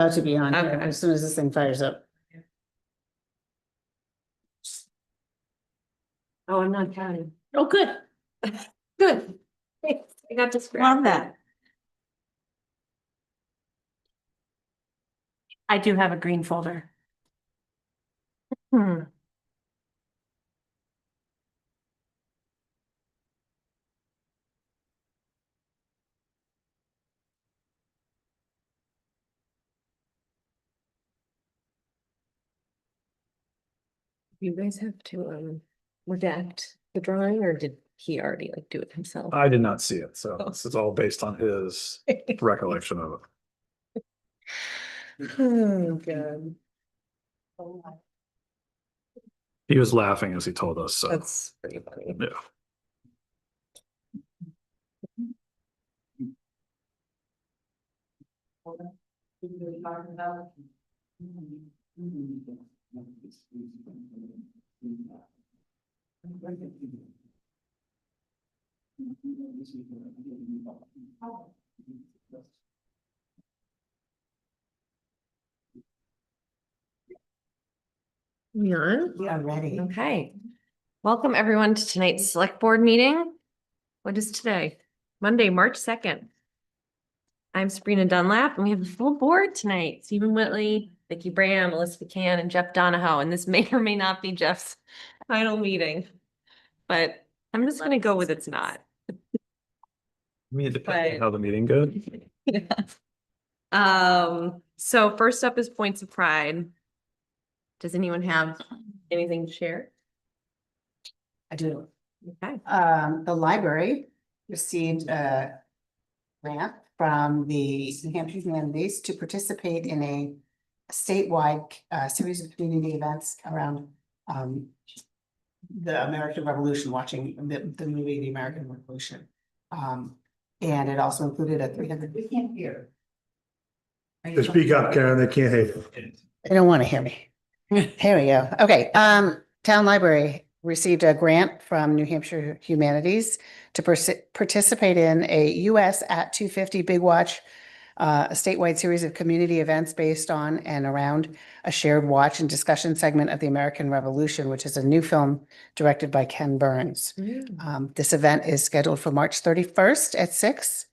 About to be on here Okay. as soon as this thing fires up. Oh, I'm not counting. Oh, good. Good. Thanks. I got distracted. Love that. I do have a green folder. Hmm. You guys have to redact the drawing, or did he already like do it himself? I did not see it, so Oh. this is all based on his recollection of it. Oh, God. He was laughing as he told us, so. That's pretty funny. Yeah. We on? We are ready. Okay. Welcome everyone to tonight's select board meeting. What is today? Monday, March 2nd. I'm Sabrina Dunlap and we have a full board tonight. Stephen Whitley, Vicki Bram, Melissa McCann, and Jeff Donahoe. And this may or may not be Jeff's final meeting. But I'm just gonna go with it's not. I mean, depending But- on how the meeting goes. So first up is points of pride. Does anyone have anything to share? I do. Okay. The library received a grant from the New Hampshire Humanities to participate in a statewide series of community events around the American Revolution, watching the movie, The American Revolution. And it also included a 300. We can't hear. Speak up, Karen, they can't hear you. They don't want to hear me. Here we go. Okay, Town Library received a grant from New Hampshire Humanities to participate in a US at 250 Big Watch, a statewide series of community events based on and around a shared watch and discussion segment of the American Revolution, which is a new film directed by Ken Burns. This event is scheduled for March 31st at 6.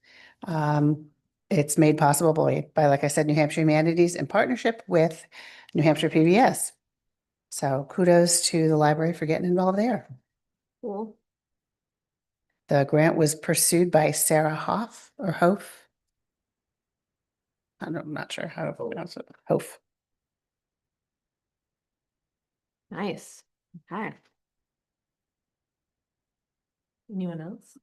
It's made possible by, like I said, New Hampshire Humanities in partnership with New Hampshire PBS. So kudos to the library for getting involved there. Cool. The grant was pursued by Sarah Hoff or Hof. I'm not sure how to pronounce it. Hof. Nice. Okay. Anyone else?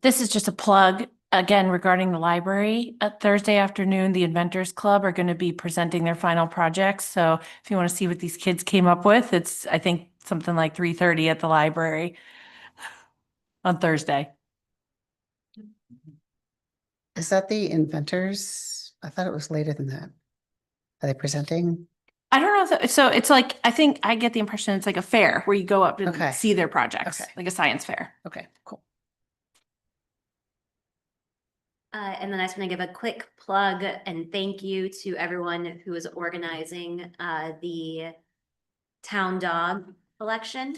This is just a plug, again, regarding the library. Thursday afternoon, the Inventors Club are going to be presenting their final projects. So if you want to see what these kids came up with, it's, I think, something like 3:30 at the library on Thursday. Is that the inventors? I thought it was later than that. Are they presenting? I don't know if, so it's like, I think I get the impression it's like a fair where you go up and Okay. see their projects, Okay. like a science fair. Okay, cool. And then I just want to give a quick plug and thank you to everyone who is organizing the town dog election.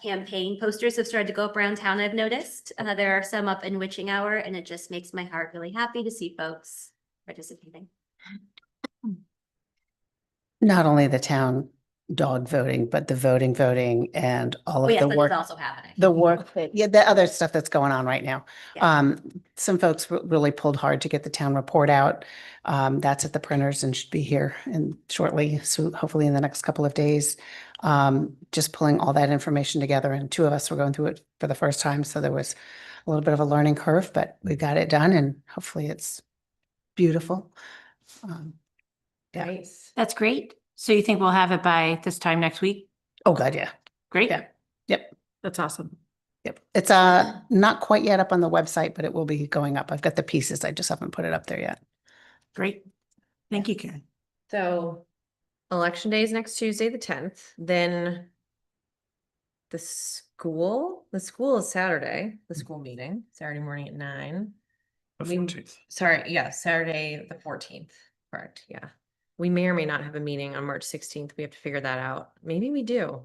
Campaign posters have started to go up around town, I've noticed. There are some up in witching hour, and it just makes my heart really happy to see folks participating. Not only the town dog voting, but the voting and all Oh, of yes, the that work. is also happening. The work, yeah, the other stuff that's going on right now. Yeah. Some folks really pulled hard to get the town report out. That's at the printers and should be here and shortly, so hopefully in the next couple of days. Just pulling all that information together, and two of us were going through it for the first time, so there was a little bit of a learning curve, but we got it done and hopefully it's beautiful. Yeah. Nice. That's great. So you think we'll have it by this time next week? Oh, God, yeah. Great. Yeah. Yep. That's awesome. Yep. It's not quite yet up on the website, but it will be going up. I've got the pieces. I just haven't put it up there yet. Great. Thank you, Karen. So election day is next Tuesday, the 10th, then the school is Saturday, the school meeting, Saturday morning at 9. The We- 14th. Sorry, yeah, Saturday, the 14th. Correct, yeah. We may or may not have a meeting on March 16th. We have to figure that out. Maybe we do.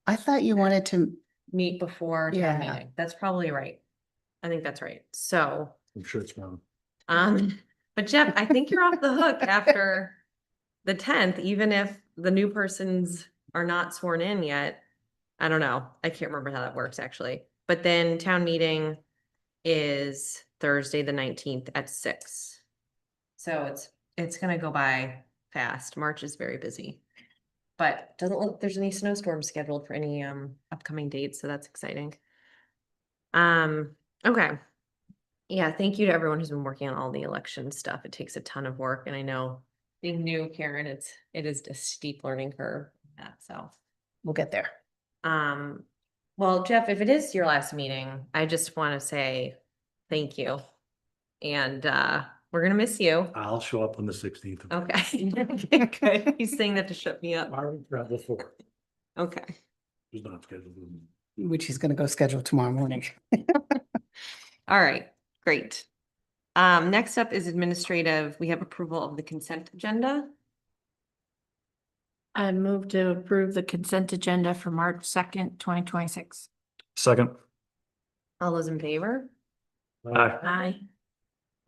I thought you wanted to, Meet before town Yeah. meeting. That's probably right. I think that's right. So, I'm sure it's wrong. but Jeff, I think you're off the hook after the 10th, even if the new persons are not sworn in yet. I don't know. I can't remember how that works actually. But then town meeting is Thursday, the 19th at 6. So it's gonna go by fast. March is very busy. But doesn't look like there's any snowstorms scheduled for any upcoming dates, so that's exciting. Okay. Yeah, thank you to everyone who's been working on all the election stuff. It takes a ton of work, and I know being new, Karen, it is a steep learning curve. So we'll get there. well, Jeff, if it is your last meeting, I just want to say thank you. And we're gonna miss you. I'll show up on the 16th. Okay. Good. He's saying that to shut me up. I already traveled before. Okay. It's not scheduled. Which he's gonna go schedule tomorrow morning. All right, great. Next up is administrative. We have approval of the consent agenda. I move to approve the consent agenda for March 2nd, 2026. Second. All those in favor? Aye. Aye.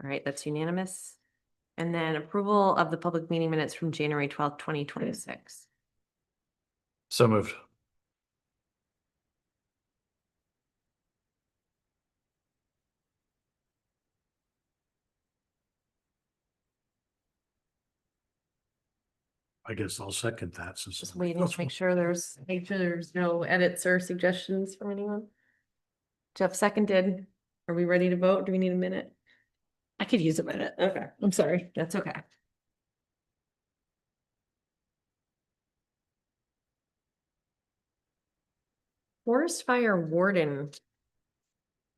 All right, that's unanimous. And then approval of the public meeting minutes from January 12th, 2026. So moved. I guess I'll second that since. Just waiting to make sure there's no edits or suggestions from anyone. Jeff seconded. Are we ready to vote? Do we need a minute? I could use a minute. Okay, I'm sorry. that's okay. Forest fire warden.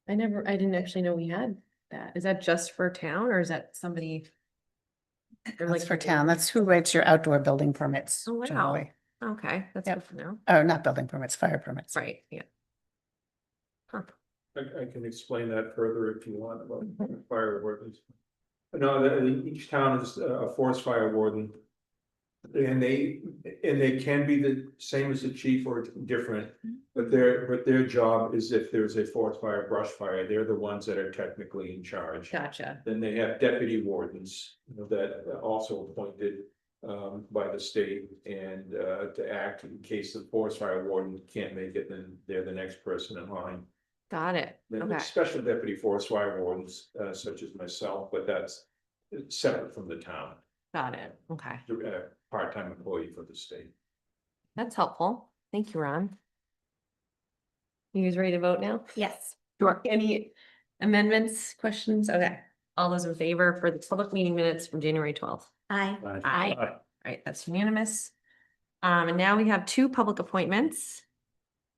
I didn't actually know we had that. Is that just for town or is that somebody? or That's like for town. That's who writes your outdoor building permits Oh, wow. generally. Okay, that's Yep. good to know. Or not building permits, fire permits. Right, yeah. Huh. I can explain that further if you want about fire wardens. No, each town is a forest fire warden. And they can be the same as the chief or different, but their job is if there's a forest fire, brush fire, they're the ones that are technically in charge. Gotcha. Then they have deputy wardens, that are also appointed by the state and to act in case the forest fire warden can't make it, then they're the next person in line. Got it. Then Okay, there's special deputy forest fire wardens, such as myself, but that's separate from the town, got it. Okay, part-time employee for the state. that's helpful. Thank you, Ron. You guys ready to vote now? Yes. Sure. Any amendments, questions? Okay. All those in favor for the public meeting minutes from January 12th? Aye. Aye. All right, that's unanimous. And now we have 2 public appointments.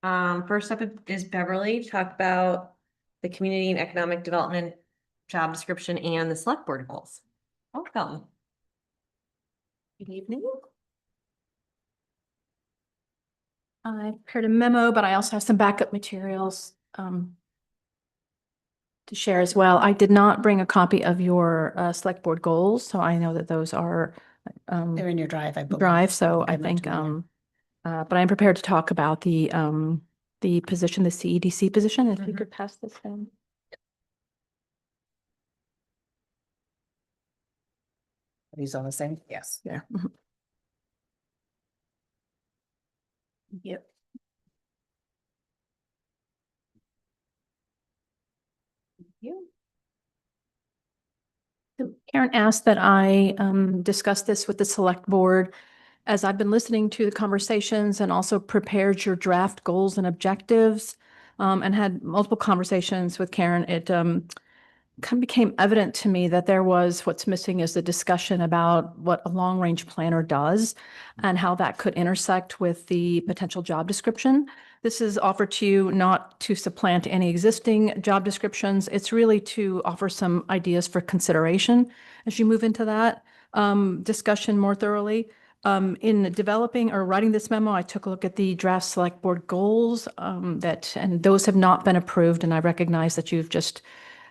First up is Beverly, talk about the community and economic development job description and the select board goals. Welcome. Good evening. I prepared a memo, but I also have some backup materials to share as well. I did not bring a copy of your select board goals, so I know that those are They're in your drive, I believe. drive, so I I've looked think, to but I'm prepared to talk about the position, the CEDC position, if you Mhm. could pass this down. Are these all the same? Yes. Yeah. Yep. You. So Karen asked that I discuss this with the select board. As I've been listening to the conversations and also prepared your draft goals and objectives and had multiple conversations with Karen, it kind of became evident to me that there was what's missing is the discussion about what a long-range planner does and how that could intersect with the potential job description. This is offered to you not to supplant any existing job descriptions. It's really to offer some ideas for consideration as you move into that discussion more thoroughly. In developing or writing this memo, I took a look at the draft select board goals and those have not been approved. And I recognize that you've just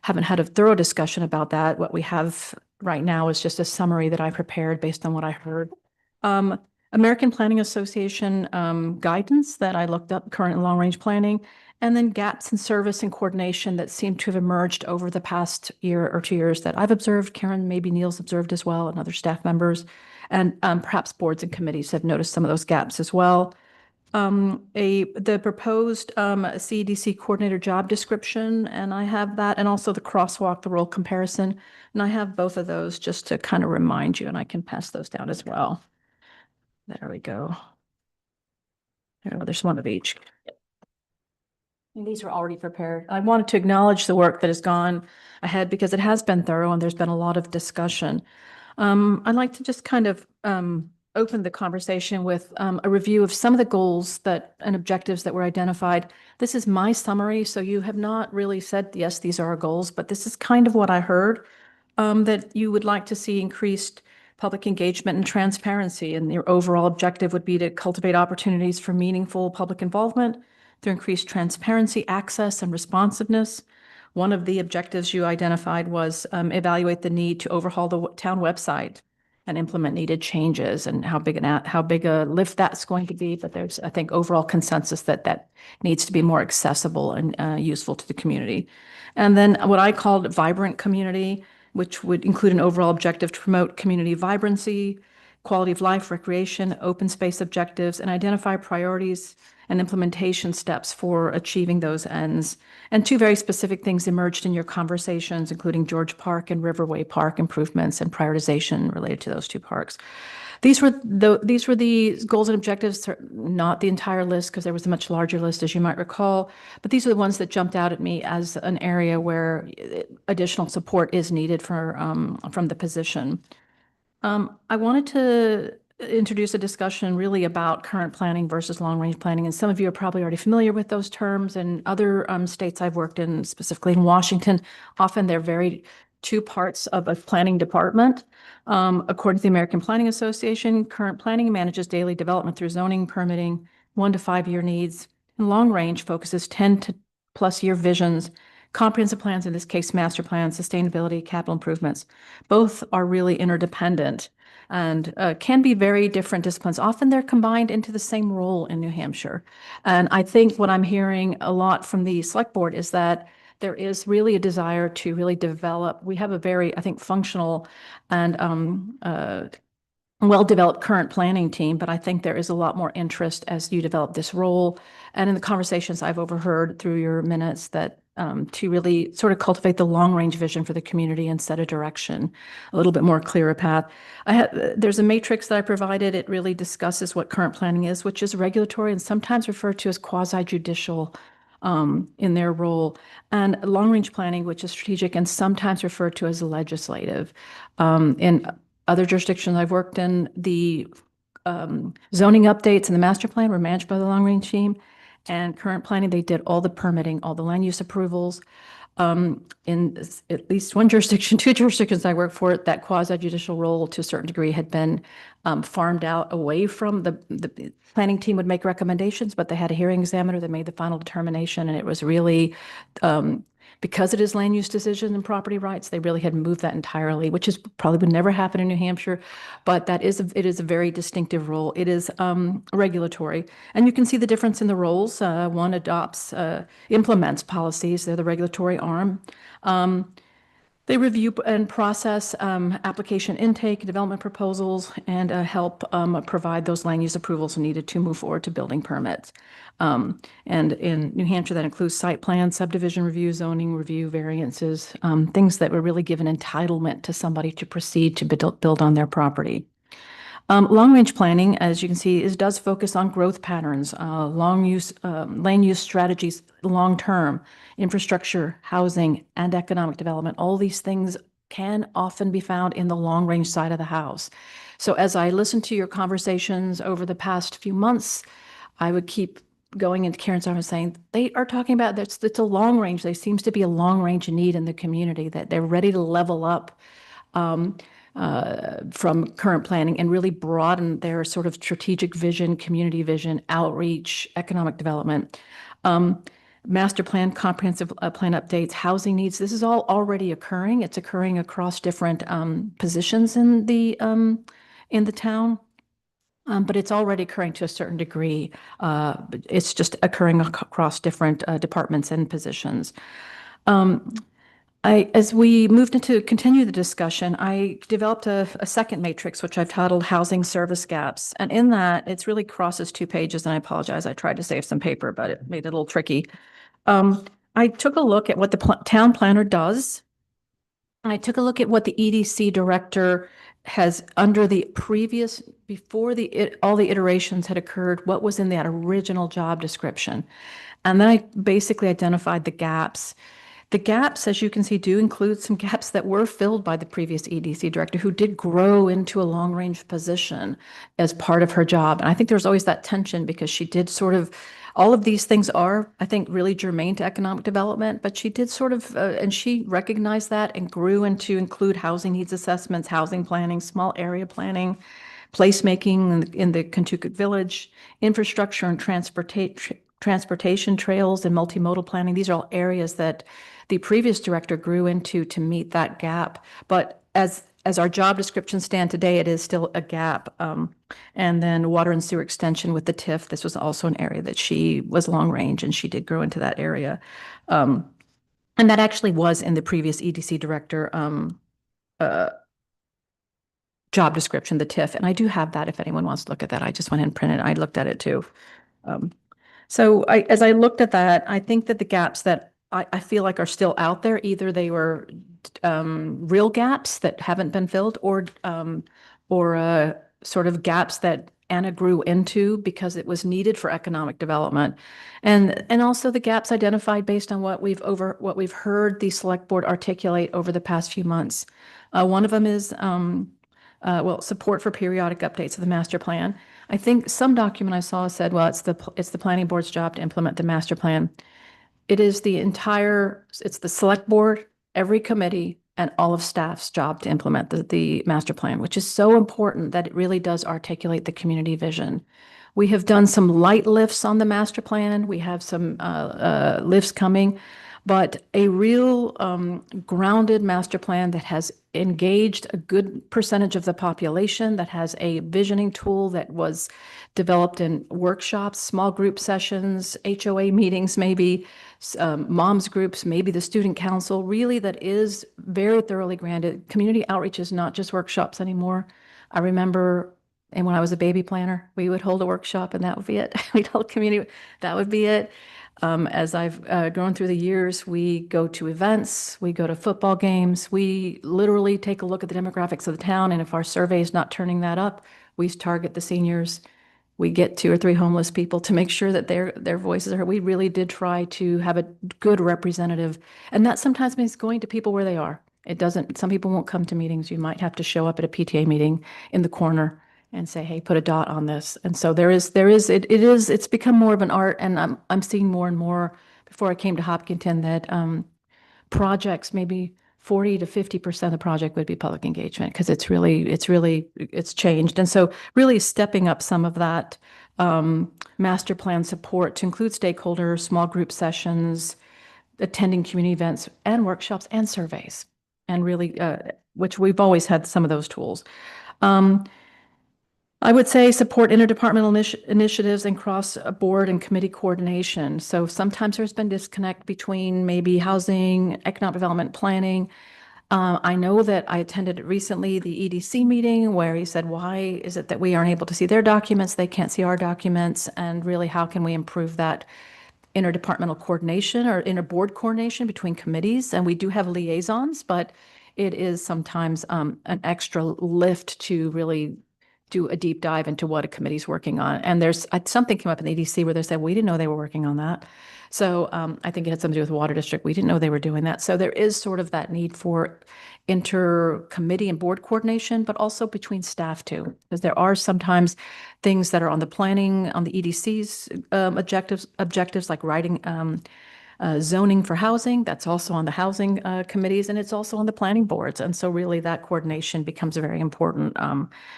haven't had a thorough discussion about that. What we have right now is just a summary that I prepared based on what I heard. American Planning Association guidance that I looked up, current and long-range planning, and then gaps in service and coordination that seem to have emerged over the past year or 2 years that I've observed. Karen, maybe Neil's observed as well, and other staff members, and perhaps boards and committees have noticed some of those gaps as well. The proposed CEDC coordinator job description, and I have that, and also the crosswalk, the role comparison, and I have both of those just to kind of remind you, and I can pass those down as well. There we go. There's one of each. And these were already prepared. I wanted to acknowledge the work that has gone ahead because it has been thorough and there's been a lot of discussion. I'd like to just kind of open the conversation with a review of some of the goals and objectives that were identified. This is my summary, so you have not really said, yes, these are our goals, but this is kind of what I heard, that you would like to see increased public engagement and transparency. And your overall objective would be to cultivate opportunities for meaningful public involvement through increased transparency, access, and responsiveness. One of the objectives you identified was evaluate the need to overhaul the town website and implement needed changes, and how big a lift that's going to be. But there's, I think, overall consensus that needs to be more accessible and useful to the community. And then what I called vibrant community, which would include an overall objective to promote community vibrancy, quality of life, recreation, open space objectives, and identify priorities and implementation steps for achieving those ends. And two very specific things emerged in your conversations, including George Park and Riverway Park improvements and prioritization related to those two parks. These were the goals and objectives, not the entire list, because there was a much larger list, as you might recall. But these are the ones that jumped out at me as an area where additional support is needed from the position. I wanted to introduce a discussion really about current planning versus long-range planning. And some of you are probably already familiar with those terms. And other states I've worked in, specifically in Washington, often they're very two parts of a planning department. According to the American Planning Association, current planning manages daily development through zoning, permitting, 1 to 5 year needs, and long range focuses 10 to plus year visions, comprehensive plans, in this case, master plans, sustainability, capital improvements. Both are really interdependent and can be very different disciplines. Often they're combined into the same role in New Hampshire. And I think what I'm hearing a lot from the select board is that there is really a desire to really develop. We have a very, I think, functional and well-developed current planning team, but I think there is a lot more interest as you develop this role. And in the conversations I've overheard through your minutes, that to really sort of cultivate the long-range vision for the community and set a direction, a little bit more clearer path. There's a matrix that I provided. It really discusses what current planning is, which is regulatory and sometimes referred to as quasi-judicial in their role, and long-range planning, which is strategic and sometimes referred to as legislative. In other jurisdictions I've worked in, the zoning updates and the master plan were managed by the long-range team, and current planning, they did all the permitting, all the land use approvals. In at least one jurisdiction, 2 jurisdictions I worked for, that quasi-judicial role to a certain degree had been farmed out away from the planning team would make recommendations, but they had a hearing examiner that made the final determination. And it was really, because it is land use decision and property rights, they really had moved that entirely, which is probably would never happen in New Hampshire, but it is a very distinctive role. It is regulatory, and you can see the difference in the roles. One implements policies. They're the regulatory arm. They review and process application intake, development proposals, and help provide those land use approvals needed to move forward to building permits. And in New Hampshire, that includes site plan, subdivision review, zoning review, variances, things that would really give an entitlement to somebody to proceed to build on their property. Long-range planning, as you can see, does focus on growth patterns, land use strategies, long-term, infrastructure, housing, and economic development. All these things can often be found in the long-range side of the house. So as I listened to your conversations over the past few months, I would keep going into Karen's office saying, they are talking about that it's a long range. There seems to be a long-range need in the community, that they're ready to level up from current planning and really broaden their sort of strategic vision, community vision, outreach, economic development. master plan, comprehensive plan updates, housing needs. This is all already occurring. It's occurring across different positions in the town. But it's already occurring to a certain degree. But it's just occurring across different departments and positions. As we moved into continue the discussion, I developed a second matrix, which I've titled Housing Service Gaps. And in that, it's really crosses 2 pages, and I apologize. I tried to save some paper, but it made it a little tricky. I took a look at what the town planner does. I took a look at what the EDC director has under the previous, before all the iterations had occurred, what was in that original job description. And then I basically identified the gaps. The gaps, as you can see, do include some gaps that were filled by the previous EDC director who did grow into a long-range position as part of her job. And I think there's always that tension because she did sort of, all of these things are, I think, really germane to economic development, but she did sort of, and she recognized that and grew into include housing needs assessments, housing planning, small area planning, placemaking in the Kentucket Village, infrastructure and transportation trails and multimodal planning. These are all areas that the previous director grew into to meet that gap. But as our job descriptions stand today, it is still a gap. And then water and sewer extension with the TIF. This was also an area that she was long range and she did grow into that area. And that actually was in the previous EDC director job description, the TIF. And I do have that if anyone wants to look at that. I just went and printed it. I looked at it too. So as I looked at that, I think that the gaps that I feel like are still out there, either they were real gaps that haven't been filled or sort of gaps that Anna grew into because it was needed for economic development. And also the gaps identified based on what we've heard the select board articulate over the past few months. One of them is support for periodic updates of the master plan. I think some document I saw said, well, it's the planning board's job to implement the master plan. It is it's the select board, every committee, and all of staff's job to implement the master plan, which is so important that it really does articulate the community vision. We have done some light lifts on the master plan. We have some lifts coming, but a real grounded master plan that has engaged a good percentage of the population, that has a visioning tool that was developed in workshops, small group sessions, HOA meetings, maybe moms groups, maybe the student council, really that is very thoroughly grounded. Community outreach is not just workshops anymore. I remember, and when I was a baby planner, we would hold a workshop and that would be it. We'd hold community, that would be it. As I've grown through the years, we go to events, we go to football games, we literally take a look at the demographics of the town, and if our survey is not turning that up, we target the seniors. We get 2 or 3 homeless people to make sure that their voices are heard. We really did try to have a good representative, and that sometimes means going to people where they are. It doesn't, some people won't come to meetings. You might have to show up at a PTA meeting in the corner and say, hey, put a dot on this. And so it's become more of an art, and I'm seeing more and more before I came to Hopkinton that projects, maybe 40 to 50% of the project would be public engagement because it's changed. And so really stepping up some of that master plan support to include stakeholders, small group sessions, attending community events and workshops and surveys, and really, which we've always had some of those tools. I would say support interdepartmental initiatives and cross-board and committee coordination. So sometimes there's been disconnect between maybe housing, economic development, planning. I know that I attended recently the EDC meeting where he said, why is it that we aren't able to see their documents? They can't see our documents. And really, how can we improve that interdepartmental coordination or interboard coordination between committees? And we do have liaisons, but it is sometimes an extra lift to really do a deep dive into what a committee's working on. And there's something came up in the EDC where they said, we didn't know they were working on that. So I think it had something to do with the water district. We didn't know they were doing that. So there is sort of that need for inter-committee and board coordination, but also between staff too, because there are sometimes things that are on the planning, on the EDC's objectives like writing zoning for housing. That's also on the housing committees, and it's also on the planning boards. And so really that coordination becomes very important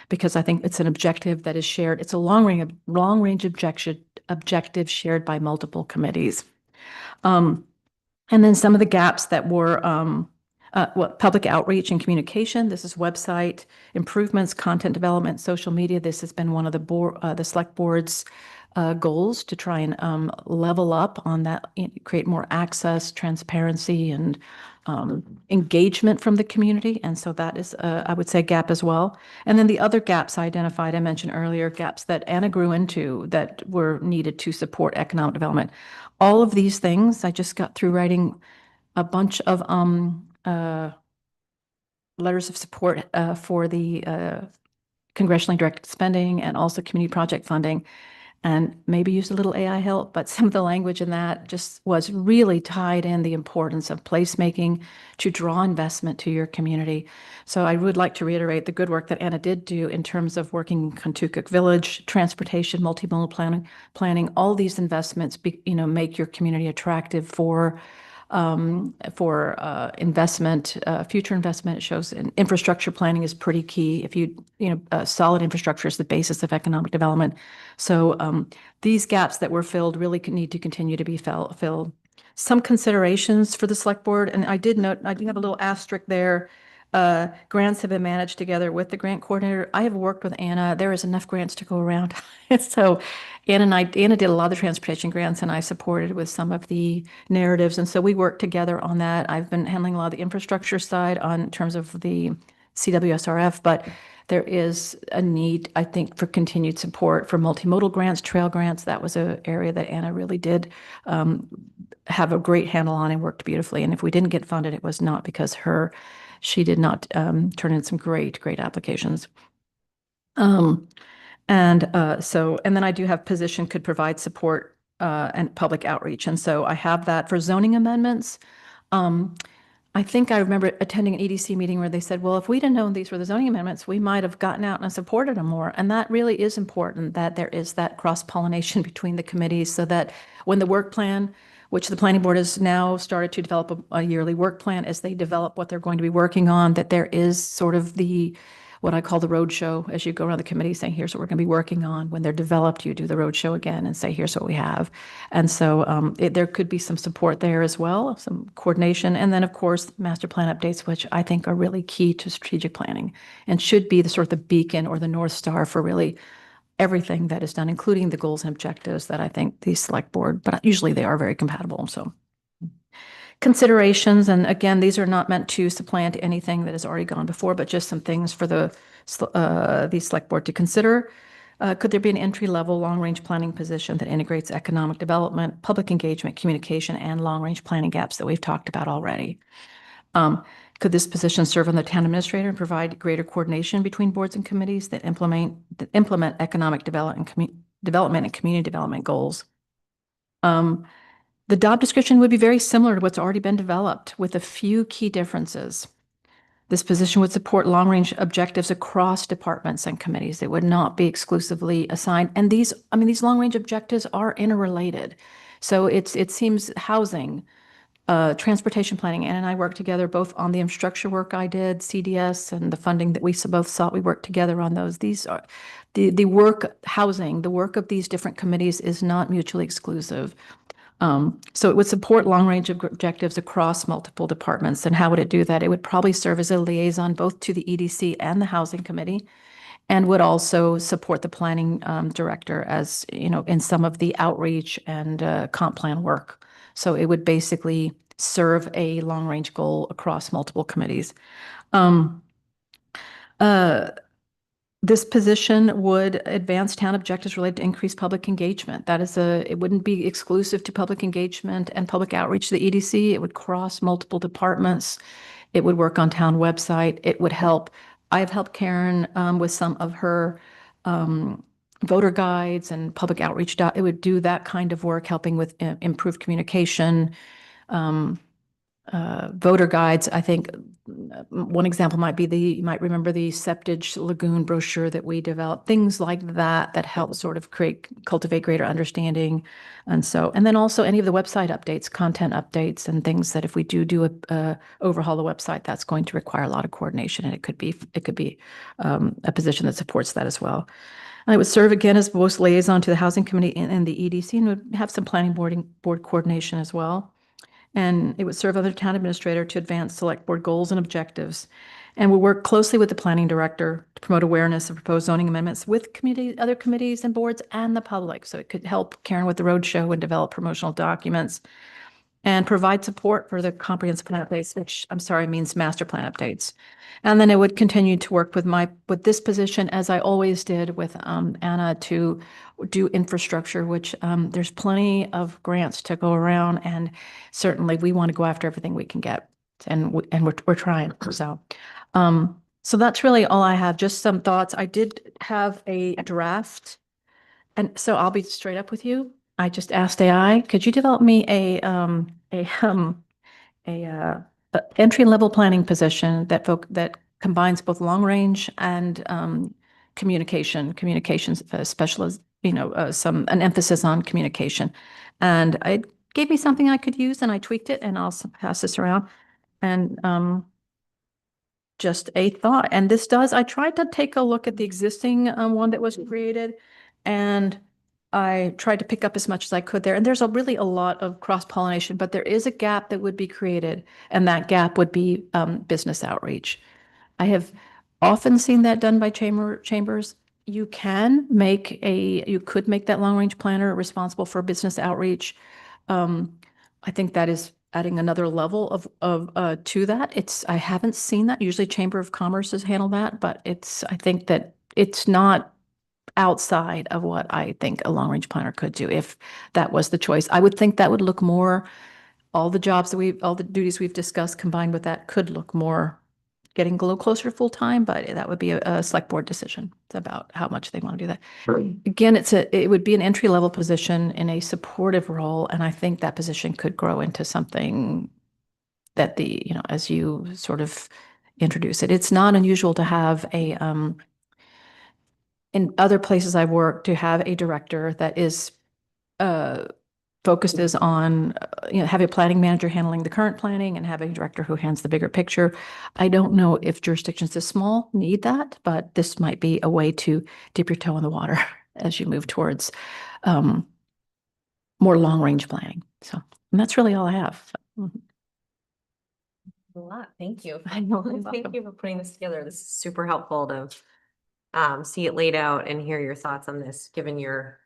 because I think it's an objective that is shared. It's a long range objective shared by multiple committees. And then some of the gaps that were public outreach and communication. This is website improvements, content development, social media. This has been one of the select board's goals to try and level up on that, create more access, transparency, and engagement from the community. And so that is, I would say, a gap as well. And then the other gaps I identified, I mentioned earlier, gaps that Anna grew into that were needed to support economic development. All of these things, I just got through writing a bunch of letters of support for the congressionally directed spending and also community project funding, and maybe used a little AI help, but some of the language in that just was really tied in the importance of placemaking to draw investment to your community. So I would like to reiterate the good work that Anna did do in terms of working in Contoocook Village, transportation, multimodal planning, all these investments, make your community attractive for investment, future investment. It shows infrastructure planning is pretty key. If solid infrastructure is the basis of economic development. So these gaps that were filled really need to continue to be filled. Some considerations for the select board, and I did note, I do have a little asterisk there. Grants have been managed together with the grant coordinator. I have worked with Anna. There is enough grants to go around. So Anna did a lot of the transportation grants, and I supported with some of the narratives. And so we worked together on that. I've been handling a lot of the infrastructure side in terms of the CWSRF, but there is a need, I think, for continued support for multimodal grants, trail grants. That was an area that Anna really did have a great handle on and worked beautifully. And if we didn't get funded, it was not because she did not turn in some great applications. And then I do have position could provide support and public outreach. And so I have that for zoning amendments. I think I remember attending an EDC meeting where they said, well, if we'd have known these were the zoning amendments, we might have gotten out and supported them more. And that really is important, that there is that cross-pollination between the committees, so that when the work plan, which the planning board has now started to develop a yearly work plan, as they develop what they're going to be working on, that there is sort of what I call the roadshow as you go around the committee saying, here's what we're going to be working on. When they're developed, you do the roadshow again and say, here's what we have. And so there could be some support there as well, some coordination. And then, of course, master plan updates, which I think are really key to strategic planning and should be the sort of the beacon or the North Star for really everything that is done, including the goals and objectives that I think the select board, but usually they are very compatible. So considerations, and again, these are not meant to supplant anything that has already gone before, but just some things for the select board to consider. Could there be an entry-level long-range planning position that integrates economic development, public engagement, communication, and long-range planning gaps that we've talked about already? Could this position serve on the town administrator and provide greater coordination between boards and committees that implement economic development and community development goals? The job description would be very similar to what's already been developed, with a few key differences. This position would support long-range objectives across departments and committees. It would not be exclusively assigned. And these long-range objectives are interrelated. So it seems housing, transportation planning. Ann and I worked together both on the infrastructure work I did, CDS, and the funding that we both sought. We worked together on those. These are the work, housing, the work of these different committees is not mutually exclusive. So it would support long-range objectives across multiple departments. And how would it do that? It would probably serve as a liaison both to the EDC and the Housing Committee, and would also support the planning director as, in some of the outreach and comp plan work. So it would basically serve a long-range goal across multiple committees. This position would advance town objectives related to increased public engagement. It wouldn't be exclusive to public engagement and public outreach to the EDC. It would cross multiple departments. It would work on town website. It would help. I've helped Karen with some of her voter guides and public outreach. It would do that kind of work, helping with improved communication, voter guides. I think one example might be you might remember the Septage Lagoon brochure that we developed, things like that help sort of cultivate greater understanding. And then also any of the website updates, content updates, and things that if we do overhaul the website, that's going to require a lot of coordination, and it could be a position that supports that as well. I would serve again as both liaison to the Housing Committee and the EDC, and would have some planning board coordination as well. And it would serve other town administrator to advance select board goals and objectives. And we work closely with the planning director to promote awareness of proposed zoning amendments with other committees and boards and the public. So it could help Karen with the roadshow and develop promotional documents and provide support for the comprehensive plan updates, which I'm sorry means master plan updates. And then it would continue to work with this position, as I always did with Anna, to do infrastructure, which there's plenty of grants to go around, and certainly we want to go after everything we can get, and we're trying. So that's really all I have. Just some thoughts. I did have a draft, and so I'll be straight up with you. I just asked AI, could you develop me a entry-level planning position that combines both long-range and communications specialist, an emphasis on communication. And it gave me something I could use, and I tweaked it, and I'll pass this around. And just a thought, and I tried to take a look at the existing one that was created, and I tried to pick up as much as I could there. And there's really a lot of cross-pollination, but there is a gap that would be created, and that gap would be business outreach. I have often seen that done by chambers. You could make that long-range planner responsible for business outreach. I think that is adding another level of to that. I haven't seen that. Usually Chamber of Commerce has handled that, but I think that it's not outside of what I think a long-range planner could do if that was the choice. I would think that would look more, all the duties we've discussed combined with that could look more, getting a little closer to full-time, but that would be a select board decision. It's about how much they want to do that. Again, it would be an entry-level position in a supportive role, and I think that position could grow into something that as you sort of introduce it. It's not unusual to have in other places I've worked, to have a director that is focused on, have a planning manager handling the current planning and have a director who hands the bigger picture. I don't know if jurisdictions this small need that, but this might be a way to dip your toe in the water as you move towards more long-range planning. So, and that's really all I have. A lot. Thank you. I know. Thank you for putting this together. This is super helpful to see it laid out and hear your thoughts on this, given your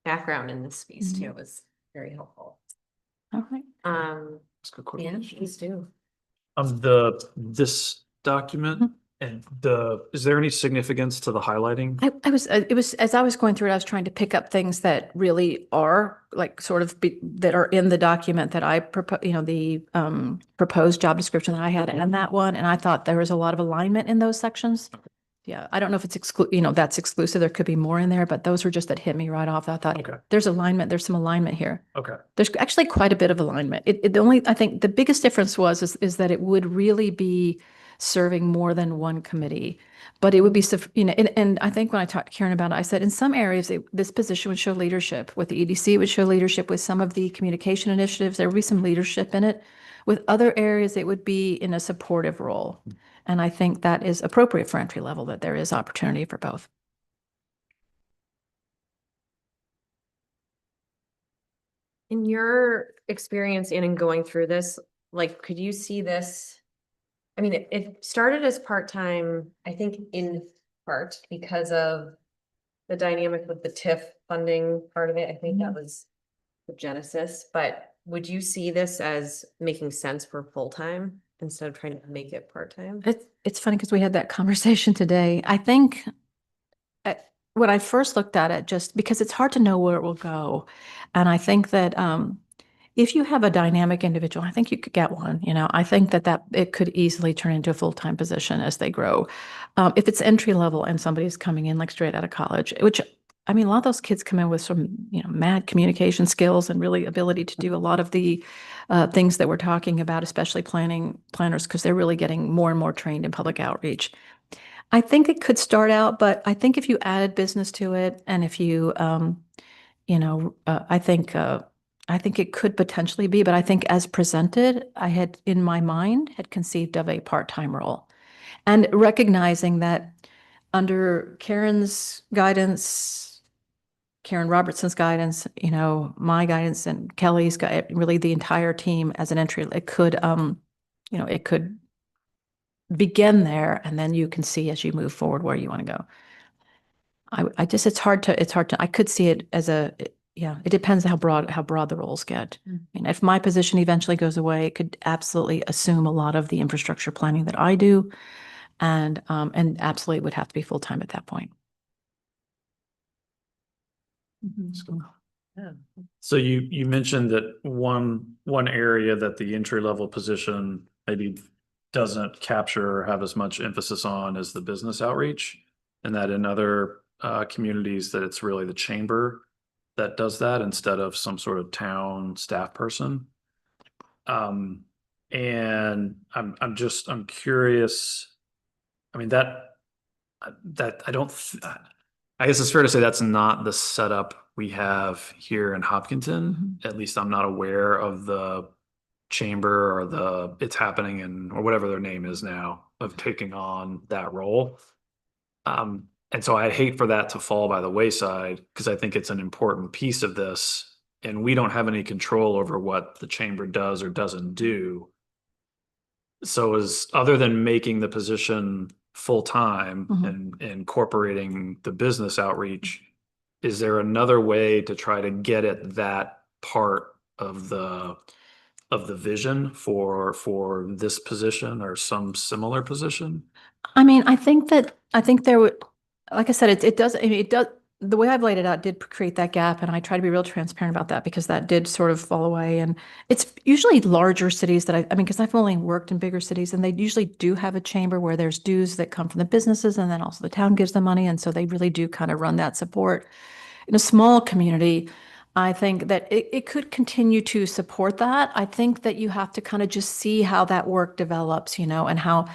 background in this space too. It was very helpful. All right. That's a good Yeah, question. please do. This document and is there any significance to the highlighting? It was, as I was going through it, I was trying to pick up things that really are like sort of that are in the document that I propose, the proposed job description that I had and that one. And I thought there was a lot of alignment in those sections. Yeah, I don't know if it's that's exclusive. There could be more in there, but those were just that hit me right off. I thought, Okay. there's alignment. There's some alignment here. Okay. There's actually quite a bit of alignment. I think the biggest difference is that it would really be serving more than one committee, but it would be, and I think when I talked to Karen about it, I said in some areas, this position would show leadership. With the EDC, it would show leadership. With some of the communication initiatives, there would be some leadership in it. With other areas, it would be in a supportive role. And I think that is appropriate for entry level, that there is opportunity for both. In your experience in going through this, could you see this? I mean, it started as part-time, I think in part because of the dynamic with the TIF funding part of it. I think that was the genesis, but would you see this as making sense for full-time instead of trying to make it part-time? It's funny because we had that conversation today. I think when I first looked at it, just because it's hard to know where it will go. And I think that if you have a dynamic individual, I think you could get one, I think that it could easily turn into a full-time position as they grow. If it's entry level and somebody's coming in like straight out of college, which I mean, a lot of those kids come in with some, mad communication skills and really ability to do a lot of the things that we're talking about, especially planners, because they're really getting more and more trained in public outreach. I think it could start out, but I think if you added business to it, and if you, I think it could potentially be, but I think as presented, I had in my mind had conceived of a part-time role, and recognizing that under Karen's guidance, Karen Robertson's guidance, you know, my guidance and Kelly's really the entire team as an entry, it could, you know, it could begin there and then you can see as you move forward where you want to go. I just, it's hard to, I could see it as yeah, it depends how broad the roles get. I mean, if my position eventually goes away, it could absolutely assume a lot of the infrastructure planning that I do. And absolutely would have to be full-time at that point. So you mentioned that one area that the entry level position maybe doesn't capture or have as much emphasis on as the business outreach, and that in other communities that it's really the chamber that does that instead of some sort of town staff person. And I'm curious. I mean, I guess it's fair to say that's not the setup we have here in Hopkinton. At least I'm not aware of the chamber or it's happening or whatever their name is now, of taking on that role. And so I hate for that to fall by the wayside because I think it's an important piece of this and we don't have any control over what the chamber does or doesn't do. So other than making the position full-time and incorporating the business outreach, is there another way to try to get at that part of the vision for this position or some similar position? I mean, I think there would, like I said, it does, I mean, it does, the way I've laid it out did create that gap. And I try to be real transparent about that because that did sort of fall away. And it's usually larger cities that I mean, because I've only worked in bigger cities and they usually do have a chamber where there's dues that come from the businesses and then also the town gives them money. And so they really do kind of run that support. In a small community, I think that it could continue to support that. I think that you have to kind of just see how that work develops, you know, and how,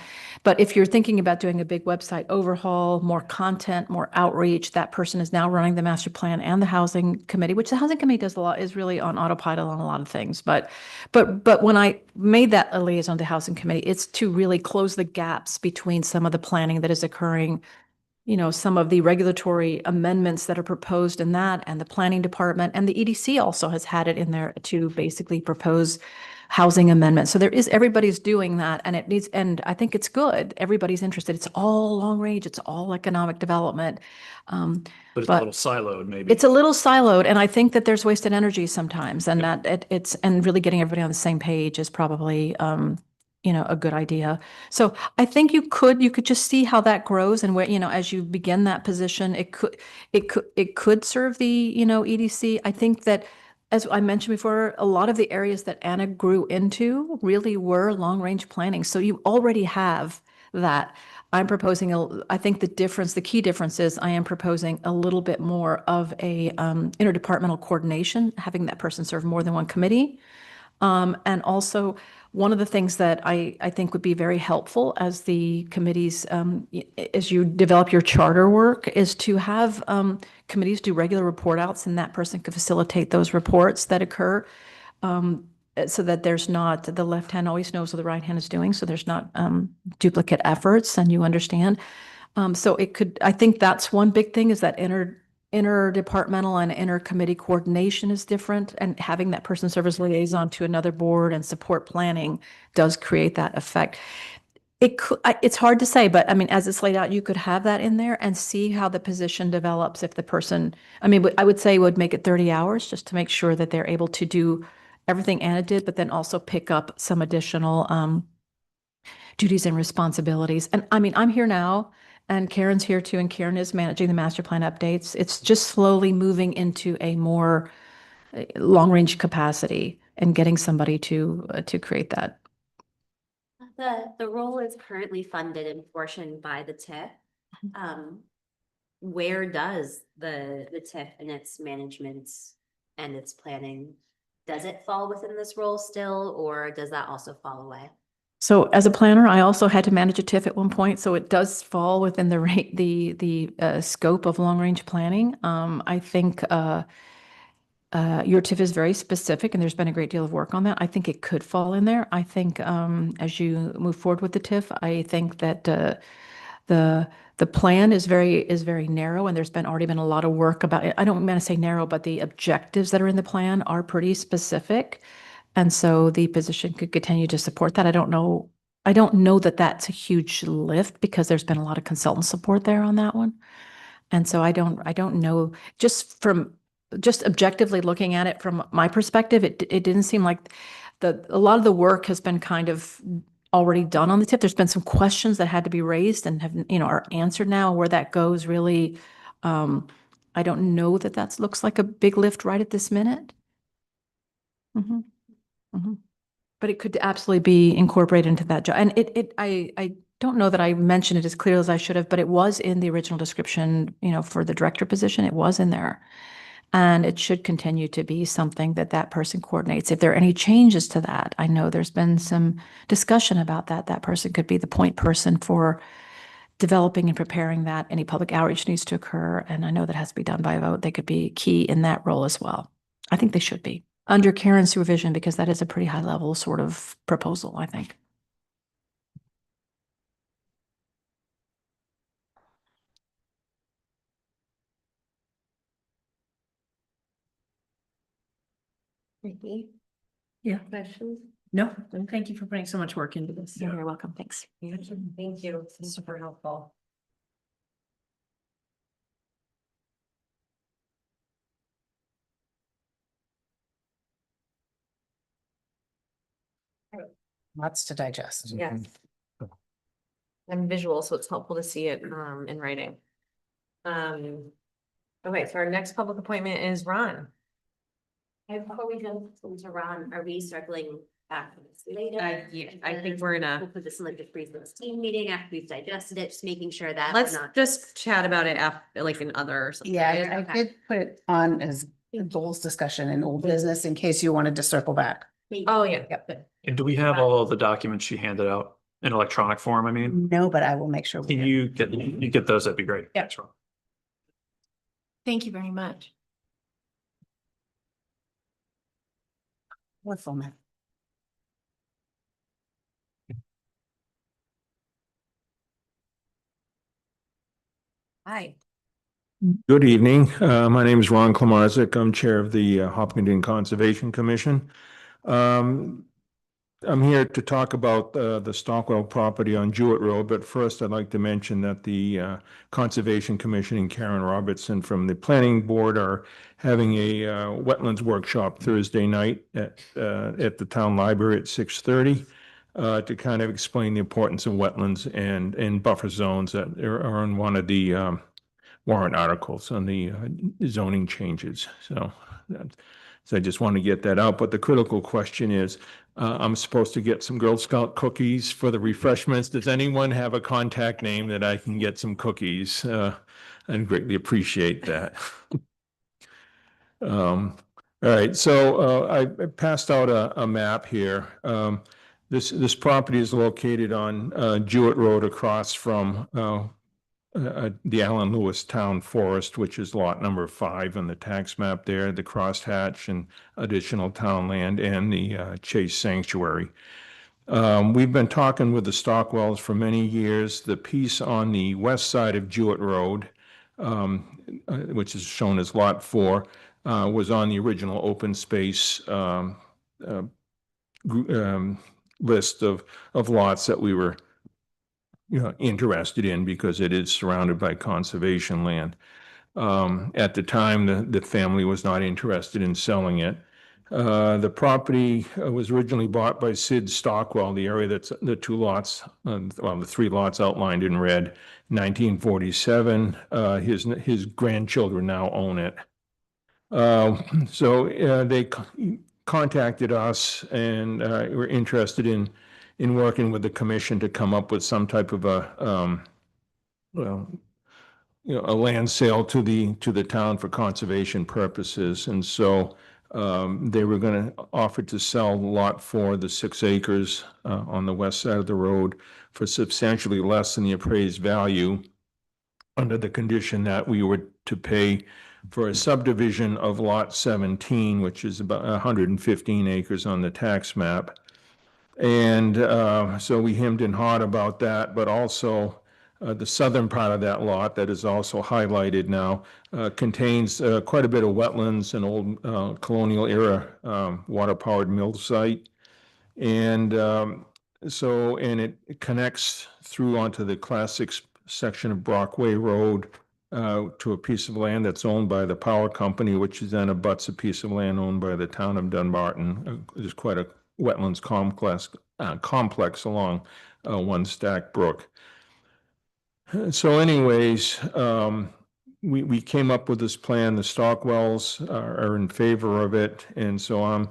but if you're thinking about doing a big website overhaul, more content, more outreach, that person is now running the master plan and the housing committee, which the housing committee does a lot, is really on autopilot on a lot of things. But when I made that a liaison to the housing committee, it's to really close the gaps between some of the planning that is occurring, you know, some of the regulatory amendments that are proposed in that, and the planning department and the EDC also has had it in there to basically propose housing amendments. So everybody's doing that and I think it's good. Everybody's interested. It's all long range. It's all economic development. But it's a little siloed, maybe. It's a little siloed. And I think that there's wasted energy sometimes and that and really getting everybody on the same page is probably, you know, a good idea. So I think you could just see how that grows and where, you know, as you begin that position, it could serve the, you know, EDC. I think that, as I mentioned before, a lot of the areas that Anna grew into really were long-range planning. So you already have that. I'm proposing, I think the key difference is I am proposing a little bit more of a interdepartmental coordination, having that person serve more than one committee. And also, one of the things that I think would be very helpful as the committees, as you develop your charter work, is to have committees do regular report outs, and that person could facilitate those reports that occur, so that there's not, the left hand always knows what the right hand is doing, so there's not duplicate efforts, and you understand. So I think that's one big thing, is that interdepartmental and intercommittee coordination is different, and having that person serve as liaison to another board and support planning does create that effect. It's hard to say, but I mean, as it's laid out, you could have that in there and see how the position develops. If the person, I mean, I would say would make it 30 hours just to make sure that they're able to do everything Anna did, but then also pick up some additional duties and responsibilities. And I mean, I'm here now. And Karen's here too, and Karen is managing the master plan updates. It's just slowly moving into a more long-range capacity and getting somebody to create that. The role is currently funded in portion by the TIF. Where does the TIF and its management and its planning, does it fall within this role still, or does that also fall away? So as a planner, I also had to manage a TIF at one point, so it does fall within the scope of long-range planning. I think your TIF is very specific, and there's been a great deal of work on that. I think it could fall in there. I think as you move forward with the TIF, I think that The plan is very narrow, and there's already been a lot of work about it. I don't want to say narrow, but the objectives that are in the plan are pretty specific. And so the position could continue to support that. I don't know that that's a huge lift because there's been a lot of consultant support there on that one. And so I don't know, just objectively looking at it from my perspective, it didn't seem like a lot of the work has been kind of already done on the tip. There's been some questions that had to be raised and have, are answered now. Where that goes really, I don't know that looks like a big lift right at this minute. Mhm. Mhm. But it could absolutely be incorporated into that job. And I don't know that I mentioned it as clearly as I should have, but it was in the original description, for the director position, it was in there. And it should continue to be something that person coordinates. If there are any changes to that, I know there's been some discussion about that. That person could be the point person for developing and preparing that. Any public outreach needs to occur. And I know that has to be done by a vote. They could be key in that role as well. I think they should be under Karen's supervision because that is a pretty high level sort of proposal, I think. Ricky, Yeah. questions? No, and thank you for putting so much work into this. You're very welcome. Thanks. Thank you. This is super helpful. Lots to digest. Yes. I'm visual, so it's helpful to see it in writing. Okay, so our next public appointment is Ron. And before we go to Ron, are we circling back to this later? Yeah, I think we're We'll gonna, put this in like the pre-16 meeting after we've digested it, just making sure that. let's we're not- just chat about it after, like in other or something. Yeah, right? I Okay. did put it on as a goals discussion in old business in case you wanted to circle back. Oh, yeah. Yep. And do we have all of the documents she handed out in electronic form? I mean, No, but I will make sure. we can do. you get those? That'd be great. Yeah. Thanks, Ron. Thank you very much. What's on that? Hi. Good evening. My name is Ron Klamarzik. I'm Chair of the Hopkinton Conservation Commission. I'm here to talk about the Stockwell property on Jewett Road, but first I'd like to mention that the Conservation Commission and Karen Robertson from the Planning Board are having a wetlands workshop Thursday night at the Town Library at 6:30 to kind of explain the importance of wetlands and buffer zones that are on one of the warrant articles on the zoning changes. So I just want to get that out. But the critical question is, I'm supposed to get some Girl Scout cookies for the refreshments. Does anyone have a contact name that I can get some cookies? I'd greatly appreciate that. All right, so I passed out a map here. This property is located on Jewett Road across from the Allen Lewis Town Forest, which is lot number 5 on the tax map there, the crosshatch and additional town land, and the Chase Sanctuary. We've been talking with the Stockwells for many years. The piece on the west side of Jewett Road, which is shown as lot 4, was on the original open space list of lots that we were interested in because it is surrounded by conservation land. At the time, the family was not interested in selling it. The property was originally bought by Sid Stockwell, the area that's the 2 lots, the 3 lots outlined in red, 1947. His grandchildren now own it. So they contacted us and were interested in working with the commission to come up with some type of a land sale to the town for conservation purposes. And so they were going to offer to sell lot 4, the 6 acres on the west side of the road, for substantially less than the appraised value, under the condition that we were to pay for a subdivision of lot 17, which is about 115 acres on the tax map. And so we hemmed and hawed about that, but also The southern part of that lot that is also highlighted now contains quite a bit of wetlands and old colonial era water-powered mill site. And and it connects through onto the Class 6 section of Brockway Road to a piece of land that's owned by the power company, which is then abuts a piece of land owned by the town of Dunbarton. There's quite a wetlands complex along One Stack Brook. So anyways, we came up with this plan. The Stockwells are in favor of it, and so on.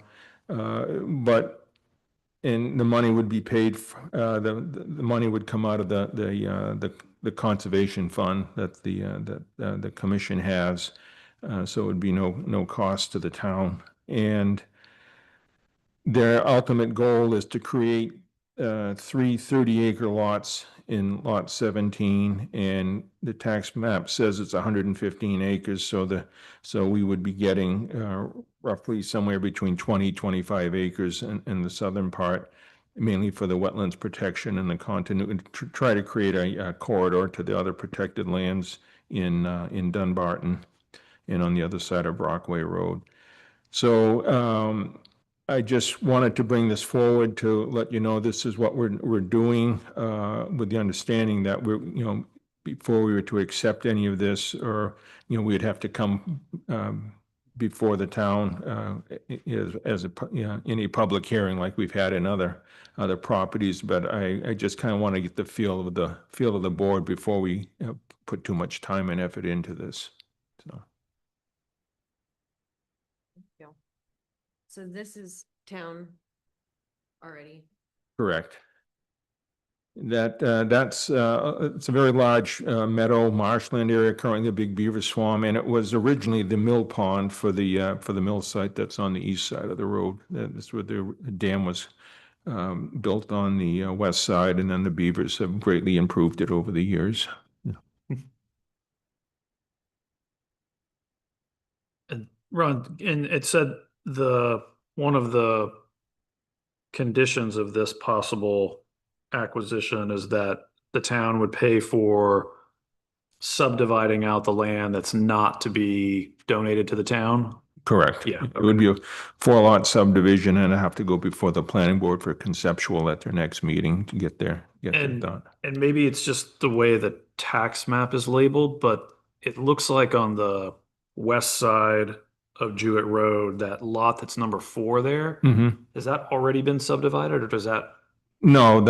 And the money would be paid. The money would come out of the conservation fund that the commission has. So it would be no cost to the town. And their ultimate goal is to create 3 30-acre lots in lot 17, and the tax map says it's 115 acres. So we would be getting roughly somewhere between 25 acres in the southern part, mainly for the wetlands protection and the continuity, to try to create a corridor to the other protected lands in Dunbarton and on the other side of Brockway Road. So I just wanted to bring this forward to let you know this is what we're doing, with the understanding that before we were to accept any of this, or we'd have to come before the town as any public hearing like we've had in other properties. But I just kind of want to get the feel of the board before we put too much time and effort into this. So this is town already. Correct. That's it's a very large meadow marshland area, currently a big beaver swamp, and it was originally the mill pond for the mill site that's on the east side of the road. That's where the dam was built on the west side, and then the beavers have greatly improved it over the years. And Ron, and it said one of the conditions of this possible acquisition is that the town would pay for subdividing out the land that's not to be donated to the town. Correct. Yeah, It would be a 4-lot subdivision, and I have to go before the planning board for conceptual at their next meeting to get that done. And maybe it's just the way the tax map is labeled, but it looks like on the west side of Jewett Road, that lot that's number 4 there, has that already been subdivided, or does that? No,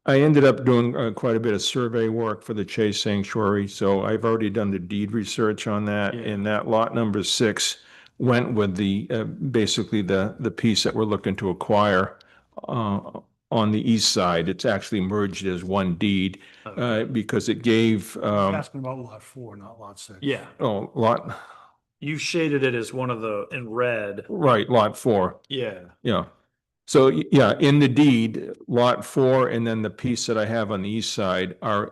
I ended up doing quite a bit of survey work for the Chase Sanctuary, so I've already done the deed research on that, Yeah. and that lot number 6 went with the basically the piece that we're looking to acquire on the east side. It's actually merged as one deed because it gave Asking about lot 4, not lot 6. Yeah, lot, you shaded it as one of the in red. right, lot 4. Yeah. Yeah. So, yeah, in the deed, lot 4 and then the piece that I have on the east side are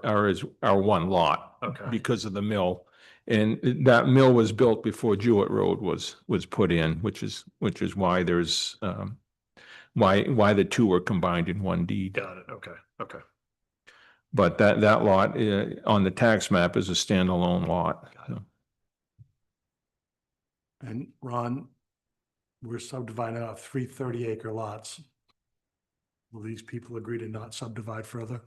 one lot. Okay. Because of the mill. And that mill was built before Jewett Road was put in, which is why there's why the two were combined in one deed. Got it. Okay. But that lot on the tax map is a standalone lot. So. And Ron, we're subdividing out 3 30-acre lots. Will these people agree to not subdivide further?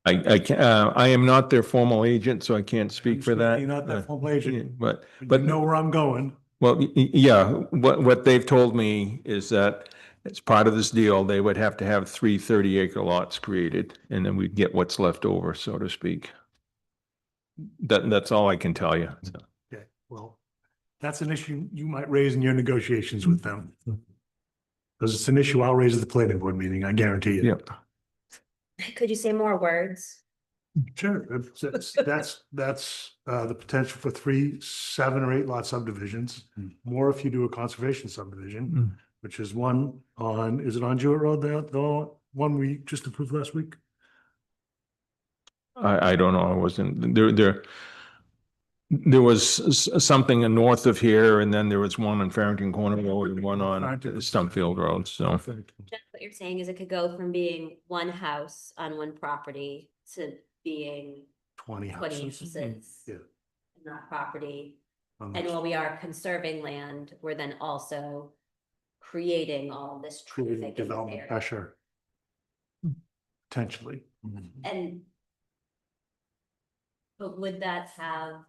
I am not their formal agent, so I can't speak for that. You're not their formal agent, But you know where I'm going. well, yeah, what they've told me is that as part of this deal, they would have to have 3 30-acre lots created, and then we'd get what's left over, so to speak. That's all I can tell you. Okay, well, that's an issue you might raise in your negotiations with them. Because it's an issue I'll raise at the planning board meeting, I guarantee you. Yep. Could you say more words? Sure, that's the potential for 3 7 or 8 lot subdivisions, more if you do a conservation subdivision, which is one on, is it on Jewett Road, the one we just approved last week? I don't know. I wasn't there. there was something north of here, and then there was one on Farrington Corner Road and one on Stumpfield Road, so. Jeff, what you're saying is it could go from being one house on one property to being 20 20 houses. houses Yeah. in that property. on And the- while we are conserving land, we're then also creating all this Creating traffic in this development area. pressure. Potentially. And but would that have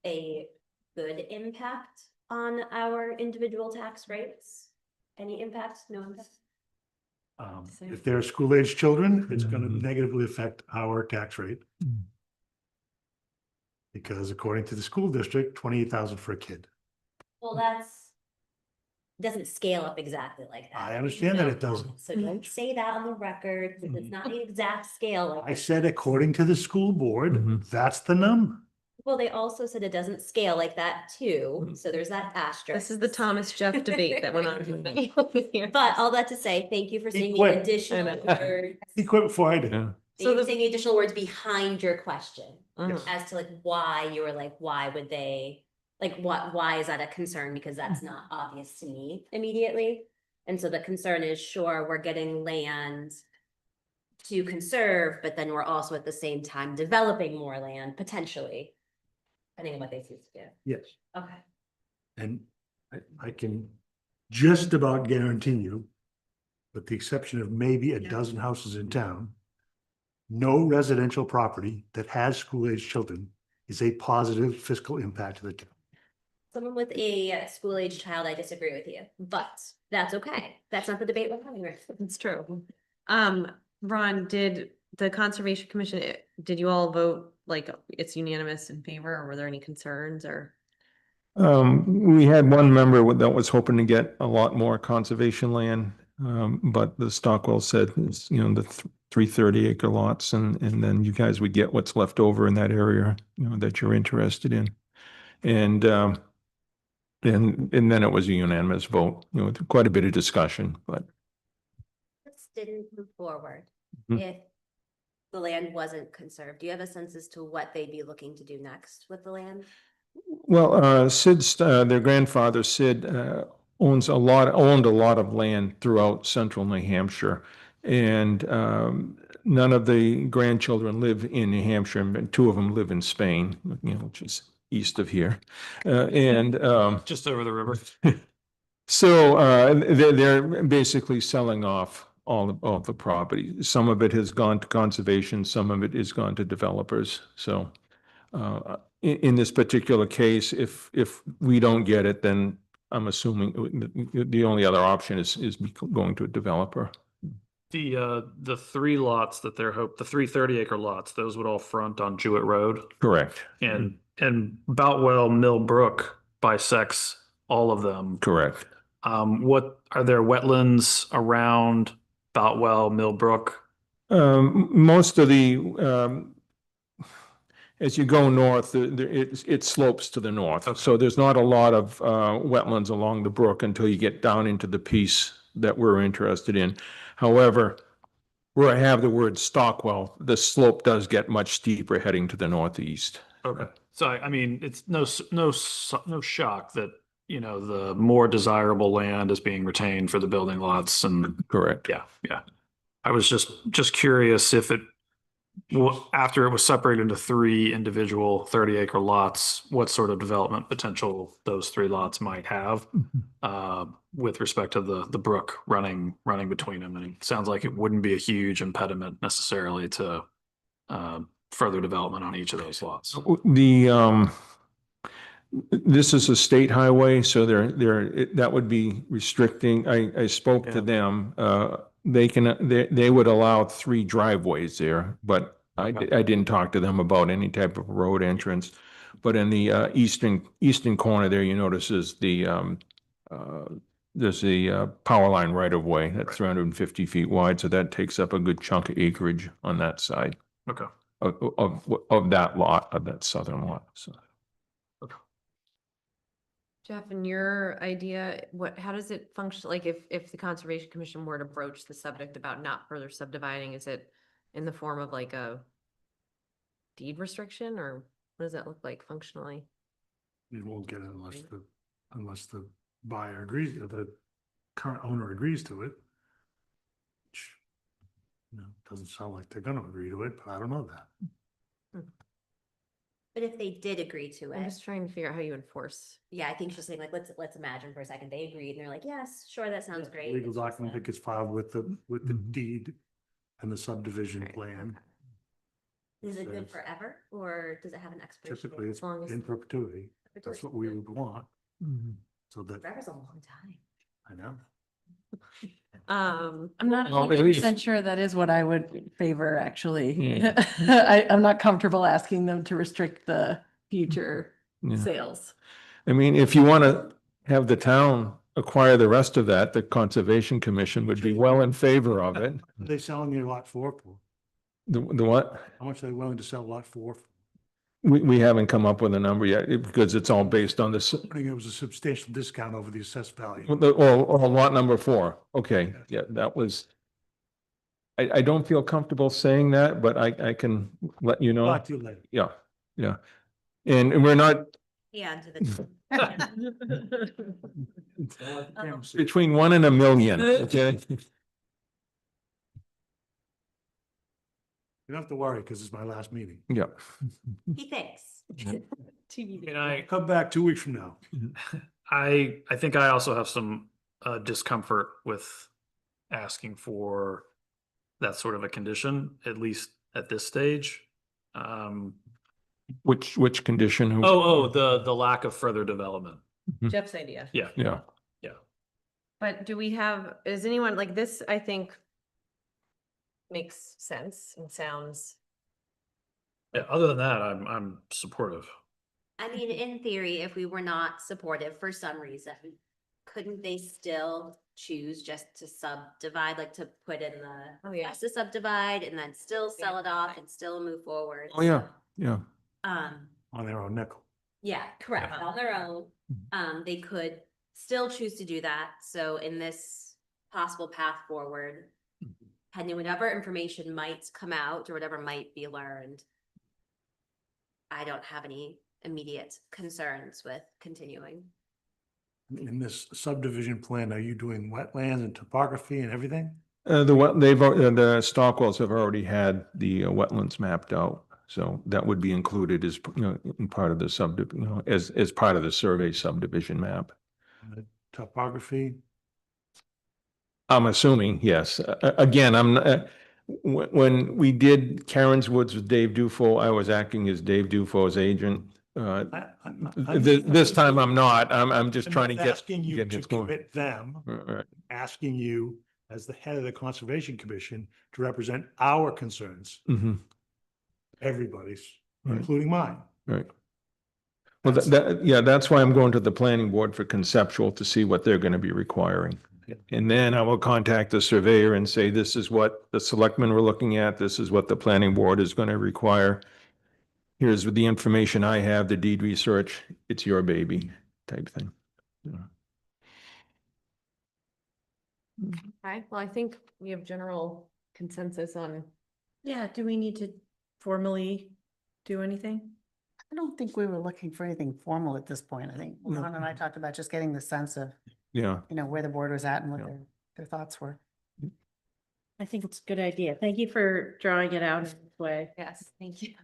a good impact on our individual tax rates? Any impact? No impact? If they're school-aged children, it's gonna negatively affect our tax rate. Because according to the school district, 28,000 for a kid. Well, doesn't scale up exactly like that. I understand that it doesn't. So don't say that on the record, because it's not the exact scale. I said, according to the school board, Mhm. that's the number. Well, they also said it doesn't scale like that too, so there's that asterisk. This is the Thomas Jeff debate that went on. But all that to say, thank you for saying the quit. additional I know. words. He quit before I did. Yeah. Thank you the- for saying the additional words behind your question. Mhm. As to like why you were like, why would they, like why is that a concern? Because that's not obvious to me immediately. And so the concern is, sure, we're getting land to conserve, but then we're also at the same time developing more land potentially. Depending on what they choose to do. Yes. Okay. And I can just about guarantee you, with the exception of maybe a dozen houses in town, no residential property that has school-aged children is a positive fiscal impact to the town. Someone with a school-age child, I disagree with you, but that's okay. That's not the debate we're having right now. It's true. Ron, did the Conservation Commission, did you all vote like it's unanimous in favor, or were there any concerns or? We had one member that was hoping to get a lot more conservation land. But the Stockwell said, it's, the 330 acre lots, and then you guys would get what's left over in that area, that you're interested in. And then it was a unanimous vote, with quite a bit of discussion, but. This didn't move forward. Mhm. If the land wasn't conserved, do you have a sense as to what they'd be looking to do next with the land? Well, Sid's, their grandfather Sid, owned a lot of land throughout central New Hampshire. And, none of the grandchildren live in New Hampshire, and two of them live in Spain, which is east of here. Just over the river. So, they're basically selling off all of the property. Some of it has gone to conservation, some of it has gone to developers. So, in this particular case, if we don't get it, then I'm assuming the only other option is going to a developer. The three lots that the 330 acre lots, those would all front on Jewett Road, Correct. and Boutwell Mill Brook bisects all of them. Correct. What are there wetlands around Boutwell Mill Brook? Most of the, as you go north, it slopes to the north. Okay. So there's not a lot of wetlands along the brook until you get down into the piece that we're interested in. However, where I have the word Stockwell, the slope does get much steeper heading to the northeast. Okay. So I mean, it's no shock that, the more desirable land is being retained for the building lots and Correct. yeah. I was just curious if after it was separated into three individual 30 acre lots, what sort of development potential those three lots might have with respect to the brook running between them. And it sounds like it wouldn't be a huge impediment necessarily to further development on each of those lots. This is a state highway, so that would be restricting. I spoke to them. They would allow 3 driveways there, but I didn't talk to them about any type of road entrance. But in the eastern corner there, you notice is there's the power line right of way that's 350 feet wide, so that takes up a good chunk of acreage on that side. Okay. Of that lot, of that southern lot. So. Jeff, in your idea, how does it function? Like if the Conservation Commission were to broach the subject about not further subdividing, is it in the form of like a deed restriction or What does that look like functionally? You won't get it unless the buyer agrees, or the current owner agrees to it. Which, doesn't sound like they're gonna agree to it, but I don't know that. But if they did agree to I'm it, just trying to figure out how you enforce. yeah, I think she's saying like, let's imagine for a second, they agreed and they're like, yes, sure, that sounds great. Legal It's just document a- that gets filed with the Mhm. deed and the subdivision Right, plan. Is it good says- forever or does it have an expiration? Typically, date? it's long as- in perpetuity. That's what we would want, so that, Forever's a long time. I know. I'm not Well, at 100% least- sure that is what I would favor, actually. Yeah. I'm not comfortable asking them to restrict the future Yeah. sales. I mean, if you want to have the town acquire the rest of that, the Conservation Commission would be well in favor of it. What are they selling your lot for? The what? How much are they willing to sell lot for? We haven't come up with a number yet because it's all based on this. I think it was a substantial discount over the assessed value. Or lot number 4. Okay, yeah, that was. I don't feel comfortable saying that, but I can let you know. Talk to you later. Yeah, yeah. And we're not Yeah, to the. between 1 and 1 million, okay? You don't have to worry, because it's my last meeting. Yeah. He thinks. And I, Come back 2 weeks from now. I think I also have some discomfort with asking for that sort of a condition, at least at this stage. Which condition? Who- The lack of further development. Jeff's idea. Yeah. Yeah. But do we have, is anyone like this, I think makes sense and sounds, Yeah, other than that, I'm supportive. I mean, in theory, if we were not supportive for some reason, couldn't they still choose just to subdivide, like to put in the, Oh, yeah. yes, to subdivide and then still sell it off and still move forward? Oh, yeah, So, yeah. On their own nickel. Yeah, correct, on their own. They could still choose to do that. So in this possible path forward, pending whatever information might come out or whatever might be learned, I don't have any immediate concerns with continuing. In this subdivision plan, are you doing wetlands and topography and everything? The Stockwells have already had the wetlands mapped out. So that would be included as, in part of the as part of the survey subdivision map. And the topography? I'm assuming, yes. Again, when we did Karen's Woods with Dave Dufo, I was acting as Dave Dufo's agent. This time I'm not. I'm just trying to get. Asking you get to this going. commit them, Right. asking you as the head of the Conservation Commission to represent our concerns, Mhm. everybody's, Right. including mine. Right. Well, that's why I'm going to the planning board for conceptual to see what they're going to be requiring. And then I will contact the surveyor and say, this is what the selectmen were looking at. This is what the planning board is going to require. Here's the information I have, the deed research. It's your baby type thing. Yeah. okay, well, I think we have general consensus on. Yeah, do we need to formally do anything? I don't think we were looking for anything formal at this point. I think No. Ron and I talked about just getting the sense of, Yeah. where the board was at and what Yeah. their thoughts were. I think it's a good idea. Thank you for drawing it out in this way. Yes, thank you.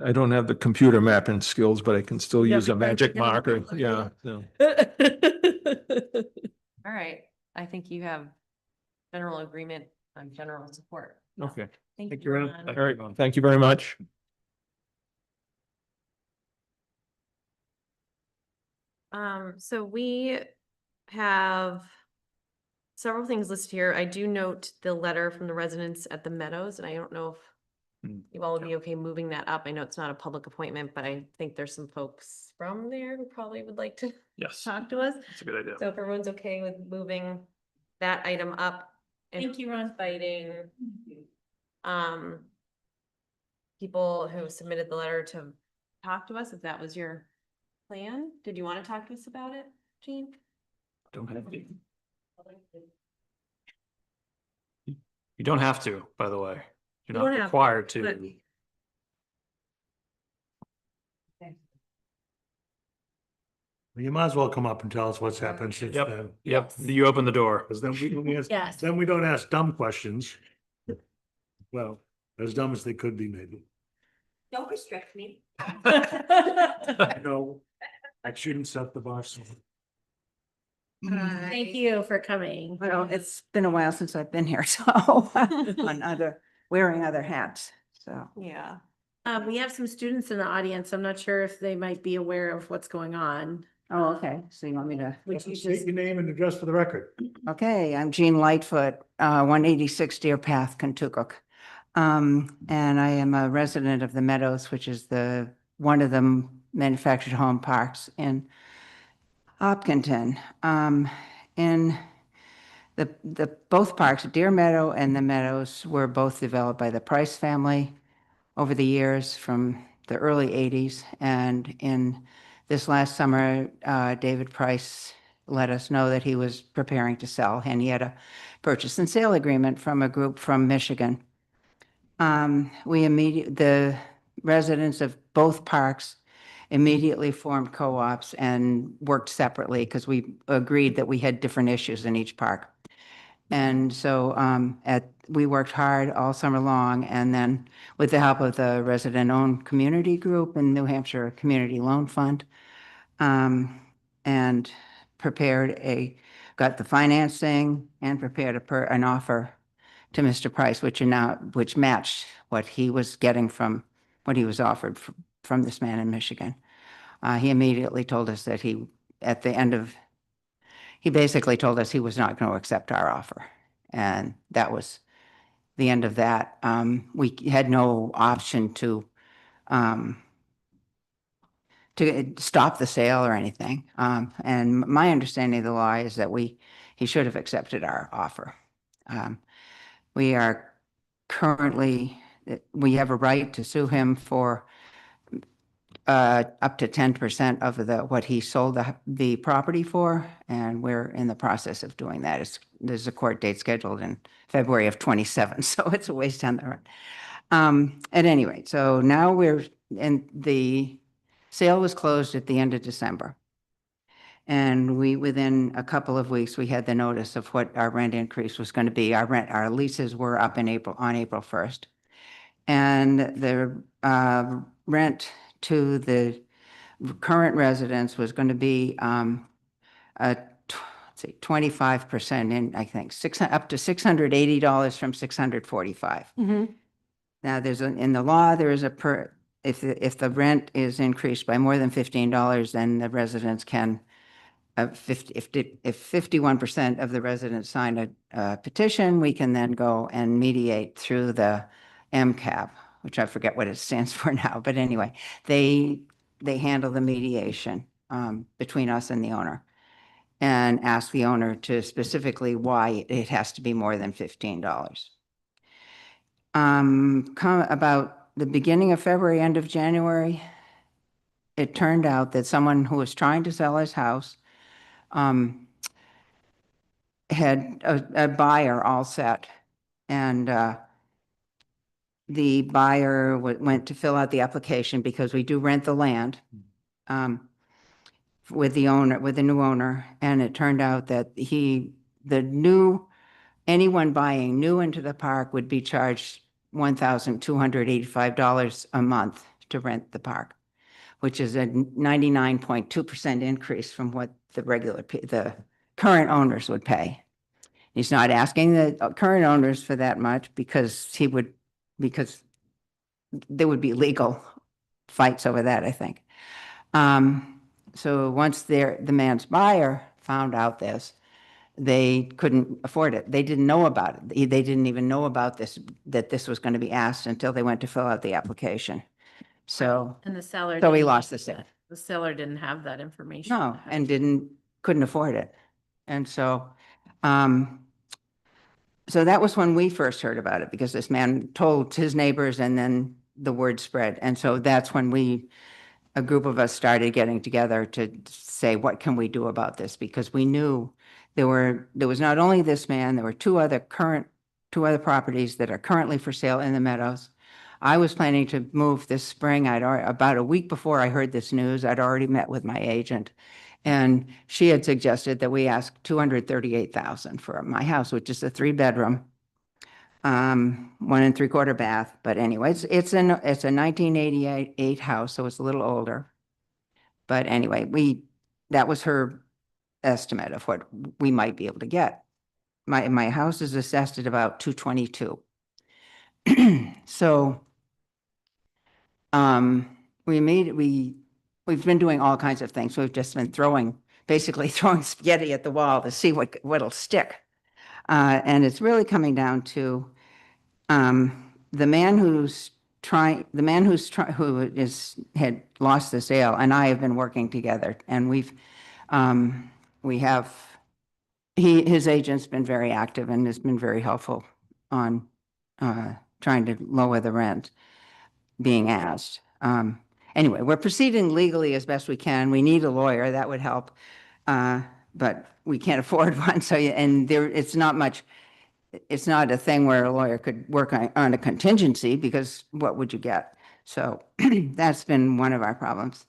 I don't have the computer mapping skills, but I can still Yeah, use a but thank magic you. marker. Yeah. so. All right, I think you have general agreement on general support. Okay. Thank you, Ron. Ron. All right. Thank you very much. So we have several things listed here. I do note the letter from the residents at the Meadows, and I don't know if you all would be okay moving that up. I know it's not a public appointment, but I think there's some folks from there who probably would like to Yes, talk to us. that's a good idea. So if everyone's okay with moving that item up. and Thank you, Ron. Inviting people who submitted the letter to talk to us, if that was your plan. Did you want to talk to us about it, Jean? Don't have to. You don't have to, by the way. You're You don't not have to, required but- to. You might as well come up and tell us what's happened since Yep. then. Yep, you opened the door. Because then Yes. then we don't ask dumb questions. Well, as dumb as they could be, maybe. Don't restrict me. No, I shouldn't set the bar so. Thank you for coming. Well, it's been a while since I've been here, so wearing other hats, so. Yeah. We have some students in the audience. I'm not sure if they might be aware of what's going on. Oh, okay. So you want me to? Would you State just, your name and address for the record. Okay, I'm Jean Lightfoot, 186 Deer Path, Kentucky. And I am a resident of the Meadows, which is one of the manufactured home parks in Hopkinton. In both parks, Deer Meadow and the Meadows, were both developed by the Price family over the years from the early 80s. And in this last summer, David Price let us know that he was preparing to sell, and he had a purchase and sale agreement from a group from Michigan. The residents of both parks immediately formed co-ops and worked separately because we agreed that we had different issues in each park. And so we worked hard all summer long, and then with the help of the resident-owned community group and New Hampshire Community Loan Fund, and got the financing and prepared an offer to Mr. Price, which matched what he was getting from what he was offered from this man in Michigan. He immediately told us that he basically told us he was not going to accept our offer. And that was the end of that. We had no option to stop the sale or anything. And my understanding of the law is that he should have accepted our offer. We have a right to sue him for up to 10% of what he sold the property for, and we're in the process of doing that. There's a court date scheduled in February of 27, so it's a ways down the road. At any rate, so now the sale was closed at the end of December. And within a couple of weeks, we had the notice of what our rent increase was going to be. Our leases were up on April 1st. And the rent to the current residents was going to be 25% in, I think, up to $680 from $645. Now, in the law, there is if the rent is increased by more than $15, then the residents can, if 51% of the residents sign a petition, we can then go and mediate through the MCAB, which I forget what it stands for now. But anyway, they handle the mediation between us and the owner, and ask the owner to specifically why it has to be more than $15. About the beginning of February, end of January, it turned out that someone who was trying to sell his house had a buyer all set, and the buyer went to fill out the application because we do rent the land with the new owner, and it turned out that anyone buying new into the park would be charged $1,285 a month to rent the park, which is a 99.2% increase from what the current owners would pay. He's not asking the current owners for that much because there would be legal fights over that, I think. So once the man's buyer found out this, they couldn't afford it. They didn't know about it. They didn't even know about that this was going to be asked until they went to fill out the application. So, and the seller. so he didn't lost have the sale. that. The seller didn't have that information. No, and couldn't afford it. And so, so that was when we first heard about it, because this man told his neighbors and then the word spread. And so that's when a group of us started getting together to say, what can we do about this? Because we knew there was not only this man, there were two other properties that are currently for sale in the Meadows. I was planning to move this spring. About a week before I heard this news, I'd already met with my agent, And she had suggested that we ask 238,000 for my house, which is a 3-bedroom, 1 3/4 bath. But anyway, it's a 1988 house, so it's a little older. But anyway, that was her estimate of what we might be able to get. My house is assessed at about 222. So we've been doing all kinds of things. We've just been basically throwing spaghetti at the wall to see what'll stick. And it's really coming down to the man who had lost the sale, and I have been working together, and his agent's been very active and has been very helpful on trying to lower the rent being asked. Anyway, we're proceeding legally as best we can. We need a lawyer, that would help. But we can't afford one. So, it's not a thing where a lawyer could work on a contingency, because what would you get? So that's been one of our problems.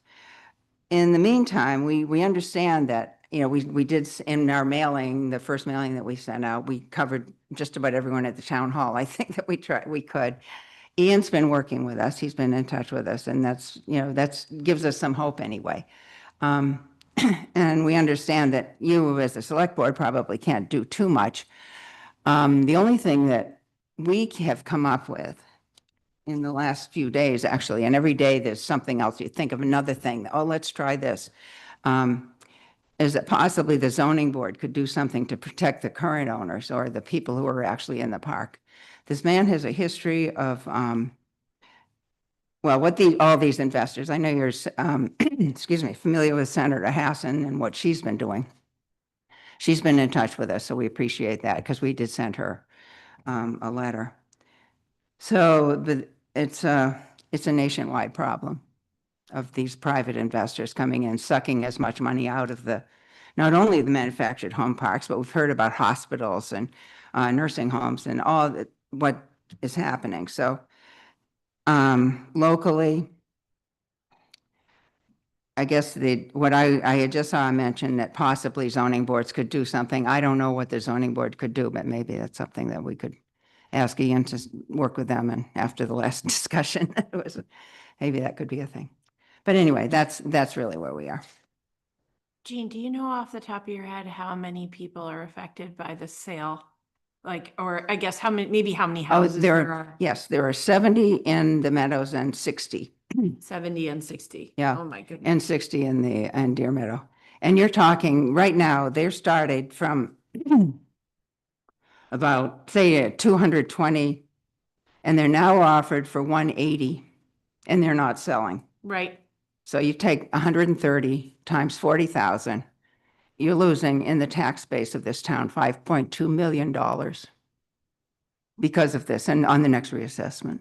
In the meantime, we understand that, we did in our mailing, the first mailing that we sent out, we covered just about everyone at the town hall. I think that we could. Ian's been working with us. He's been in touch with us, and that's gives us some hope anyway. And we understand that you as the select board probably can't do too much. The only thing that we have come up with in the last few days, actually, and every day there's something else, you think of another thing, oh, let's try this, is that possibly the zoning board could do something to protect the current owners or the people who are actually in the park. This man has a history of, all these investors, I know you're, excuse me, familiar with Senator Hassan and what she's been doing. She's been in touch with us, so we appreciate that, because we did send her a letter. So it's a nationwide problem of these private investors coming in, sucking as much money out of not only the manufactured home parks, but we've heard about hospitals and nursing homes and all what is happening. So locally, I guess what I had just saw mentioned that possibly zoning boards could do something. I don't know what the zoning board could do, but maybe that's something that we could ask Ian to work with them. And after the last discussion, maybe that could be a thing. But anyway, that's really where we are. Jean, do you know off the top of your head how many people are affected by the sale? Like, or I guess how many houses there are? Yes, there are 70 in the Meadows and 60. 70 and 60. Yeah. Oh, my goodness. And 60 in Deer Meadow. And you're talking right now, they're started from about, say, 220, and they're now offered for 180, and they're not selling. Right. So you take 130 times 40,000, you're losing in the tax base of this town $5.2 million because of this, and on the next reassessment.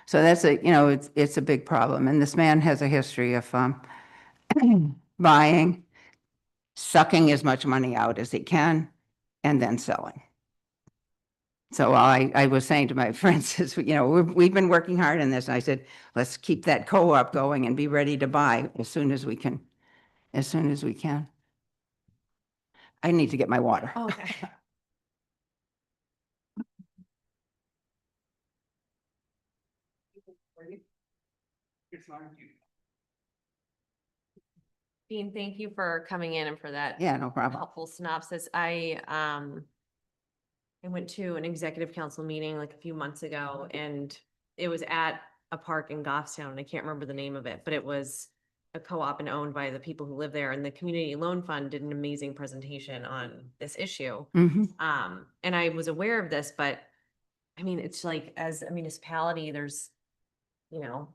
So that's it's a big problem. And this man has a history of buying, sucking as much money out as he can, and then selling. So I was saying to my friends, we've been working hard on this. And I said, let's keep that co-op going and be ready to buy as soon as we can. As soon as we can. I need to get my water. Oh, okay. Dean, thank you for coming in and for that Yeah, no problem. helpful synopsis. I went to an executive council meeting like a few months ago, and it was at a park in Goffstown, and I can't remember the name of it, but it was a co-op and owned by the people who live there, and the Community Loan Fund did an amazing presentation on this issue. Mhm. And I was aware of this, but I mean, it's like, as a municipality, there's,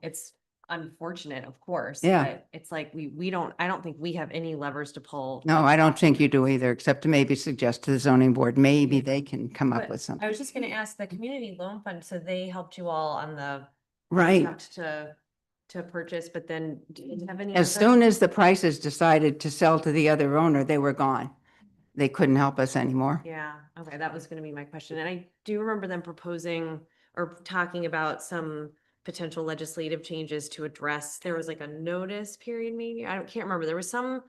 it's unfortunate, of course. Yeah. But it's like, I don't think we have any levers to pull. No, I don't think you do either, except to maybe suggest to the zoning board, maybe they can come up But with I something. was just gonna ask, the Community Loan Fund, so they helped you all on the Right. attempt to purchase, but then do you have any? As other- soon as the prices decided to sell to the other owner, they were gone. They couldn't help us anymore. Yeah, okay, that was gonna be my question. And I do remember them proposing or talking about some potential legislative changes to address, there was like a notice period maybe, can't remember. There was some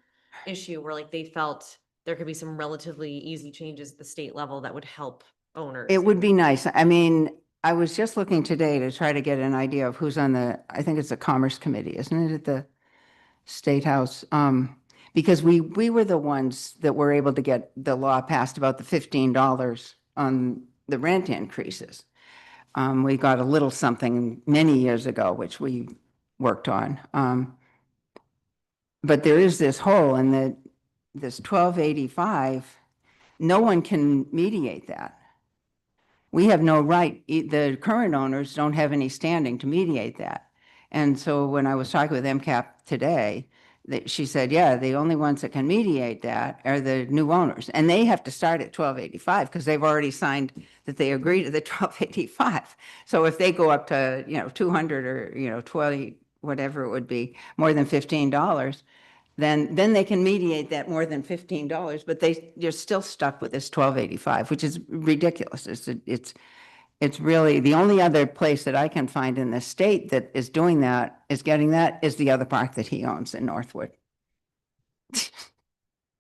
issue where like they felt there could be some relatively easy changes at the state level that would help owners. It would be nice. I mean, I was just looking today to try to get an idea of who's on the, I think it's the Commerce Committee, isn't it, at the State House? Because we were the ones that were able to get the law passed about the $15 on the rent increases. We got a little something many years ago, which we worked on. But there is this hole in this 1285, no one can mediate that. We have no right, the current owners don't have any standing to mediate that. And so when I was talking with MCAP today, she said, yeah, the only ones that can mediate that are the new owners. And they have to start at 1285 because they've already signed that they agree to the 1285. So if they go up to, 200 or, 20, whatever it would be, more than $15, then they can mediate that more than $15, but you're still stuck with this 1285, which is ridiculous. It's really the only other place that I can find in the state that is doing that, is getting that, is the other park that he owns in Northwood.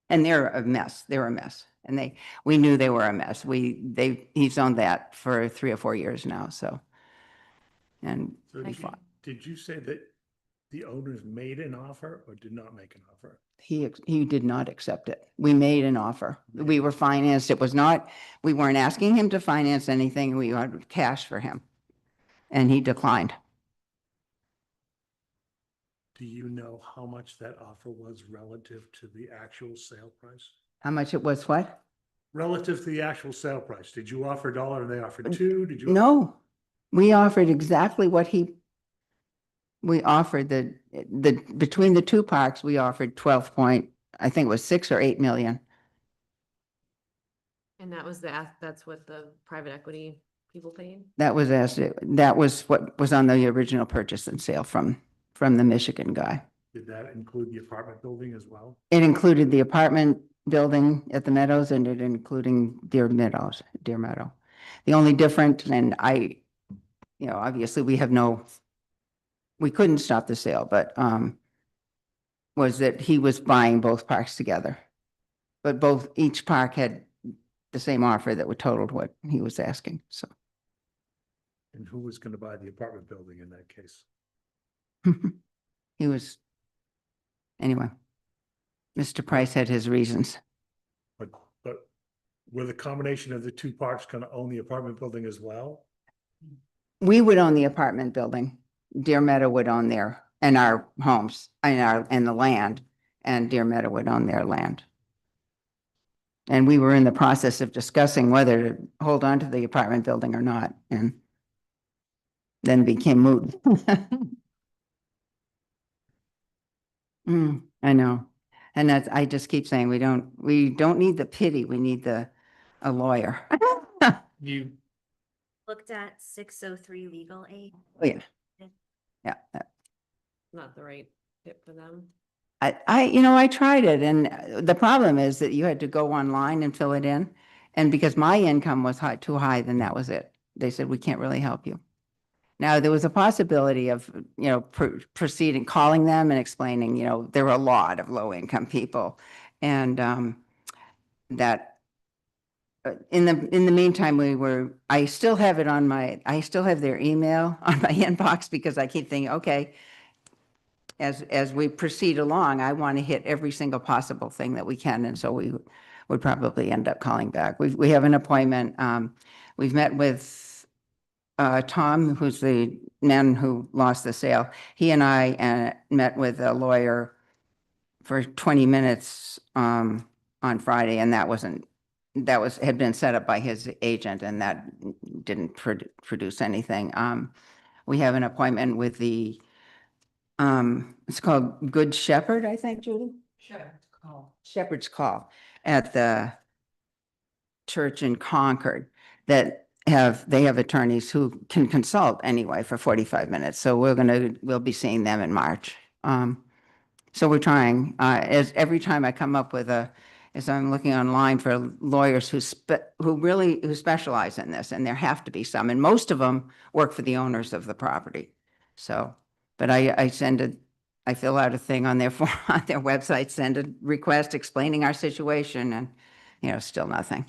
And they're a mess. They're a mess. And we knew they were a mess. He's owned that for 3 or 4 years now, so. And So did you say that the owners made an offer or did not make an offer? he did not accept it. We made an offer. We were financed. We weren't asking him to finance anything. We had cash for him. And he declined. Do you know how much that offer was relative to the actual sale price? How much it was, what? Relative to the actual sale price, did you offer $1 and they offered $2? Did you? No, we offered exactly what we offered between the two parks, we offered 12 point, I think it was 6 or 8 million. And that's what the private equity people paid? That was what was on the original purchase and sale from the Michigan guy. Did that include the apartment building as well? It included the apartment building at the Meadows and it including Deer Meadow. The only difference, and obviously we couldn't stop the sale, but was that he was buying both parks together. But each park had the same offer that would totaled what he was asking, so. And who was going to buy the apartment building in that case? Anyway, Mr. Price had his reasons. But were the combination of the two parks going to own the apartment building as well? We would own the apartment building. Deer Meadow would own and our homes and the land, and Deer Meadow would own their land. And we were in the process of discussing whether to hold on to the apartment building or not, and then it became moot. I know. And I just keep saying, we don't need the pity. We need a lawyer. You, Looked at 603 legal aid. Oh, yeah. Yeah. Not the right fit for them. I tried it, and the problem is that you had to go online and fill it in. And because my income was too high, then that was it. They said, we can't really help you. Now, there was a possibility of, proceeding, calling them and explaining, there were a lot of low income people. And that in the meantime, I still have it I still have their email on my inbox because I keep thinking, okay, as we proceed along, I want to hit every single possible thing that we can. And so we would probably end up calling back. We have an appointment. We've met with Tom, who's the man who lost the sale. He and I met with a lawyer for 20 minutes on Friday, and had been set up by his agent, and that didn't produce anything. We have an appointment with it's called Good Shepherd, I think, Judy? Shepherd's Call at the church in Concord they have attorneys who can consult anyway for 45 minutes. So we'll be seeing them in March. So we're trying, as every time I come up with as I'm looking online for lawyers who specialize in this, and there have to be some, and most of them work for the owners of the property. So, but I send I fill out a thing on their form, on their website, send a request explaining our situation and, still nothing.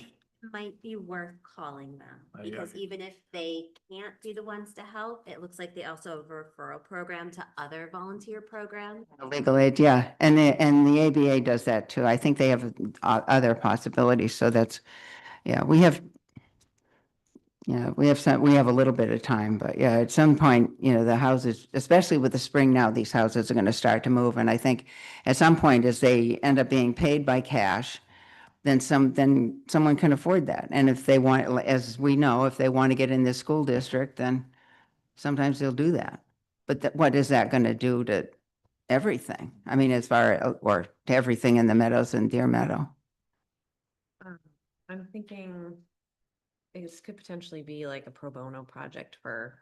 Might be worth calling them, Yeah. because even if they can't be the ones to help, it looks like they also have a referral program to other volunteer programs. Legal aid, yeah. And the ABA does that too. I think they have other possibilities. So that's, we have, we have a little bit of time, but yeah, at some point, the houses, especially with the spring now, these houses are going to start to move. And I think at some point, as they end up being paid by cash, then someone can afford that. And if they want, as we know, if they want to get in this school district, then sometimes they'll do that. But what is that going to do to everything? I mean, or to everything in the Meadows and Deer Meadow? I'm thinking this could potentially be like a pro bono project for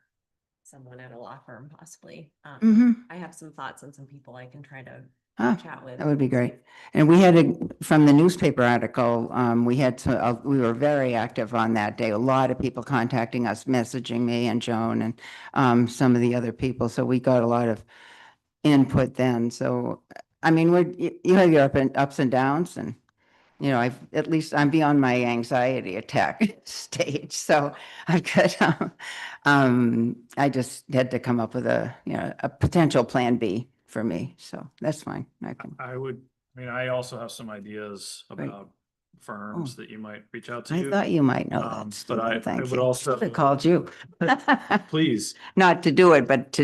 someone at a law firm, possibly. I have some thoughts on some people I can try to chat with. That would be great. And we had from the newspaper article, we were very active on that day. A lot of people contacting us, messaging me and Joan and some of the other people. So we got a lot of input then. So, I mean, you have your ups and downs, and I'm beyond my anxiety attack stage. So I've got, I just had to come up with a potential plan B for me. So that's fine. I also have some ideas Right. about firms that you might reach out to. I thought you might know that. But I Thank would you. also. I called you. Please. Not to do it, but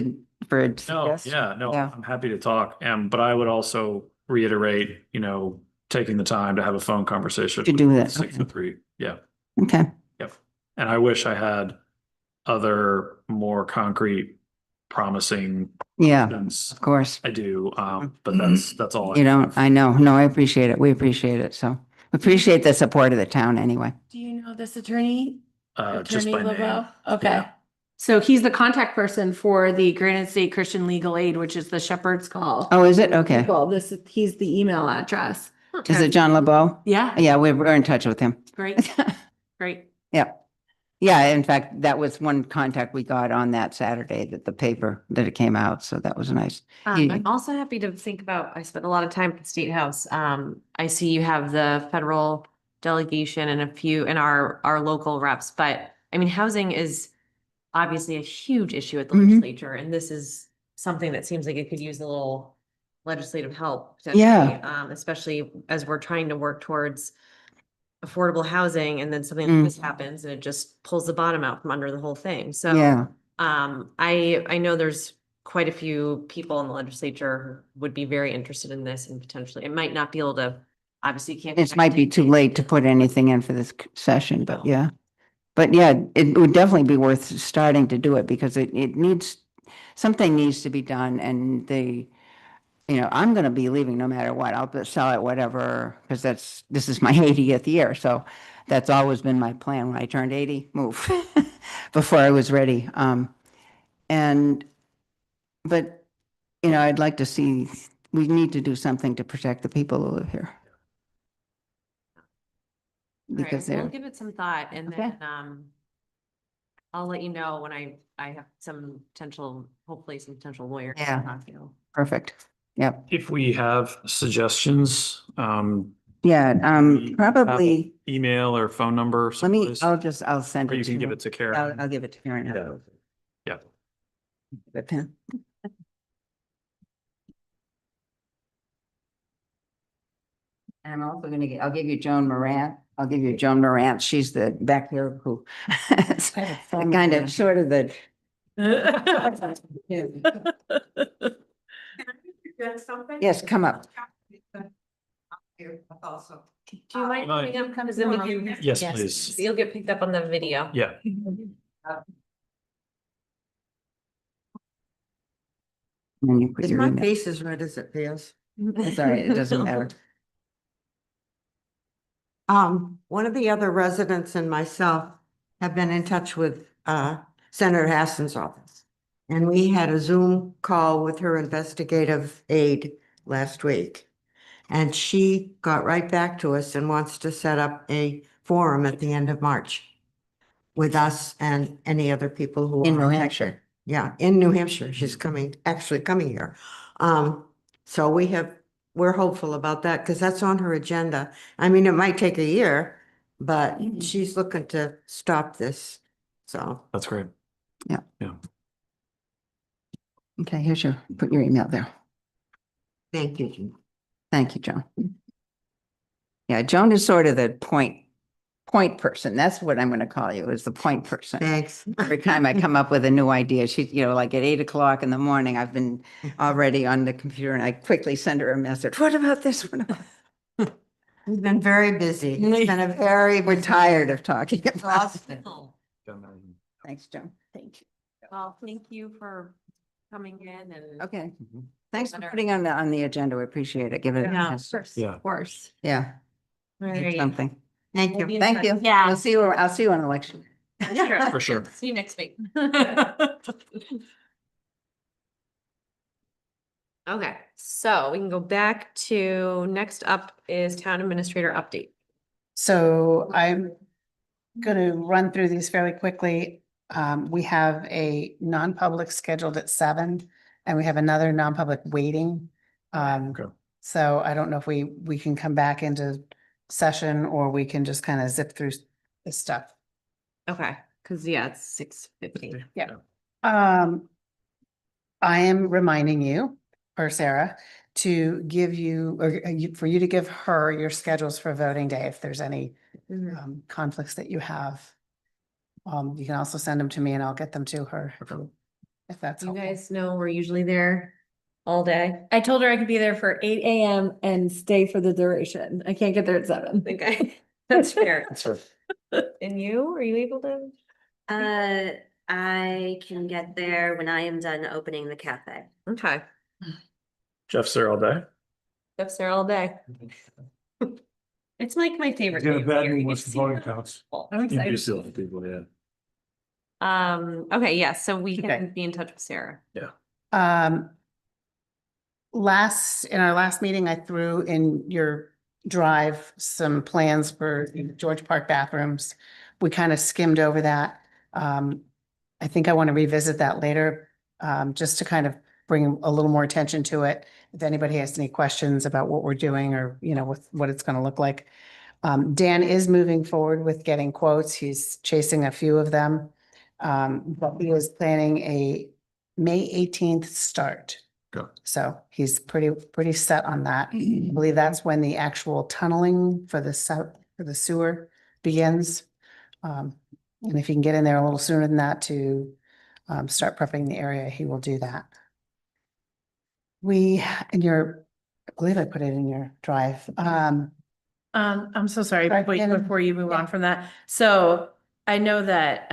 for a No, suggestion. Yeah. I'm happy to talk. But I would also reiterate, taking the time to have a phone conversation. To do that, 6 to 3. Yeah. Okay. Yep. And I wish I had other more concrete, promising Yeah, options. of course. I do. But that's all. You don't, I know. No, I appreciate it. We appreciate it. So appreciate the support of the town anyway. Do you know this attorney? Just Attorney by name. LeBeau? Okay. Yeah. So he's the contact person for the Granite State Christian Legal Aid, which is the Shepherd's Call. Oh, is it? Okay. He's the email address. Is it John LeBeau? Yeah, Yeah, we're in touch with him. great, great. Yeah. Yeah, in fact, that was one contact we got on that Saturday that it came out. So that was nice. I'm also happy to think about, I spent a lot of time at the State House. I see you have the federal delegation and a few in our local reps, but I mean, housing is obviously a huge issue at the Mhm. legislature, and this is something that seems like it could use a little legislative help. Potentially, Yeah. especially as we're trying to work towards affordable housing, and then something like this happens and it just pulls the bottom out from under the whole thing. So Yeah. I know there's quite a few people in the legislature who would be very interested in this, and potentially it might not be able to, obviously you can't. It might be too late to put anything in for this session, but No. yeah. But yeah, it would definitely be worth starting to do it because it needs, something needs to be done, and I'm going to be leaving no matter what. I'll sell it, whatever, because this is my 80th year. So that's always been my plan. When I turned 80, move before I was ready. But I'd like to see, we need to do something to protect the people who live here. Because We'll they're, give it some thought, and Okay. then I'll let you know when I have hopefully some potential lawyers. to Yeah. talk to. perfect. Yep. If we have suggestions, Yeah, we probably, email or phone number. let me, someplace, I'll send Or it you to can you. give it to Karen. I'll give it to Karen. Yeah. Yeah. The pen. And I'm also I'll give you Joan Morant. I'll give you Joan Morant. She's the back here who kind of sort of the. Yes, come up. Do you mind coming up? Because then we can. Yes, please. You'll get picked up on the video. Yeah. And you put your email. face as red as it feels. It's all right, it doesn't matter. One of the other residents and myself have been in touch with, Senator Hassan's office. And we had a Zoom call with her investigative aide last week. And she got right back to us and wants to set up a forum at the end of March with us and any other people who. In are New affected. Hampshire. Yeah, in New Hampshire. She's actually coming here. So we're hopeful about that because that's on her agenda. I mean, it might take a year, but she's looking to stop this. So, That's great. Okay, put your email there. thank you, Jean. Thank you, Joan. Yeah, Joan is sort of the point person. That's what I'm going to call you, is the point person. Thanks. Every time I come up with a new idea, she, like at 8 o'clock in the morning, I've been already on the computer and I quickly send her a message. What about this? What about-" We've been very busy. It's been a very. We're tired of talking about Exhausted. it. Thanks, Joan. Thank you. Well, thank you for coming in and. Okay. Thanks for putting on the agenda. We appreciate it. Give it. Yeah, a of course, Yeah. of course. Yeah. All Need right. Something. Thank We'll be you. in Thank touch. you. Yeah. I'll see you on election. For sure. See you next week. Okay, so we can go back to, next up is town administrator update. So I'm going to run through these fairly quickly. We have a non-public scheduled at 7 and we have another non-public waiting. Okay. So I don't know if we can come back into session or we can just kind of zip through this stuff. Okay, because yeah, it's 6:50. Yeah. I am reminding you, or Sarah, to give you, or for you to give her your schedules for voting day if there's any conflicts that you have. You can also send them to me and I'll get them to her. If that's You helpful. guys know we're usually there all day. I told her I could be there for 8 a.m. and stay for the duration. I can't get there at 7. Okay, that's fair. That's fair. And you, are you able to? I can get there when I am done opening the cafe. Okay, Jeff's there all day. Jeff's there all day. It's like my favorite. Get a day of bad year. one You once get the to see voting people. counts. I'm excited. still have people, yeah. Okay, yeah, so we can Okay. be in touch with Sarah. In our last meeting, I threw in your drive some plans for George Park bathrooms. We kind of skimmed over that. I think I want to revisit that later, just to kind of bring a little more attention to it. If anybody has any questions about what we're doing or, what it's going to look like. Dan is moving forward with getting quotes. He's chasing a few of them. But he is planning a May 18th start. Go. So he's pretty set on that. I believe that's when the actual tunneling for the sewer begins. And if he can get in there a little sooner than that to start prepping the area, he will do that. I believe I put it in your drive. I'm so sorry, Sorry, wait, Hannah. before you move Yeah. on from that. So I know that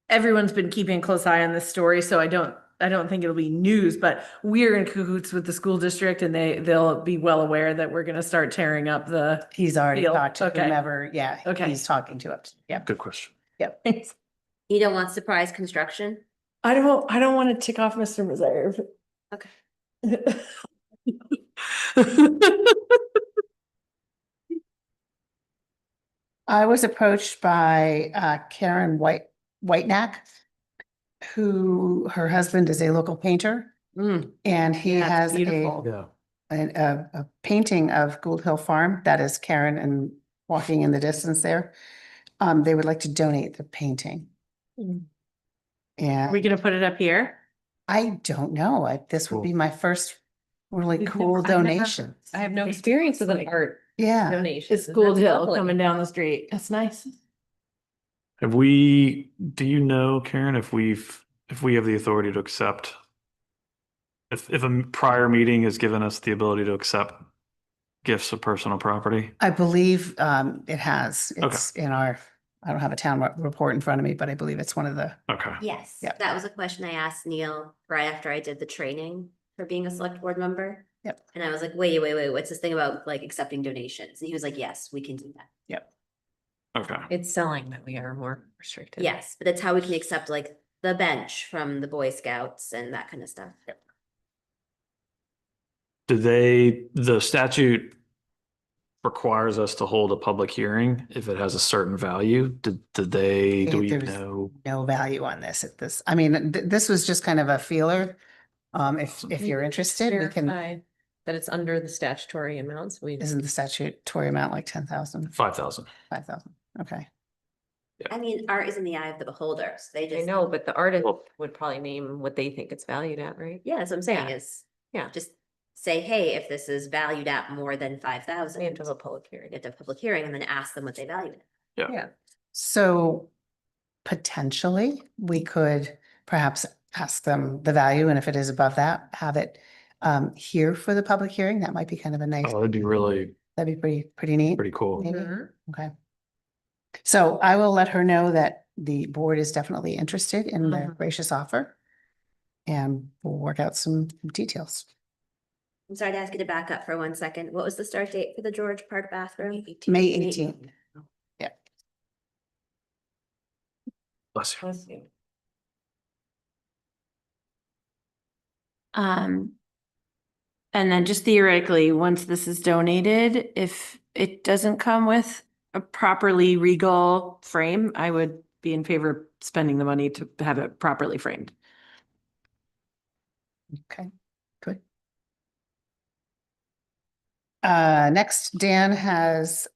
everyone's been keeping a close eye on this story, so I don't think it'll be news, but we're in cahoots with the school district and they'll be well aware that we're gonna start tearing up the. He's already Deal. talked to Okay. whomever, yeah, Okay. he's talking to it. Yeah. Good question. You don't want surprise construction? I don't want to tick off Mr. Reserve. Okay. I was approached by Karen Whitenack, who her husband is a local painter, and he Yeah, it's has beautiful. Yeah. a painting of Gould Hill Farm. That is Karen and walking in the distance there. They would like to donate the painting. Mm. And Are we gonna put it up here? I don't know. This would be my first really We've cool never- I've never- donation. I have no experience with an art Yeah. donation. It's Gould That's Hill lovely. coming down the street. That's nice. Do you know, Karen, if we have the authority to accept? If a prior meeting has given us the ability to accept gifts of personal property? I believe it has. Okay. It's in I don't have a town report in front of me, but I believe it's one of the, Okay. Yes, Yep. that was a question I asked Neil right after I did the training for being a select board member. Yep. And I was like, wait, what's this thing about like accepting donations? And he was like, yes, we can do that. Okay. It's selling that we are more restricted. Yes, but that's how we can accept like the bench from the Boy Scouts and that kind of stuff. The statute requires us to hold a public hearing if it has a certain value. Did they, do we There's know? no value on this at this. I mean, this was just kind of a feeler. If you're interested, we can, Verify that it's under the statutory amounts. We, isn't the statutory amount like 10,000, 5,000. 5,000? Okay. I mean, art is in the eye of the beholder, so they I just. know, but the artist Well- would probably name what they think it's valued at, right? Yeah, that's what I'm saying Yeah. is. Yeah. Just say, hey, if this is valued at more than 5,000. We have to have a public hearing. You have to have a public hearing and then ask them what they value it. Yeah. So potentially, we could perhaps ask them the value, and if it is above that, have it here for the public hearing. That might be kind of a nice, Oh, that'd be really that'd be pretty neat. pretty cool. Maybe. Mhm. Okay. So I will let her know that the board is definitely interested in the Mhm. gracious offer. And we'll work out some details. I'm sorry to ask you to back up for 1 second. What was the start date for the George Park bathroom? May 18th. Bless you. Bless you. And then just theoretically, once this is donated, if it doesn't come with a properly regal frame, I would be in favor of spending the money to have it properly framed. Okay, good. Next, Dan has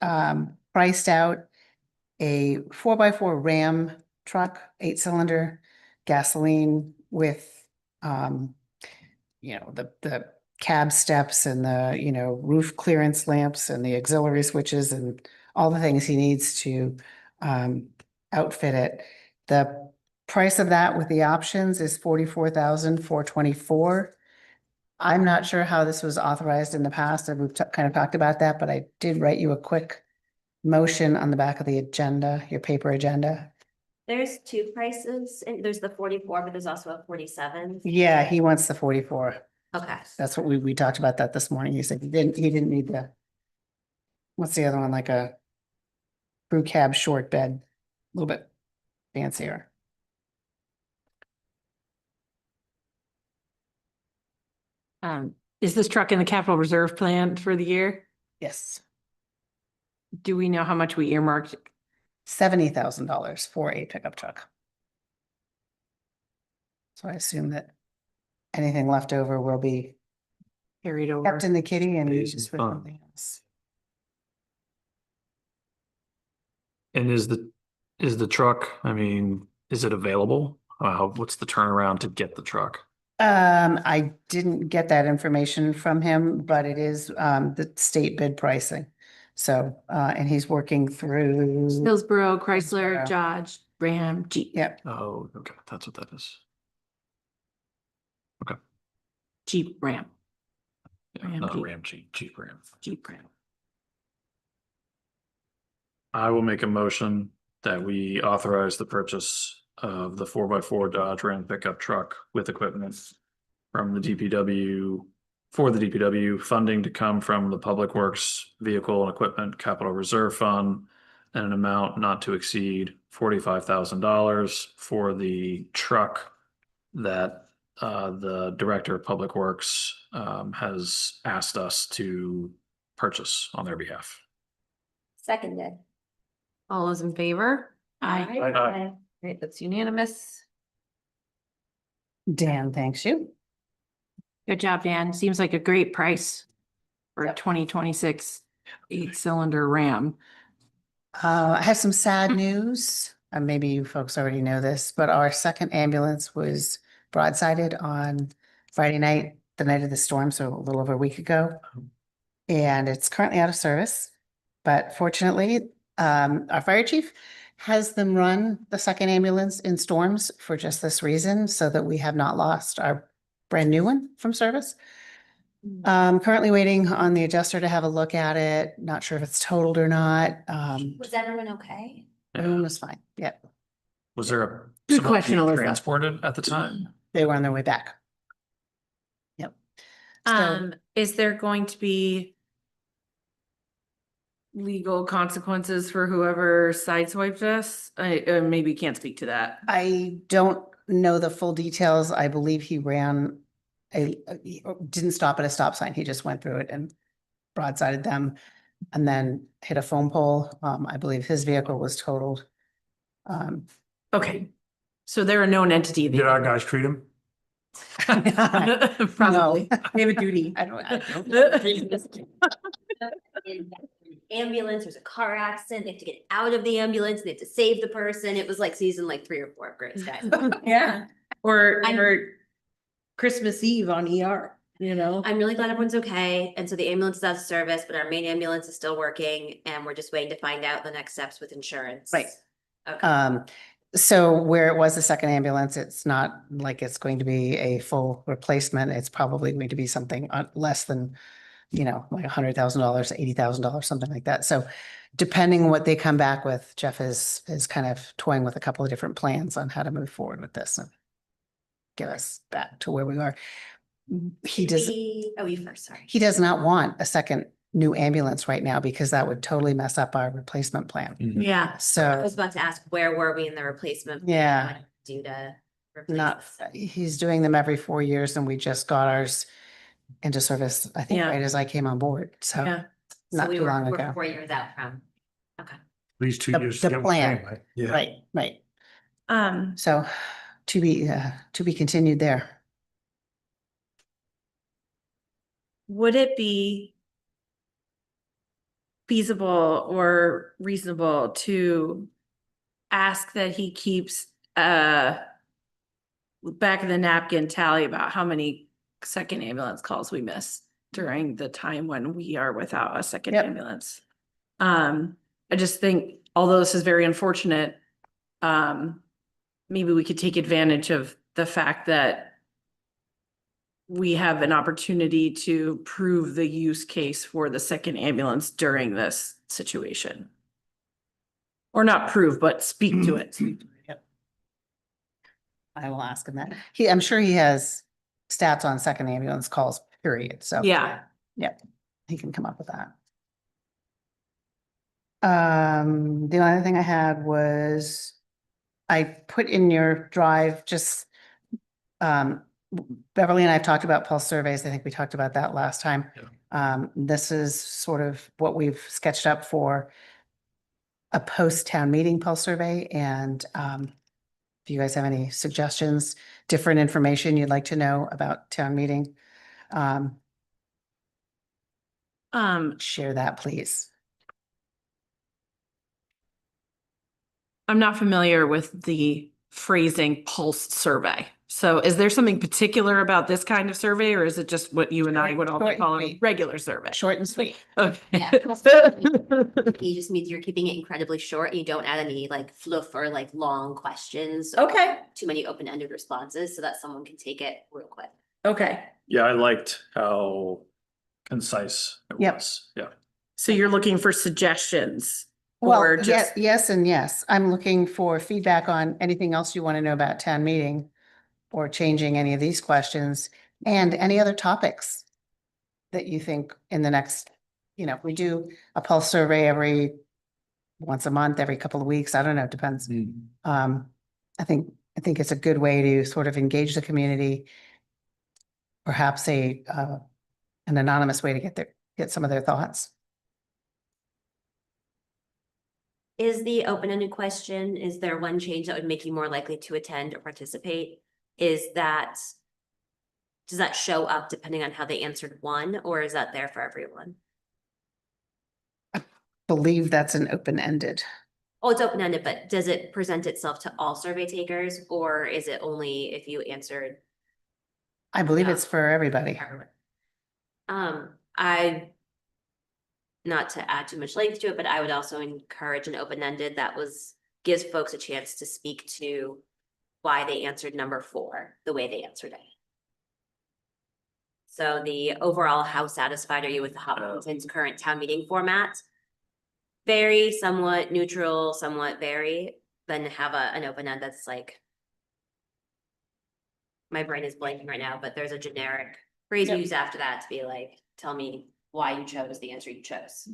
priced out a 4x4 Ram truck, 8-cylinder gasoline with the cab steps and the roof clearance lamps and the auxiliary switches and all the things he needs to outfit it. The price of that with the options is $44,424. I'm not sure how this was authorized in the past, and we've kind of talked about that, but I did write you a quick motion on the back of the agenda, your paper agenda. There's two prices, and there's the 44, but there's also a 47. Yeah, he wants the 44. Okay. That's what we talked about that this morning. He said he didn't need the, what's the other one, like a crew cab short bed, a little bit fancier. Is this truck in the capital reserve plan for the year? Yes, Do we know how much we earmarked? $70,000 for a pickup truck. So I assume that anything left over will be Carried over. kept in the kitty and Stays used in for fund. something else. And is the truck, I mean, is it available? What's the turnaround to get the truck? I didn't get that information from him, but it is the state bid pricing. So, and he's working through, Hillsborough, Chrysler, Hillsborough. Dodge, Ram, Jeep. yep, Oh, okay, that's what that is. Jeep, Ram, Yeah, Ram not Jeep. Ram Jeep Ram. Jeep, Ram. I will make a motion that we authorize the purchase of the 4x4 Dodge Ram pickup truck with equipment from the DPW, for the DPW, funding to come from the Public Works Vehicle and Equipment Capital Reserve Fund, and an amount not to exceed $45,000 for the truck that the Director of Public Works has asked us to purchase on their behalf. Seconded. All those in favor? Aye. Aye. Right, that's unanimous. Dan, thanks you. Good job, Dan. Seems like a great price for a Yep. 2026 8-cylinder Ram. I have some sad news. Maybe you folks already know this, but our second ambulance was broadsided on Friday night, the night of the storm, so a little over a week ago. And it's currently out of service. But fortunately, our fire chief has them run the second ambulance in storms for just this reason, so that we have not lost our brand new one from service. Currently waiting on the adjuster to have a look at it. Not sure if it's totaled or not. Was everyone okay? Everyone was fine. Yep. Was there a? Good someone question, being Alyssa. Transported at the time? They were on their way back. Yep. So, Is there going to be legal consequences for whoever sideswiped us? I maybe can't speak to that. I don't know the full details. I believe he ran he didn't stop at a stop sign. He just went through it and broadsided them. and then hit a phone pole. I believe his vehicle was totaled. Okay. So they're a known entity. Did our guys treat him? Probably. They have a duty. I don't. Ambulance, there's a car accident, they have to get out of the ambulance, they have to save the person. It was like season like 3 or 4 of Grey's guys. Yeah. Or I'm- Christmas Eve on ER, you know? I'm really glad everyone's okay. And so the ambulance is out of service, but our main ambulance is still working and we're just waiting to find out the next steps with insurance. Right. Okay. So where it was the second ambulance, it's not like it's going to be a full replacement. It's probably going to be something less than, like $100,000, $80,000, something like that. So depending on what they come back with, Jeff is kind of toying with a couple of different plans on how to move forward with this and get us back to where we are. He does, Oh, you first, sorry. he does not want a second new ambulance right now because that would totally mess up our replacement plan. Yeah. I So was about to ask, where were we in the replacement? plan? Yeah. What did we do to replace not, this? he's doing them every 4 years and we just got ours into service, I think, Yeah. right as I came on board. So Yeah. So not we too were, long we're ago. 4 years out from. Okay. At least 2 The- years. the to get plan. trained, right? Yeah. Right. Um, So to be continued there. would it be feasible or reasonable to ask that he keeps back of the napkin tally about how many second ambulance calls we miss during the time when we are without a second Yep. ambulance? I just think, although this is very unfortunate, maybe we could take advantage of the fact that we have an opportunity to prove the use case for the second ambulance during this situation. Or not prove, but speak to it. I will ask him that. I'm sure he has stats on second ambulance calls, period. So Yeah. he can come up with that. The only thing I had was I put in your drive just, Beverly and I have talked about pulse surveys. I think we talked about that last time. This is sort of what we've sketched up for a post-town meeting pulse survey. And if you guys have any suggestions, different information you'd like to know about town meeting, share that, please. I'm not familiar with the phrasing pulse survey. So is there something particular about this kind of survey, or is it just what you and I would all Short and call a sweet. regular survey? Short and sweet. Okay. Yeah. He just means you're keeping it incredibly short and you don't add any like fluff or like long questions. or Okay. Too many open-ended responses so that someone can take it real quick. Okay. Yeah, I liked how concise it Yep. was. Yeah. So you're looking for suggestions? Well, Or yes, just, yes, and yes. I'm looking for feedback on anything else you want to know about town meeting or changing any of these questions and any other topics that you think in the next, we do a pulse survey every once a month, every couple of weeks. I don't know, it depends. I think it's a good way to sort of engage the community. Perhaps an anonymous way to get some of their thoughts. Is the open-ended question, is there one change that would make you more likely to attend or participate? Does that show up depending on how they answered one, or is that there for everyone? Believe that's an open-ended. Oh, it's open-ended, but does it present itself to all survey takers, or is it only if you answered I believe Yeah. it's for everybody. everyone? Not to add too much length to it, but I would also encourage an open-ended that gives folks a chance to speak to why they answered number 4 the way they answered it. So the overall, how satisfied are you with the Hopkinton's current town meeting format? Very, somewhat neutral, somewhat very, then have an open-end that's like, my brain is blanking right now, but there's a generic phrase Yep. used after that to be like, tell me why you chose the answer you chose.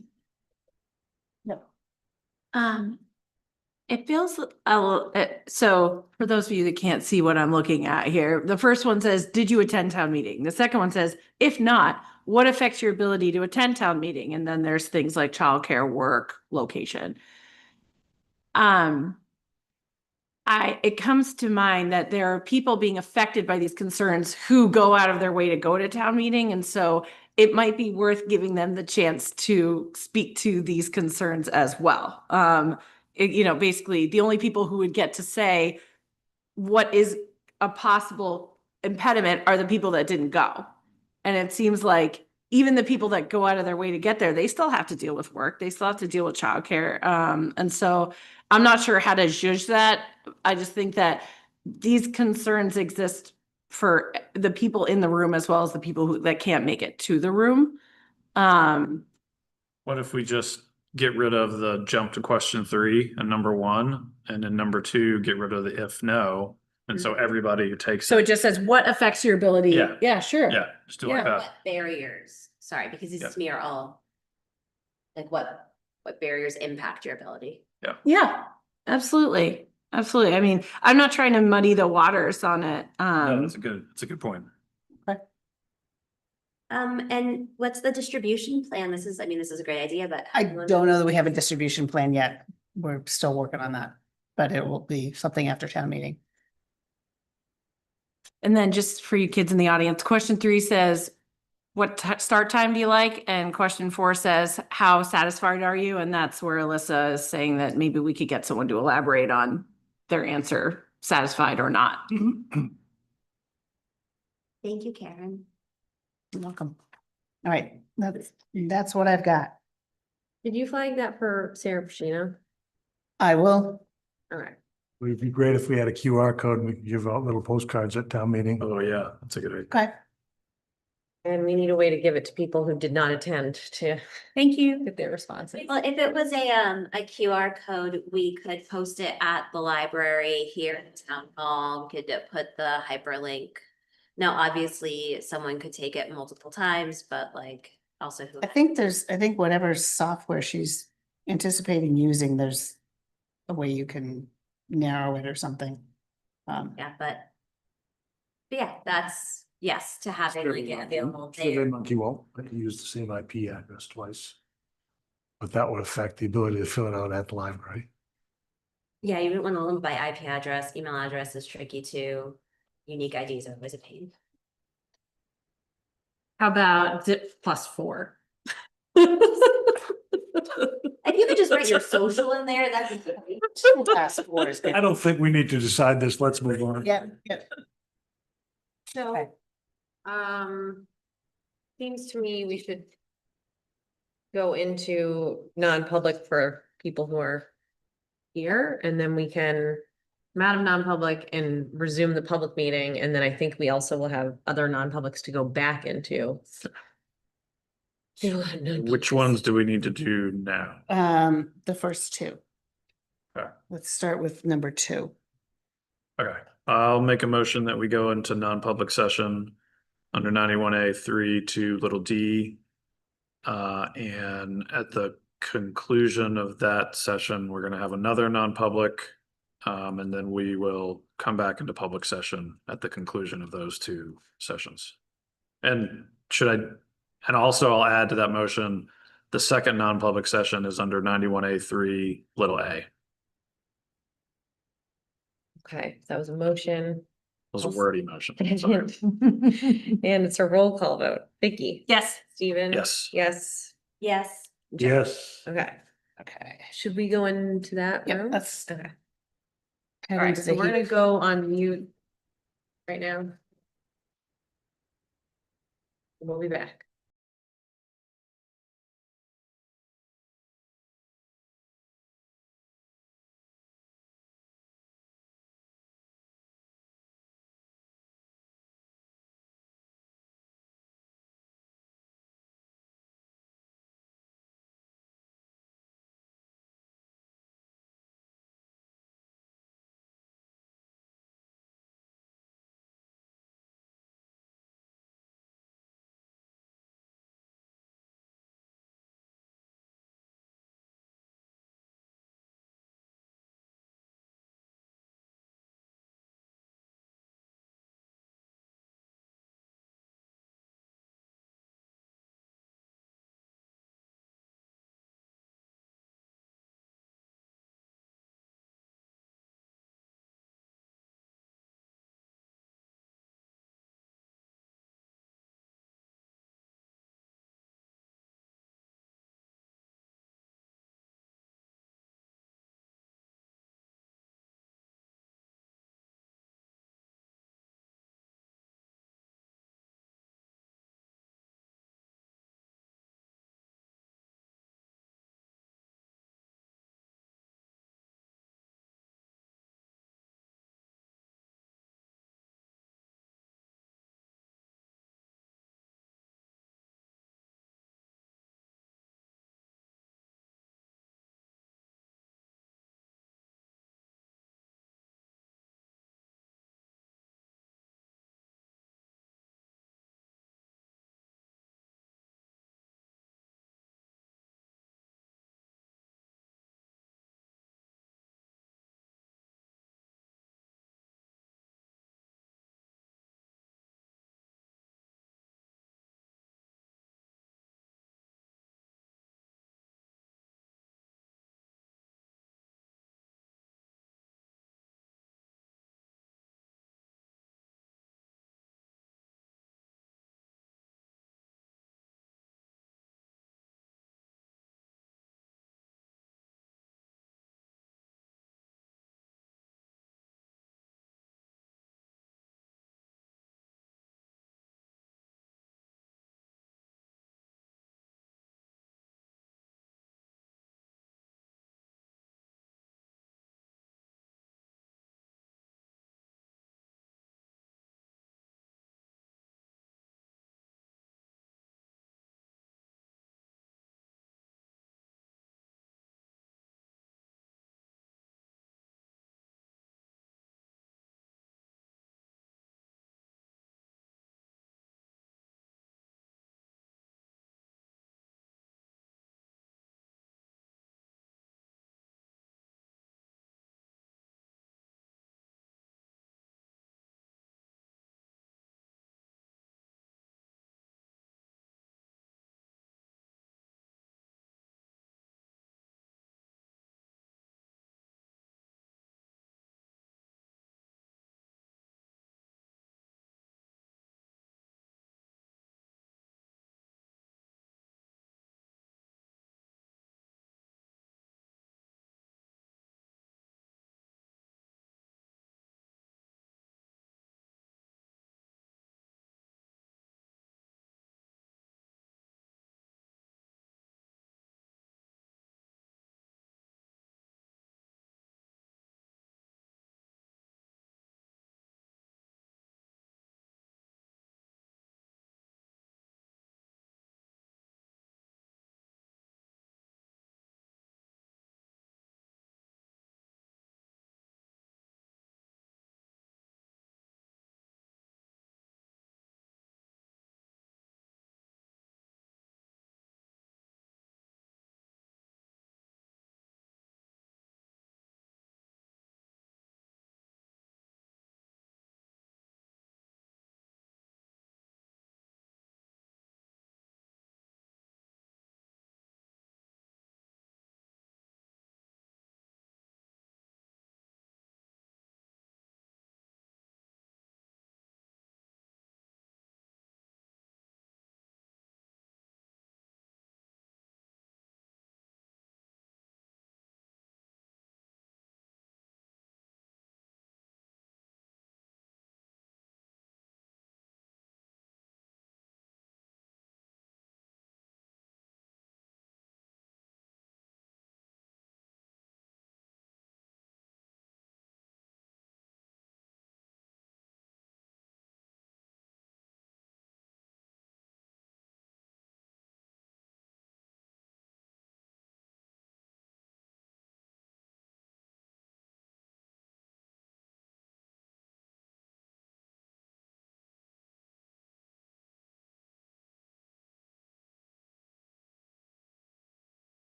um, It feels so for those of you that can't see what I'm looking at here, the first one says, did you attend town meeting? The second one says, if not, what affects your ability to attend town meeting? And then there's things like childcare, work, location. It comes to mind that there are people being affected by these concerns who go out of their way to go to town meeting. And so it might be worth giving them the chance to speak to these concerns as well. Basically the only people who would get to say what is a possible impediment are the people that didn't go. And it seems like even the people that go out of their way to get there, they still have to deal with work. They still have to deal with childcare. And so I'm not sure how to judge that. I just think that these concerns exist for the people in the room as well as the people that can't make it to the room. What if we just get rid of the jump to question 3 and number 1, and then number 2, get rid of the if no, and so everybody who takes So it just says what affects your ability. Yeah. Yeah, sure. yeah, just do like Yeah. that. What barriers, sorry, because these Yeah. to me are all, like, what barriers impact your ability? Yeah, absolutely. Absolutely. I mean, I'm not trying to muddy the waters on it. No, that's a good point. And what's the distribution plan? This is a great idea, but. I don't know that we have a distribution plan yet. We're still working on that, but it will be something after town meeting. And then just for you kids in the audience, question 3 says, what start time do you like? And question 4 says, how satisfied are you? And that's where Alyssa is saying that maybe we could get someone to elaborate on their answer, satisfied or not. Thank you, Karen. You're welcome. All right, that's what I've got. Did you flag that for Sarah Pacino? I will. All right. It'd be great if we had a QR code and we could give out little postcards at town meeting. Oh, yeah, that's a good idea. Okay. And we need a way to give it to people who did not attend to Thank you. get their responses. Well, if it was a QR code, we could post it at the library here in town hall, could put the hyperlink. Now, obviously, someone could take it multiple times, but like also who. I think whatever software she's anticipating using, there's a way you can narrow it or something. Yeah, but yeah, that's, yes, to have it like available there. SurveyMonkey won't use the same IP address twice. But that would affect the ability to fill it out at the library. Yeah, you wouldn't want to limit by IP address, email address is tricky too. Unique IDs are always a pain. How about zip +4? If you could just write your social in there, that'd be great. Passport is good. I don't think we need to decide this. Let's move on. Yeah, yeah. So, seems to me we should go into non-public for people who are here, and then we can come out of non-public and resume the public meeting, and then I think we also will have other non-publics to go back into. Which ones do we need to do now? The first 2. Okay. Let's start with number 2. Okay, I'll make a motion that we go into non-public session under 91A 3(2) and at the conclusion of that session, we're gonna have another non-public. And then we will come back into public session at the conclusion of those 2 sessions. And also I'll add to that motion, the second non-public session is under 91A 3(a). Okay, that was a motion. Those are wordy motions. Sorry. And it's a roll call vote. Vicky? Yes. Steven? Yes. Yes. Yes. Yes. Okay, Okay. should we go into that Yep, room? that's Okay, all heading right, to so the we're gonna heat. go on mute right now. We'll be back.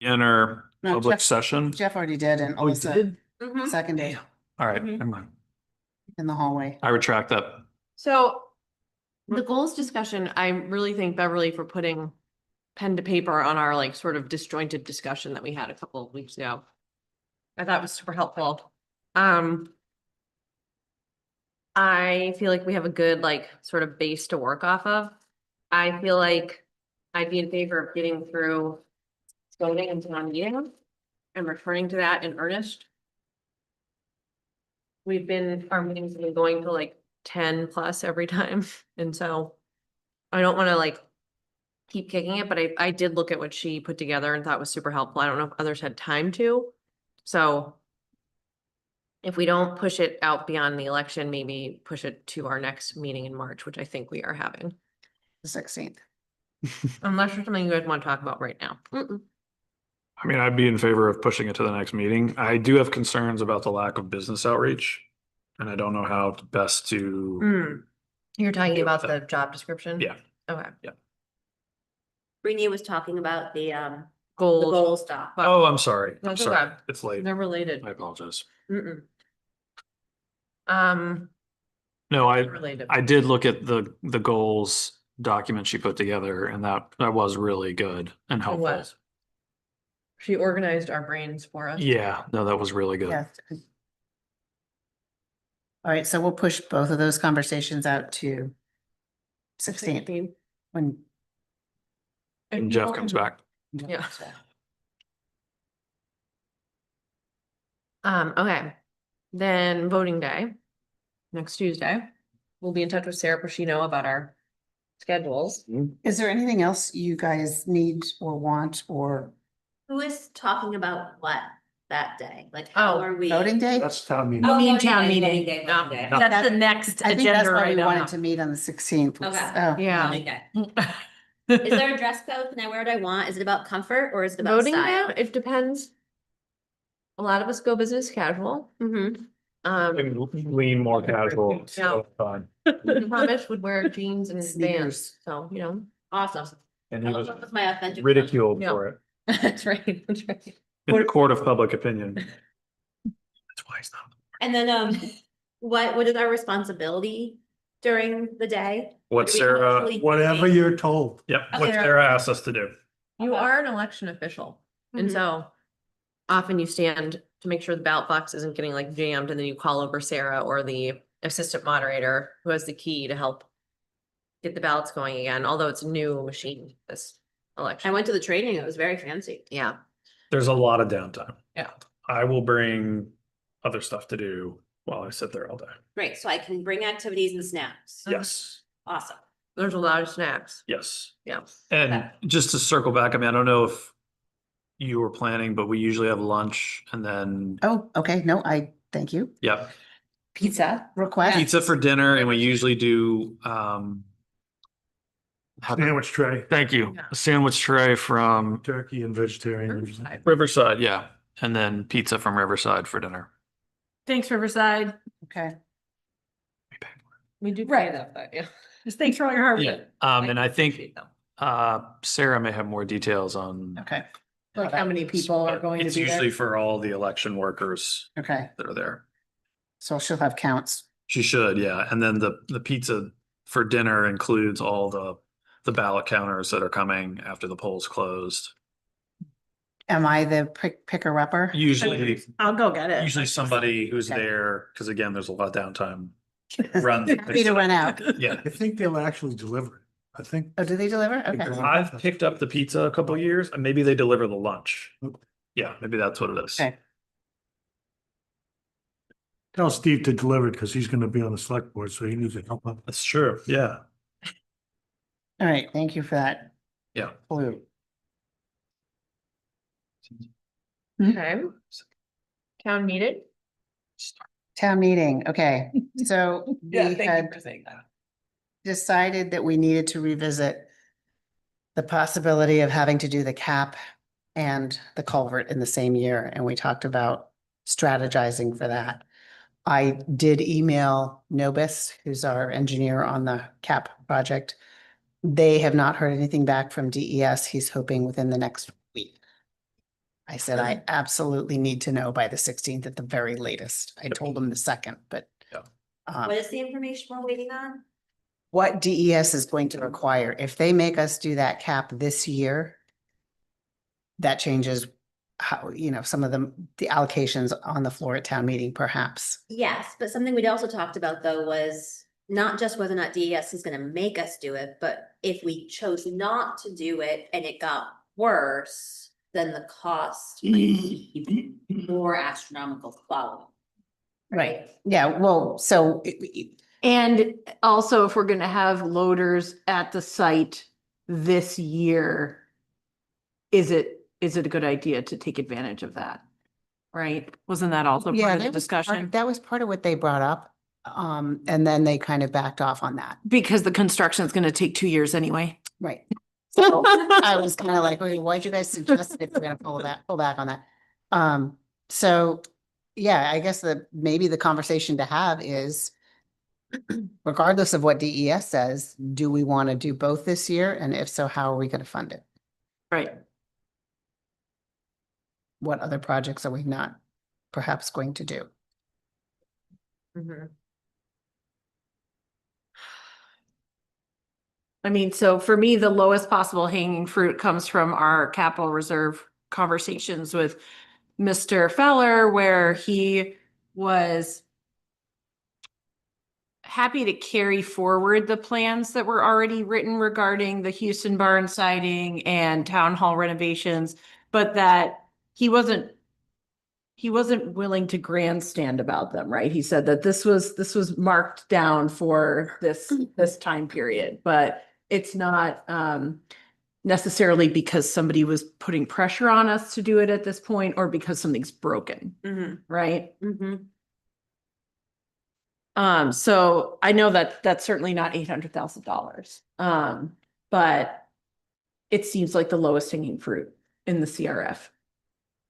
Enter No, public Jeff- session. Jeff already did and Oh, you Alyssa did? Mhm. seconded All right, Mhm. never mind. in the hallway. I retract that. So the goals discussion, I really thank Beverly for putting pen to paper on our like sort of disjointed discussion that we had a couple of weeks ago. I thought it was super helpful. I feel like we have a good like sort of base to work off of. I feel like I'd be in favor of getting through voting into non-meeting and returning to that in earnest. Our meetings have been going to like 10 plus every time, and so I don't want to like keep kicking it, but I did look at what she put together and thought was super helpful. I don't know if others had time to. So if we don't push it out beyond the election, maybe push it to our next meeting in March, which I think we are having. The 16th. Unless there's something you guys want to talk about right now. I mean, I'd be in favor of pushing it to the next meeting. I do have concerns about the lack of business outreach. And I don't know how best to, You're talking Deal about with the that. job description? yeah. Okay. Brittany was talking about the Goals. goal stuff. But Oh, I'm sorry. I'm That's sorry. okay. It's late. They're related. I apologize. No, I Related. did look at the goals document she put together, and that was really good and helpful. was. She organized our brains for us. Yeah, no, that was really good. Yes. All right, so we'll push both of those conversations out to 16th when. And Jeff comes back. Yeah. Okay, then voting day, next Tuesday. We'll be in touch with Sarah Pacino about our schedules. Is there anything else you guys need or want or Who is talking about what that day? Like, how Oh, are we? voting day? That's town meeting. Oh, mean voting town day, meeting. voting day, No. voting day. That's the next I think that's agenda why we item. wanted to meet on the 16th. was- Okay. oh, Yeah. Voting day. Is there a dress code? Can I wear what I want? Is it about comfort or is it about Voting style? day, it depends. A lot of us go business casual. Lean more casual. so fine. Ramesh would wear jeans and Sneakers. Vans, so, you know. Awesome. And I he love was that with my authentic. ridiculed Yeah. for it That's right, that's right. in the court of public opinion. That's why he's not. And then, what is our responsibility during the day? What do we Sarah, actually do? Whatever you're told. yep, what Okay. Sarah asked us to do. You are an election official, and Mhm. so often you stand to make sure the ballot box isn't getting like jammed, and then you call over Sarah or the assistant moderator who has the key to help get the ballots going again, although it's a new machine this election. I went to the training. It was very fancy. Yeah, There's a lot of downtime. Yeah. I will bring other stuff to do while I sit there all day. Great. So I can bring activities and snacks. Yes, Awesome. there's a lot of snacks. yes. Yeah. And just to circle back, I mean, I don't know if you were planning, but we usually have lunch and then, Oh, okay, no, thank you. yep, Pizza request. pizza for dinner, and we usually do, Sandwich tray, thank you, Yeah. a sandwich tray from turkey and vegetarian. Riverside, yeah, and then pizza from Riverside for dinner. Thanks, Riverside. Okay, We do Right. pay that, but yeah. Just thanks for all your hard work. Yeah, and I think, appreciate them. Sarah may have more details on. okay, Like how many people are going to It's be there? usually for all the election workers okay. that are there. So she'll have counts. She should, yeah. And then the pizza for dinner includes all the ballot counters that are coming after the polls closed. Am I the picker upper? Usually, I'll go get it. usually somebody who's Okay. there, because again, there's a lot of downtime. Run. Happy to run out. Yeah. I think they'll actually deliver it. I think. Oh, do they deliver? Okay. I've picked up the pizza a couple years and maybe they deliver the lunch. Yeah, maybe that's what it is. Okay. Tell Steve to deliver it because he's gonna be on the select board, so he needs to help out. That's true. Yeah. All right, thank you for that. Yeah. Clue. Okay. Town meeting? Town meeting, okay, so we had saying that. decided that we needed to revisit the possibility of having to do the cap and the culvert in the same year, and we talked about strategizing for that. I did email Nobis, who's our engineer on the cap project. They have not heard anything back from DES. He's hoping within the next week. I said, I absolutely need to know by the 16th at the very latest. I told them the 2nd, but Yeah. What is the information we're waiting on? what DES is going to require, if they make us do that cap this year, that changes how, some of the allocations on the floor at town meeting, perhaps. Yes, but something we'd also talked about though was not just whether or not DES is gonna make us do it, but if we chose not to do it and it got worse, then the cost might be even more astronomical following. Right. Yeah, well, so And also, if we're gonna have loaders at the site this year, is it a good idea to take advantage of that? Right? Wasn't that also yeah, part of the that was part- discussion? that was part of what they brought up. And then they kind of backed off on that. Because the construction's gonna take 2 years anyway. Right. So I was kind of like, okay, why'd you guys suggest it if we're gonna pull back on that? So yeah, I guess maybe the conversation to have is regardless of what DES says, do we want to do both this year? And if so, how are we going to fund it? Right. What other projects are we not perhaps going to do? I mean, so for me, the lowest possible hanging fruit comes from our capital reserve conversations with Mr. Feller, where he was happy to carry forward the plans that were already written regarding the Houston barn siding and town hall renovations, but that he wasn't willing to grandstand about them, right? He said that this was marked down for this time period, but it's not necessarily because somebody was putting pressure on us to do it at this point or because something's broken, right? So I know that that's certainly not $800,000. But it seems like the lowest hanging fruit in the CRF.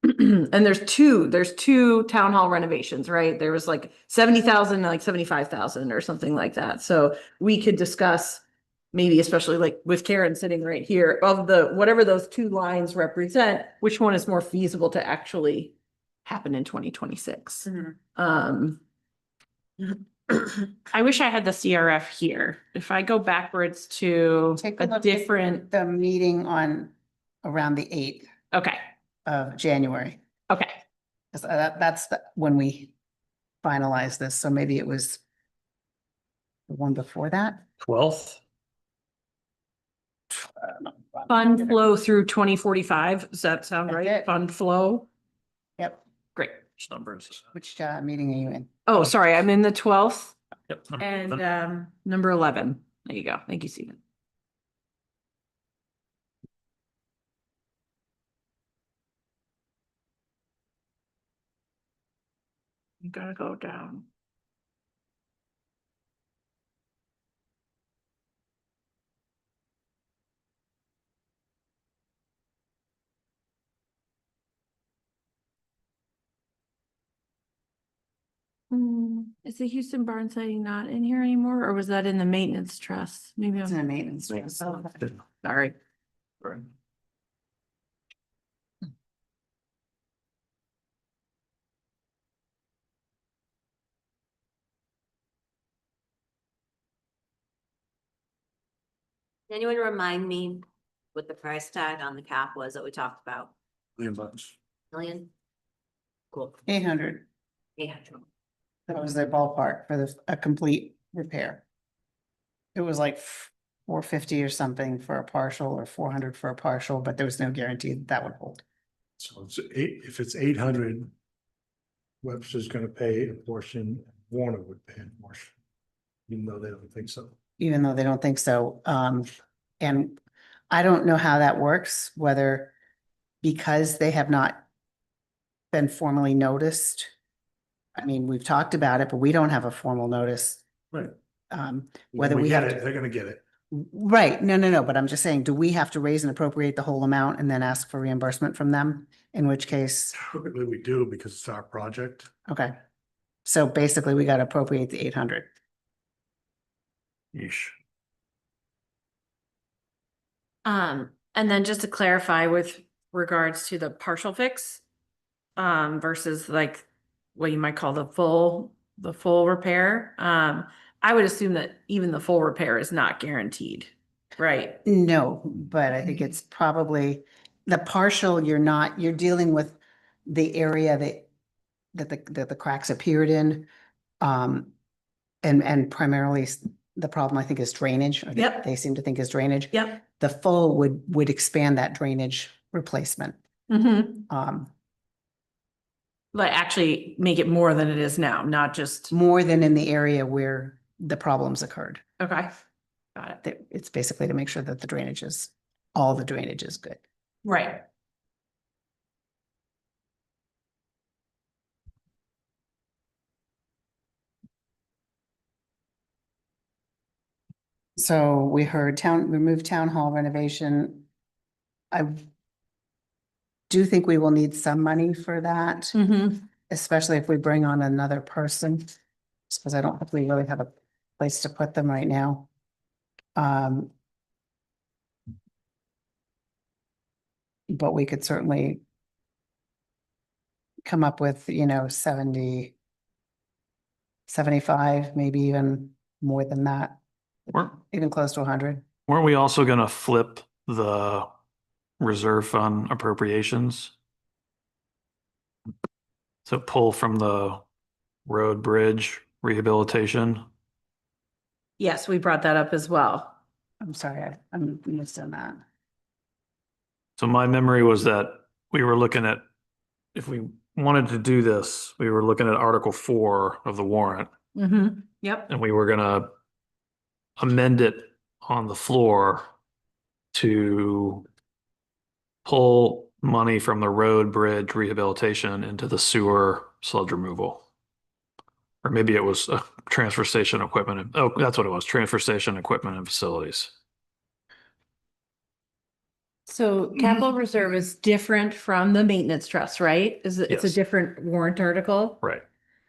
And there's two town hall renovations, right? There was like 70,000, like 75,000 or something like that. So we could discuss maybe, especially like with Karen sitting right here, of whatever those two lines represent, which one is more feasible to actually happen in 2026. I wish I had the CRF here. If I go backwards to Take a look at different, the meeting on around the 8th okay, of January. okay. 'Cause that's when we finalized this. So maybe it was the one before that. 12th? Fund flow through 2045. Does that sound That's right? it. Fund flow? Yep. Great. Which numbers? Which meeting are you in? Oh, sorry, I'm in the 12th Yep. number and 11. number 11. There you go. Thank you, Stephen. You gotta go down. Is the Houston barn siding not in here anymore, or was that in the maintenance trust? Maybe It's in a I'm, maintenance. trust. sorry. Right. Anyone remind me what the price tag on the cap was that we talked about? $1,000,000. Million? Cool. 800. 800. That was their ballpark for a complete repair. It was like 450 or something for a partial or 400 for a partial, but there was no guarantee that would hold. So if it's 800, Webster's gonna pay a portion, Warner would pay a portion. Even though they don't think so. Even though they don't think so. And I don't know how that works, whether because they have not been formally noticed. I mean, we've talked about it, but we don't have a formal notice. Right. Whether When we get have it, to, they're gonna get it. right, no, but I'm just saying, do we have to raise and appropriate the whole amount and then ask for reimbursement from them? In which case, Typically we do because it's our project. okay. So basically, we got to appropriate the 800. Yeesh. And then just to clarify with regards to the partial fix versus like what you might call the full repair. I would assume that even the full repair is not guaranteed, right? No, but I think it's probably the partial, you're dealing with the area that the cracks appeared in. And primarily the problem, I think, is drainage. Or Yep. They seem to think is drainage. Yep. The full would expand that drainage replacement. Mm-hmm. Like actually make it more than it is now, not just, More than in the area where the problems occurred. okay. Got it. It's basically to make sure that all the drainage is good. Right. So we heard remove town hall renovation. I do think we will need some money for that, Mm-hmm. especially if we bring on another person. Because I don't think we really have a place to put them right now. But we could certainly come up with, 70, 75, maybe even more than that, Weren't, even close to 100. weren't we also gonna flip the reserve fund appropriations? So pull from the road bridge rehabilitation? Yes, we brought that up as well. I'm sorry, I'm missing that. So my memory was that we were looking at, if we wanted to do this, we were looking at Article 4 of the warrant, Mm-hmm. Yep. and we were gonna amend it on the floor to pull money from the road bridge rehabilitation into the sewer sludge removal. Or maybe it was transfer station equipment. Oh, that's what it was, transfer station equipment and facilities. So capital reserve is different from the maintenance trust, right? It's a Yes. different warrant article. Right.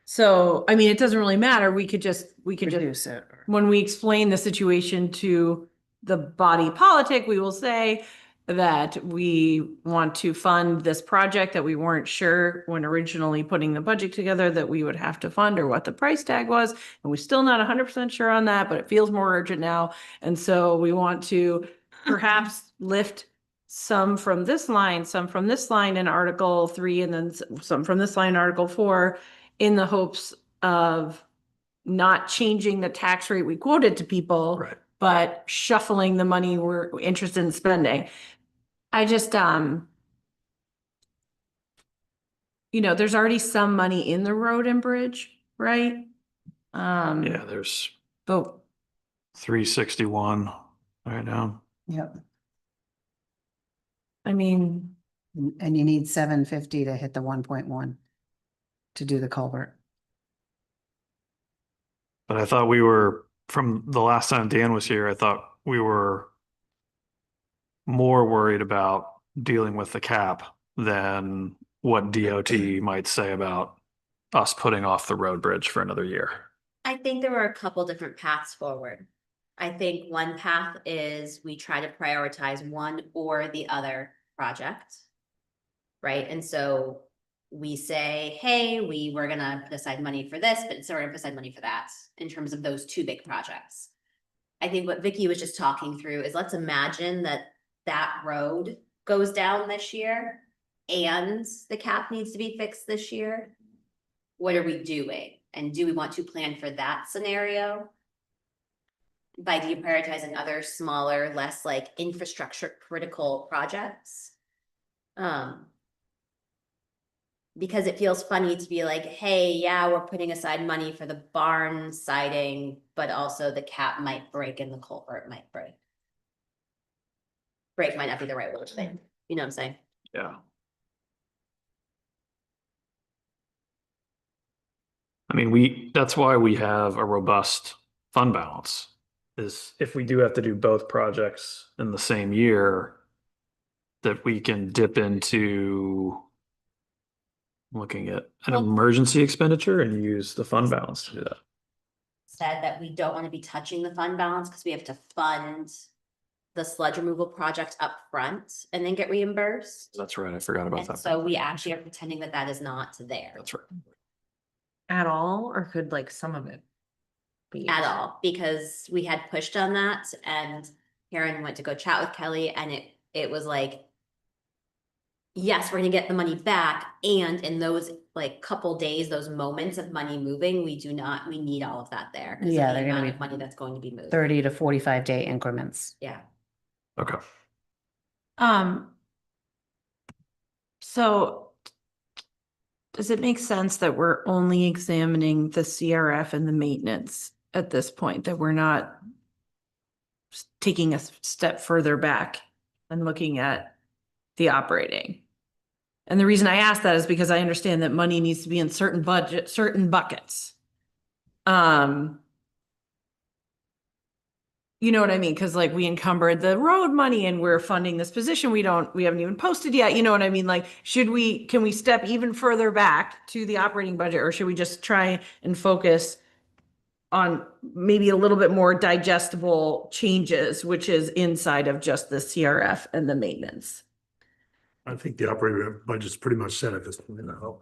So, I mean, it doesn't really matter. We could just, Reduce it. when we explain the situation to the body politic, we will say that we want to fund this project that we weren't sure when originally putting the budget together that we would have to fund or what the price tag was. And we're still not 100% sure on that, but it feels more urgent now. And so we want to perhaps lift some from this line, some from this line in Article 3, and then some from this line in Article 4, in the hopes of not changing the tax rate we quoted to people, Right. but shuffling the money we're interested in spending. I just, there's already some money in the road and bridge, right? Yeah, there's But 361 right now. Yep. I mean, And you need 750 to hit the 1.1 to do the culvert. But I thought we were, from the last time Dan was here, I thought we were more worried about dealing with the cap than what DOT might say about us putting off the road bridge for another year. I think there are a couple different paths forward. I think one path is we try to prioritize one or the other project. Right, and so we say, hey, we were gonna put aside money for this, but instead we're gonna put aside money for that in terms of those two big projects. I think what Vicky was just talking through is, let's imagine that road goes down this year and the cap needs to be fixed this year. What are we doing? And do we want to plan for that scenario by deprioritizing other smaller, less like infrastructure critical projects? Because it feels funny to be like, hey, yeah, we're putting aside money for the barn siding, but also the cap might break and the culvert might break. Break might not be the right word to say, you know what I'm saying? Yeah. I mean, that's why we have a robust fund balance, is if we do have to do both projects in the same year, that we can dip into looking at an Well- emergency expenditure and use the fund balance to do that. Said that we don't want to be touching the fund balance because we have to fund the sludge removal project up front and then get reimbursed. That's right. I forgot about And that. so we actually are pretending that that is not there That's right. At all, or could like some of it be? at all, because we had pushed on that and Karen went to go chat with Kelly and it was like, yes, we're gonna get the money back. And in those like couple days, those moments of money moving, we need all of that there. 'Cause of Yeah, the they're gonna amount be of money that's going to be moved. 30 to 45-day increments. Yeah. Okay. So does it make sense that we're only examining the CRF and the maintenance at this point, that we're not taking a step further back and looking at the operating? And the reason I ask that is because I understand that money needs to be in certain buckets. You know what I mean? Cause like we encumbered the road money and we're funding this position. We haven't even posted yet. You know what I mean? Like, can we step even further back to the operating budget, or should we just try and focus on maybe a little bit more digestible changes, which is inside of just the CRF and the maintenance? I think the operating budget's pretty much set at this point now.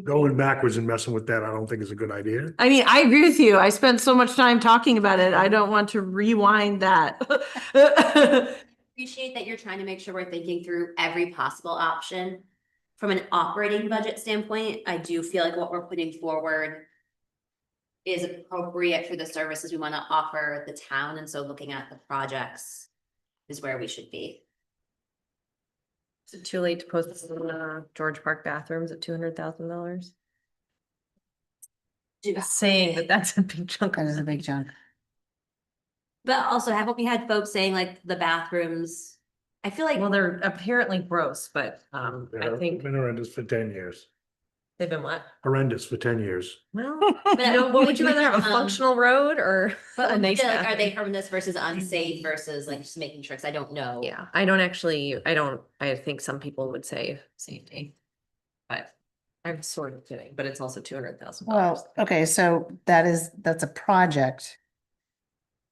Going backwards and messing with that, I don't think is a good idea. I mean, I agree with you. I spent so much time talking about it. I don't want to rewind that. Appreciate that you're trying to make sure we're thinking through every possible option. From an operating budget standpoint, I do feel like what we're putting forward is appropriate for the services we want to offer the town, and so looking at the projects is where we should be. Is it too late to post this in George Park bathrooms at $200,000? Just saying that that's a big chunk. That is a big chunk. But also, haven't we had folks saying like the bathrooms? I feel like Well, they're apparently gross, but I think Been horrendous for 10 years. they've been what? Horrendous for 10 years. Well, But you know, what would you rather have, a um, functional road or but a nice like, are bathroom? they horrendous versus unsafe versus like just making tricks? I don't know. Yeah, I think some people would say safety. But I'm sort of kidding, but it's also $200,000. Well, okay, so that's a project.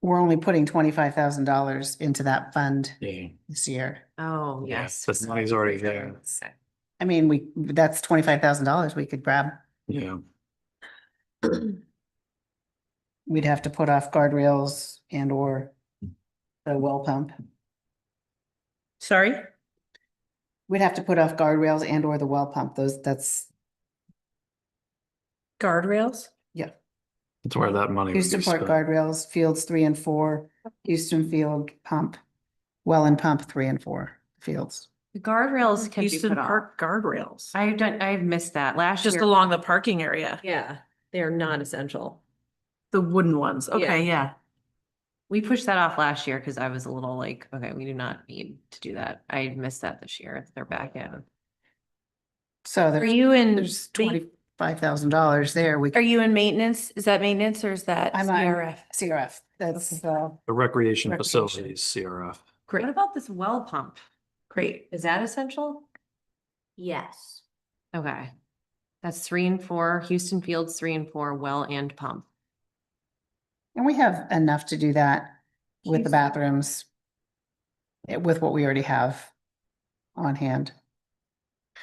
We're only putting $25,000 into that fund Yeah. this year. Oh, yes. The money's already there. I mean, that's $25,000 we could grab. Yeah. We'd have to put off guardrails and or the well pump. Sorry? We'd have to put off guardrails and or the well pump. That's Guardrails? That's where that money would be Houston Port spent. guardrails, fields 3 and 4, Houston Field pump, well and pump 3 and 4 fields. The guardrails can be Houston put off. Park guardrails. I've missed that last Just year. along the parking area, Yeah, they're not essential. the wooden ones. Okay, yeah. We pushed that off last year because I was a little like, okay, we do not need to do that. I missed that this year. They're back in. So Are you in, there's $25,000 there. are you in maintenance? Is that maintenance or is that I'm on CRF? CRF. That's The recreation Recreation. facilities, CRF. What about this well pump? Great. Is that essential? Yes. Okay. That's 3 and 4, Houston Fields 3 and 4, well and pump. and we have enough to do that with the bathrooms. With what we already have on hand.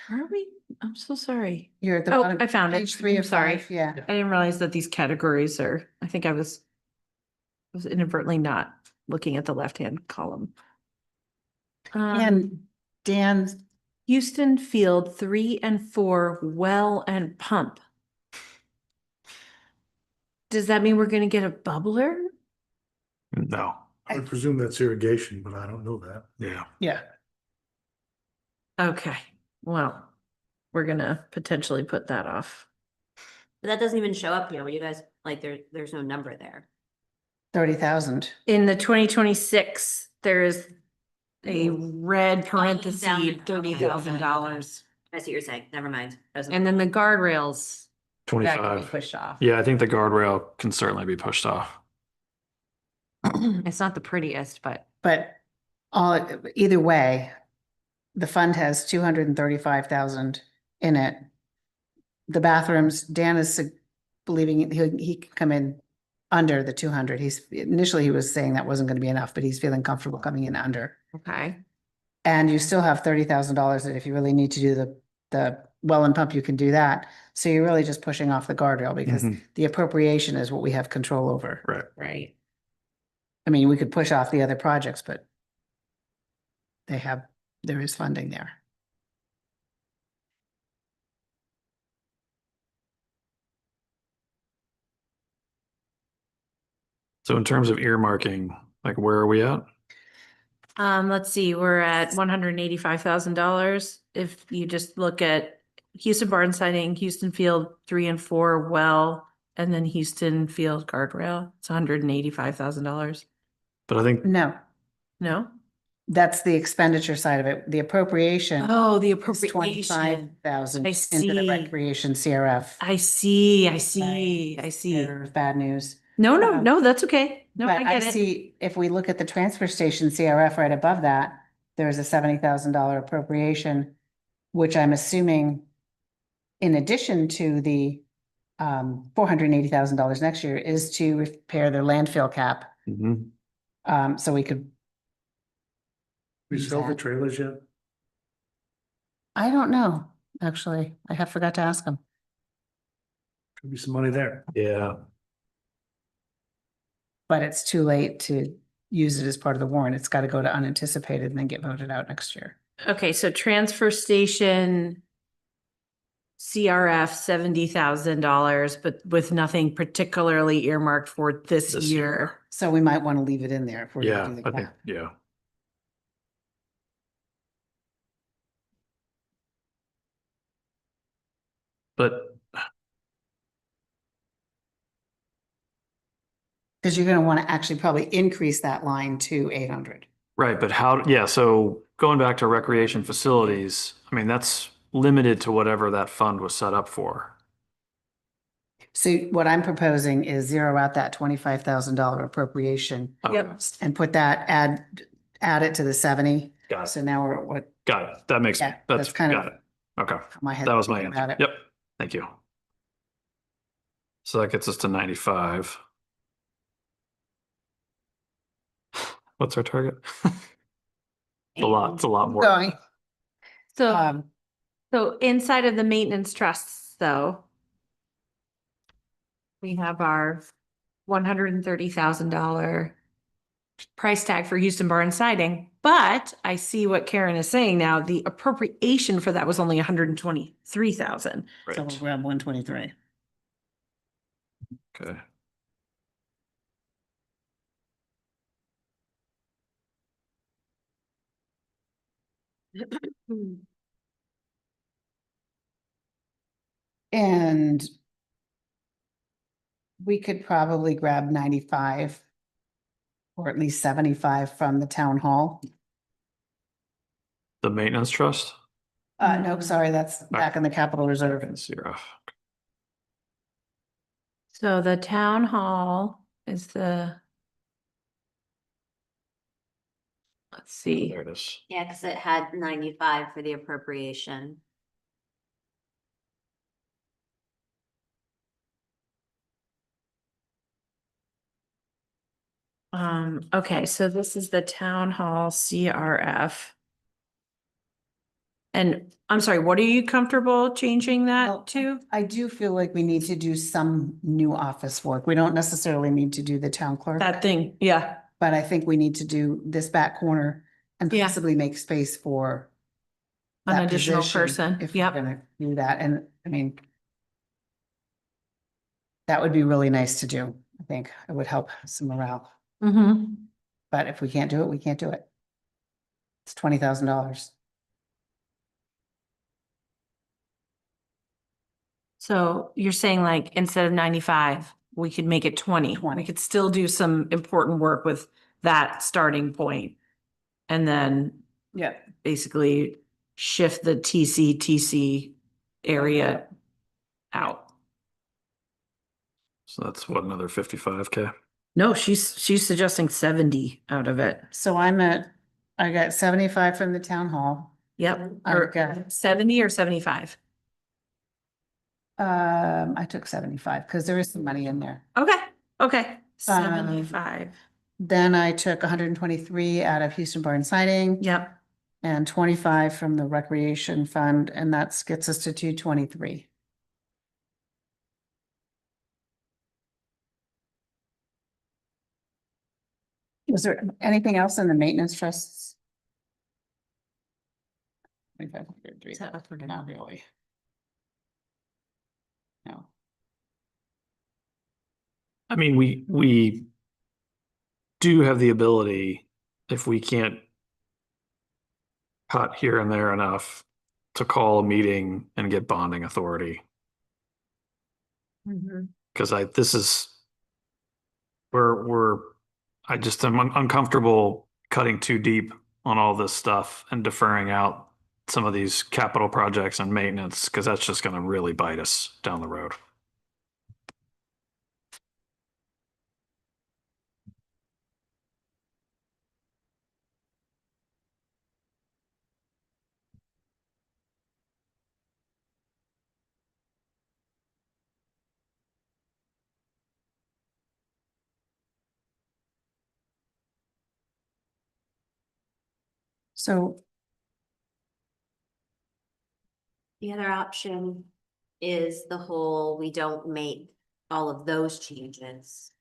Are we? I'm so sorry. You're at the Oh, bottom. I found it. Page 3 I'm of sorry. 5, yeah. I didn't realize that these categories are, I think I was inadvertently not looking at the left-hand column. And Dan, Houston Field 3 and 4, well and pump. Does that mean we're gonna get a bubbler? No. I would presume that's irrigation, but I don't know that. Yeah. yeah, Okay, well, we're gonna potentially put that off. But that doesn't even show up here. You guys, like, there's no number there. 30,000. In the 2026, there is a red parenthesis, down there. $30,000. I see what you're saying. Never mind. And then the guardrails, that can be 25. pushed off. Yeah, I think the guardrail can certainly be pushed off. It's not the prettiest, but But either way, the fund has 235,000 in it. The bathrooms, Dan is believing he can come in under the 200. Initially he was saying that wasn't going to be enough, but he's feeling comfortable coming in under. Okay. And you still have $30,000 that if you really need to do the well and pump, you can do that. So you're really just pushing off the guardrail because Mhm. the appropriation is what we have control over. Right. Right. I mean, we could push off the other projects, but there is funding there. So in terms of earmarking, like where are we at? Let's see, we're at $185,000. If you just look at Houston barn siding, Houston Field 3 and 4 well, and then Houston Field guardrail, it's $185,000. But I think No, No? that's the expenditure side of it. The appropriation Oh, the is appropriation. 25,000 I into the see. recreation CRF. I see, I see, I see. There's bad news. No, no, Um, no, that's okay. No, But I I get it. see, if we look at the transfer station CRF right above that, there's a $70,000 appropriation, which I'm assuming in addition to the $480,000 next year is to repair their landfill cap. Mhm. So we could, We sell the trailers yet? I don't know, actually, I forgot to ask them. Could be some money there. Yeah. But it's too late to use it as part of the warrant. It's got to go to unanticipated and then get voted out next year. Okay, so transfer station CRF $70,000, but with nothing particularly earmarked for this This year. So we might want to leave it in there if we're Yeah, gonna do the I think, cap. yeah. But Because you're gonna want to actually probably increase that line to 800. right, but how, yeah, so going back to recreation facilities, I mean, that's limited to whatever that fund was set up for. So what I'm proposing is zero out that $25,000 appropriation Okay, and put that, add it to the 70. got So it, now we're at what got it. That makes, Yeah, that's, that's kind of- got it. Okay, my head. that was my thinking about answer. it. Yep, thank you. So that gets us to 95. What's our target? It's a lot more. Going. So, so inside of the maintenance trusts, though, we have our $130,000 price tag for Houston barn siding, but I see what Karen is saying now. The appropriation for that was only 123,000. So we'll Right, grab 123. okay. And we could probably grab 95 or at least 75 from the town hall. The maintenance trust? No, sorry, that's back in the capital reserve. And CRF. So the town hall is the. Let's see. There it is. Yeah, because it had 95 for the appropriation. Okay, so this is the town hall CRF. And I'm sorry, what are you comfortable changing Well, that to? I do feel like we need to do some new office work. We don't necessarily need to do the town clerk, That thing, yeah. but I think we need to do this back corner and Yeah. possibly make space for An that additional position person, If we're yep. gonna do that, and I mean, that would be really nice to do. I think it would help some morale, Mm-hmm. but if we can't do it, we can't do it. It's $20,000. So you're saying like instead of 95, we could make it 20. 20. We could still do some important work with that starting point. And then Yeah. basically shift the TC area out. So that's what, another 55K? No, she's suggesting 70 out of it. So I got 75 from the town hall. Yep, I've or got- 70 or 75. I took 75 because there is some money in there. Okay, okay. 75. Then I took 123 out of Houston Barn Siding. Yep. And 25 from the Recreation Fund, and that gets us to 223. Was there anything else in the maintenance trusts? 2,500, not really. No. I mean, we do have the ability, if we can't cut here and there enough, to call a meeting and get bonding authority. Cause I just am uncomfortable cutting too deep on all this stuff and deferring out some of these capital projects and maintenance, cause that's just gonna really bite us down the road. So The other option is the whole, we don't make all of those changes.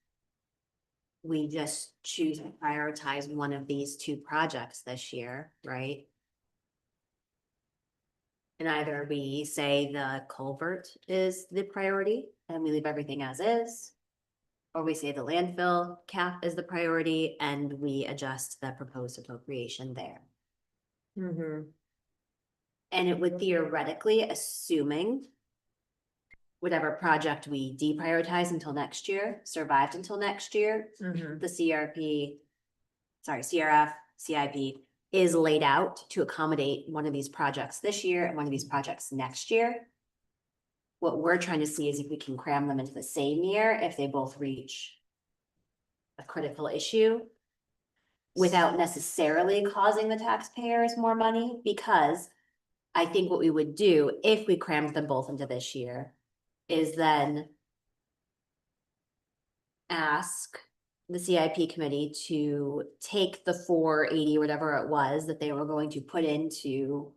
We just choose to prioritize one of these two projects this year, right? And either we say the culvert is the priority and we leave everything as is. Or we say the landfill cap is the priority and we adjust the proposed appropriation there. And it would theoretically, assuming whatever project we deprioritize until next year, survived until next year, the CRF, CIP is laid out to accommodate one of these projects this year and one of these projects next year. What we're trying to see is if we can cram them into the same year, if they both reach a critical issue without necessarily causing the taxpayers more money, because I think what we would do if we crammed them both into this year is then ask the CIP committee to take the 480, whatever it was that they were going to put into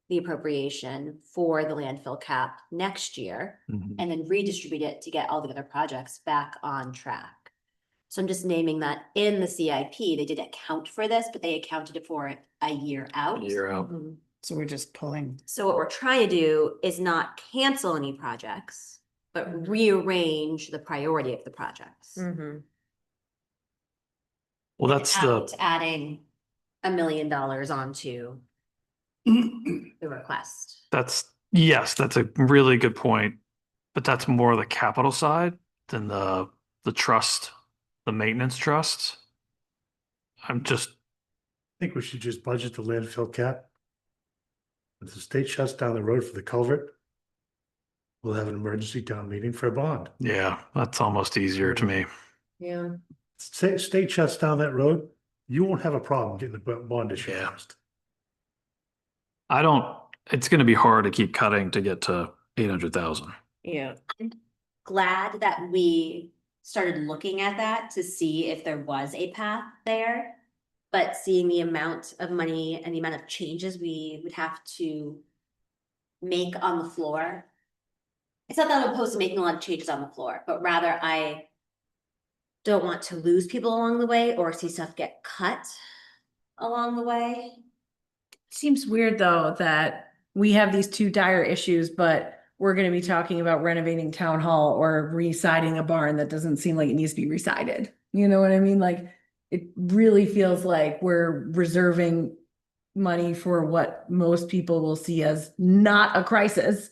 the appropriation for the landfill cap next year, and then redistribute it to get all the other projects back on track. So I'm just naming that in the CIP, they did account for this, but they accounted for it a year out. so we're just pulling. So what we're trying to do is not cancel any projects, but rearrange the priority of the projects. Well, that's the, Without adding $1 million onto the request. yes, that's a really good point. But that's more the capital side than the trust, the maintenance trusts. I think we should just budget the landfill cap. If the state shuts down the road for the culvert, we'll have an emergency town meeting for a bond. yeah, that's almost easier to me. Yeah. State shuts down that road, you won't have a problem getting the bond issue Yeah. passed. It's gonna be hard to keep cutting to get to 800,000. Yeah. Glad that we started looking at that to see if there was a path there. But seeing the amount of money and the amount of changes we would have to make on the floor. It's not that I'm opposed to making a lot of changes on the floor, but rather I don't want to lose people along the way or see stuff get cut along the way. Seems weird, though, that we have these two dire issues, but we're gonna be talking about renovating town hall or re-siding a barn that doesn't seem like it needs to be re-sided. You know what I mean? Like, it really feels like we're reserving money for what most people will see as not a crisis.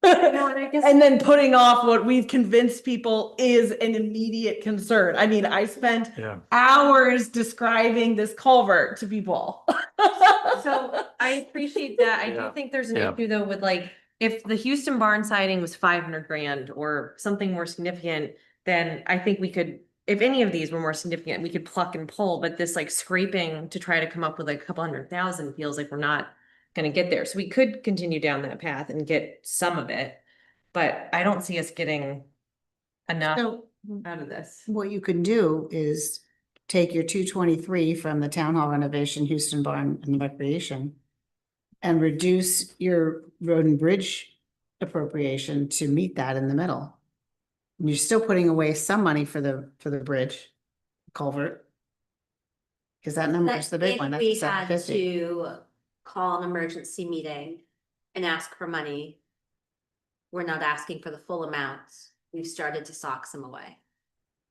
No, and I guess- And then putting off what we've convinced people is an immediate concern. I mean, I spent Yeah. hours describing this culvert to people. So I appreciate that. I do Yeah. think there's an Yeah. issue though with like, if the Houston barn siding was 500 grand or something more significant, then I think we could, if any of these were more significant, we could pluck and pull, but this like scraping to try to come up with like a couple 100,000 feels like we're not gonna get there. So we could continue down that path and get some of it, but I don't see us getting enough. So out of this. What you can do is take your 223 from the town hall renovation, Houston Barn and Recreation, and reduce your road and bridge appropriation to meet that in the middle. And you're still putting away some money for the bridge culvert. Because that number is the big one, If we that's had 750. to call an emergency meeting and ask for money, we're not asking for the full amount. We've started to sock some away.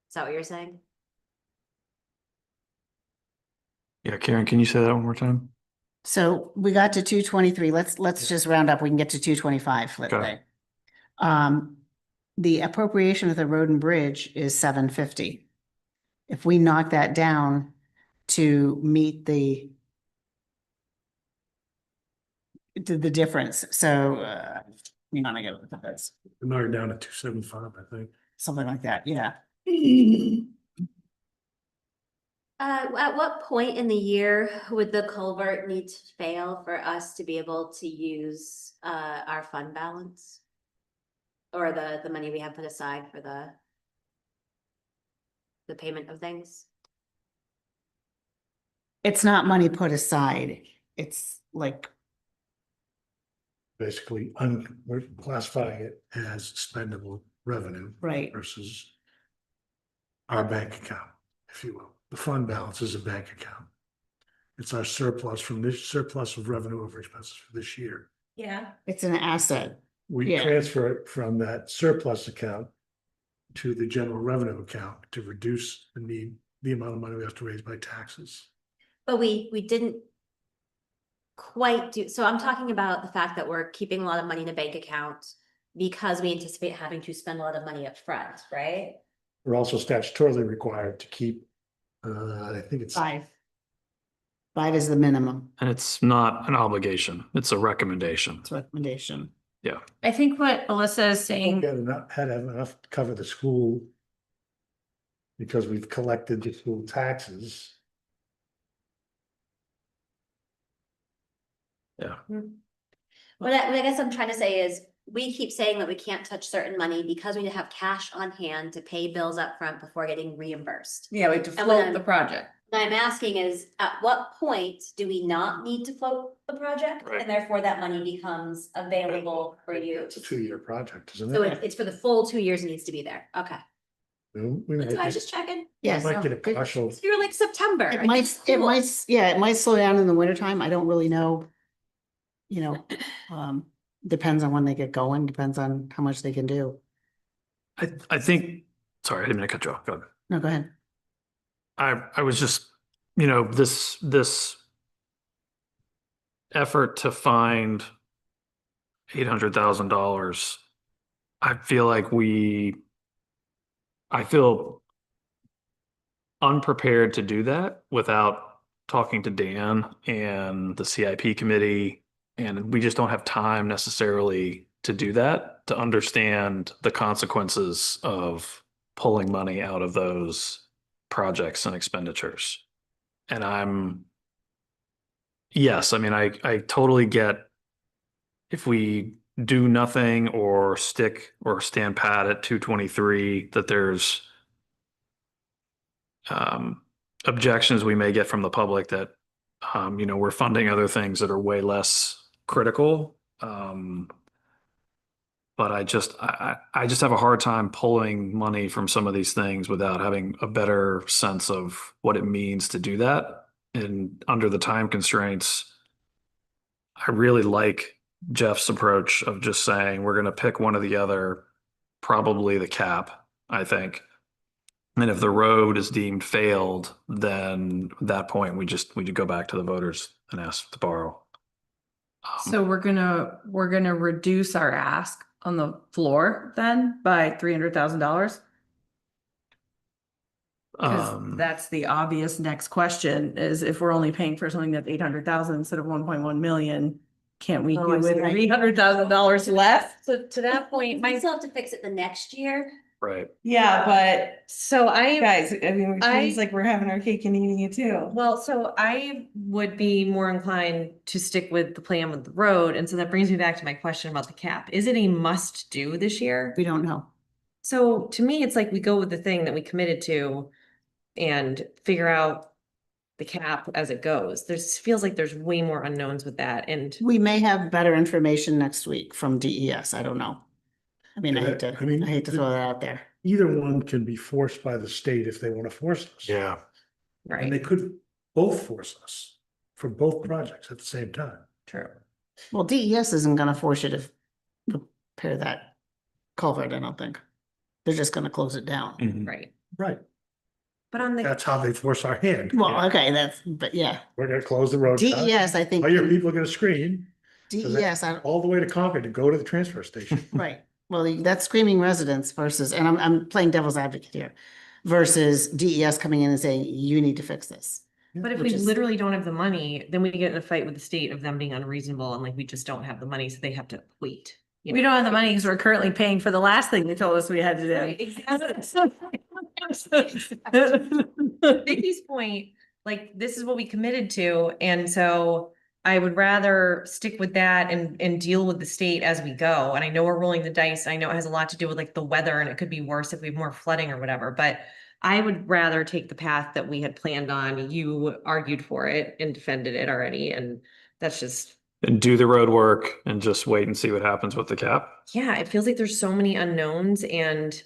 Is that what you're saying? Yeah, Karen, can you say that one more time? So we got to 223. Let's just round up. We can get to 225, let's Okay. say. The appropriation of the road and bridge is 750. If we knock that down to meet the difference, so hang on, I gotta look at this. Now you're down to 275, I think. Something like that, yeah. At what point in the year would the culvert need to fail for us to be able to use our fund balance? Or the money we have put aside for the payment of things? It's not money put aside. It's like, Basically, we're classifying it as spendable revenue right, versus our bank account, if you will. The fund balance is a bank account. It's our surplus from this surplus of revenue over expenses for this year. Yeah. it's an asset. We Yeah. transfer it from that surplus account to the general revenue account to reduce the amount of money we have to raise by taxes. But we didn't quite do, so I'm talking about the fact that we're keeping a lot of money in a bank account because we anticipate having to spend a lot of money up front, right? We're also statutorily required to keep, I think it's. 5 is the minimum. And it's not an obligation, it's a recommendation. It's a recommendation. I think what Alyssa is saying, Had enough to cover the school. Because we've collected the school taxes. What I guess I'm trying to say is, we keep saying that we can't touch certain money because we have cash on hand to pay bills up front before getting reimbursed. Yeah, we have to And when float I'm- the project. What I'm asking is, at what point do we not need to float the project? Right. And therefore that money becomes available for you? It's a 2-year project, isn't So it? it's for the full 2 years it needs to be there. Okay. We That's why I might was just checking. Yes. get a partial. You're like September. It might, yeah, it might slow down in the wintertime. I don't really know. You know, depends on when they get going, depends on how much they can do. I think, sorry, I didn't mean to cut you off. Go ahead. No, go ahead. I was just, this effort to find $800,000. I feel unprepared to do that without talking to Dan and the CIP committee. And we just don't have time necessarily to do that, to understand the consequences of pulling money out of those projects and expenditures. And yes, I mean, I totally get if we do nothing or stick or stand pat at 223, that there's objections we may get from the public that, we're funding other things that are way less critical. But I just have a hard time pulling money from some of these things without having a better sense of what it means to do that. And under the time constraints, I really like Jeff's approach of just saying, we're going to pick one or the other, probably the cap, I think. And if the road is deemed failed, then at that point, we go back to the voters and ask to borrow. So we're gonna reduce our ask on the floor then by $300,000? Because that's the obvious next question is, if we're only paying for something that's 800,000 instead of 1.1 million, can't we do I with see. $300,000 less? So to that point, We my, still have to fix it the next year. Right. yeah, but so Guys, I mean, it I- feels like we're having our cake and eating it too. well, so I would be more inclined to stick with the plan with the road. And so that brings me back to my question about the cap. Is it a must do this year? We don't know. So to me, it's like we go with the thing that we committed to and figure out the cap as it goes. There's feels like there's way more unknowns with that. And We may have better information next week from DES. I don't know. I mean, I Yeah, hate to, I mean, I hate to throw that out there. Either one can be forced by the state if they want to force us. Yeah. And they right, could both force us for both projects at the same time. true. Well, DES isn't gonna force you to repair that culvert, I don't think. They're just gonna close it down. Mhm. Right. Right. But on the, That's how they force our hand. Well, okay, but yeah, We're gonna close the road. DES, I think. All your people are gonna scream DES, all the way to Concord to go to the transfer station. right, well, that's screaming residents versus, and I'm playing devil's advocate here. Versus DES coming in and saying, you need to fix this. but if which we is- literally don't have the money, then we get in a fight with the state of them being unreasonable and like we just don't have the money, so they have to wait. you We know? don't have the money because we're currently paying for the last thing they told us we had to Right, do. exactly. Vicky's point, like, this is what we committed to, and so I would rather stick with that and deal with the state as we go. And I know we're rolling the dice. I know it has a lot to do with like the weather and it could be worse if we have more flooding or whatever, but I would rather take the path that we had planned on. You argued for it and defended it already, and that's just, And do the road work and just wait and see what happens with the cap. yeah, it feels like there's so many unknowns, and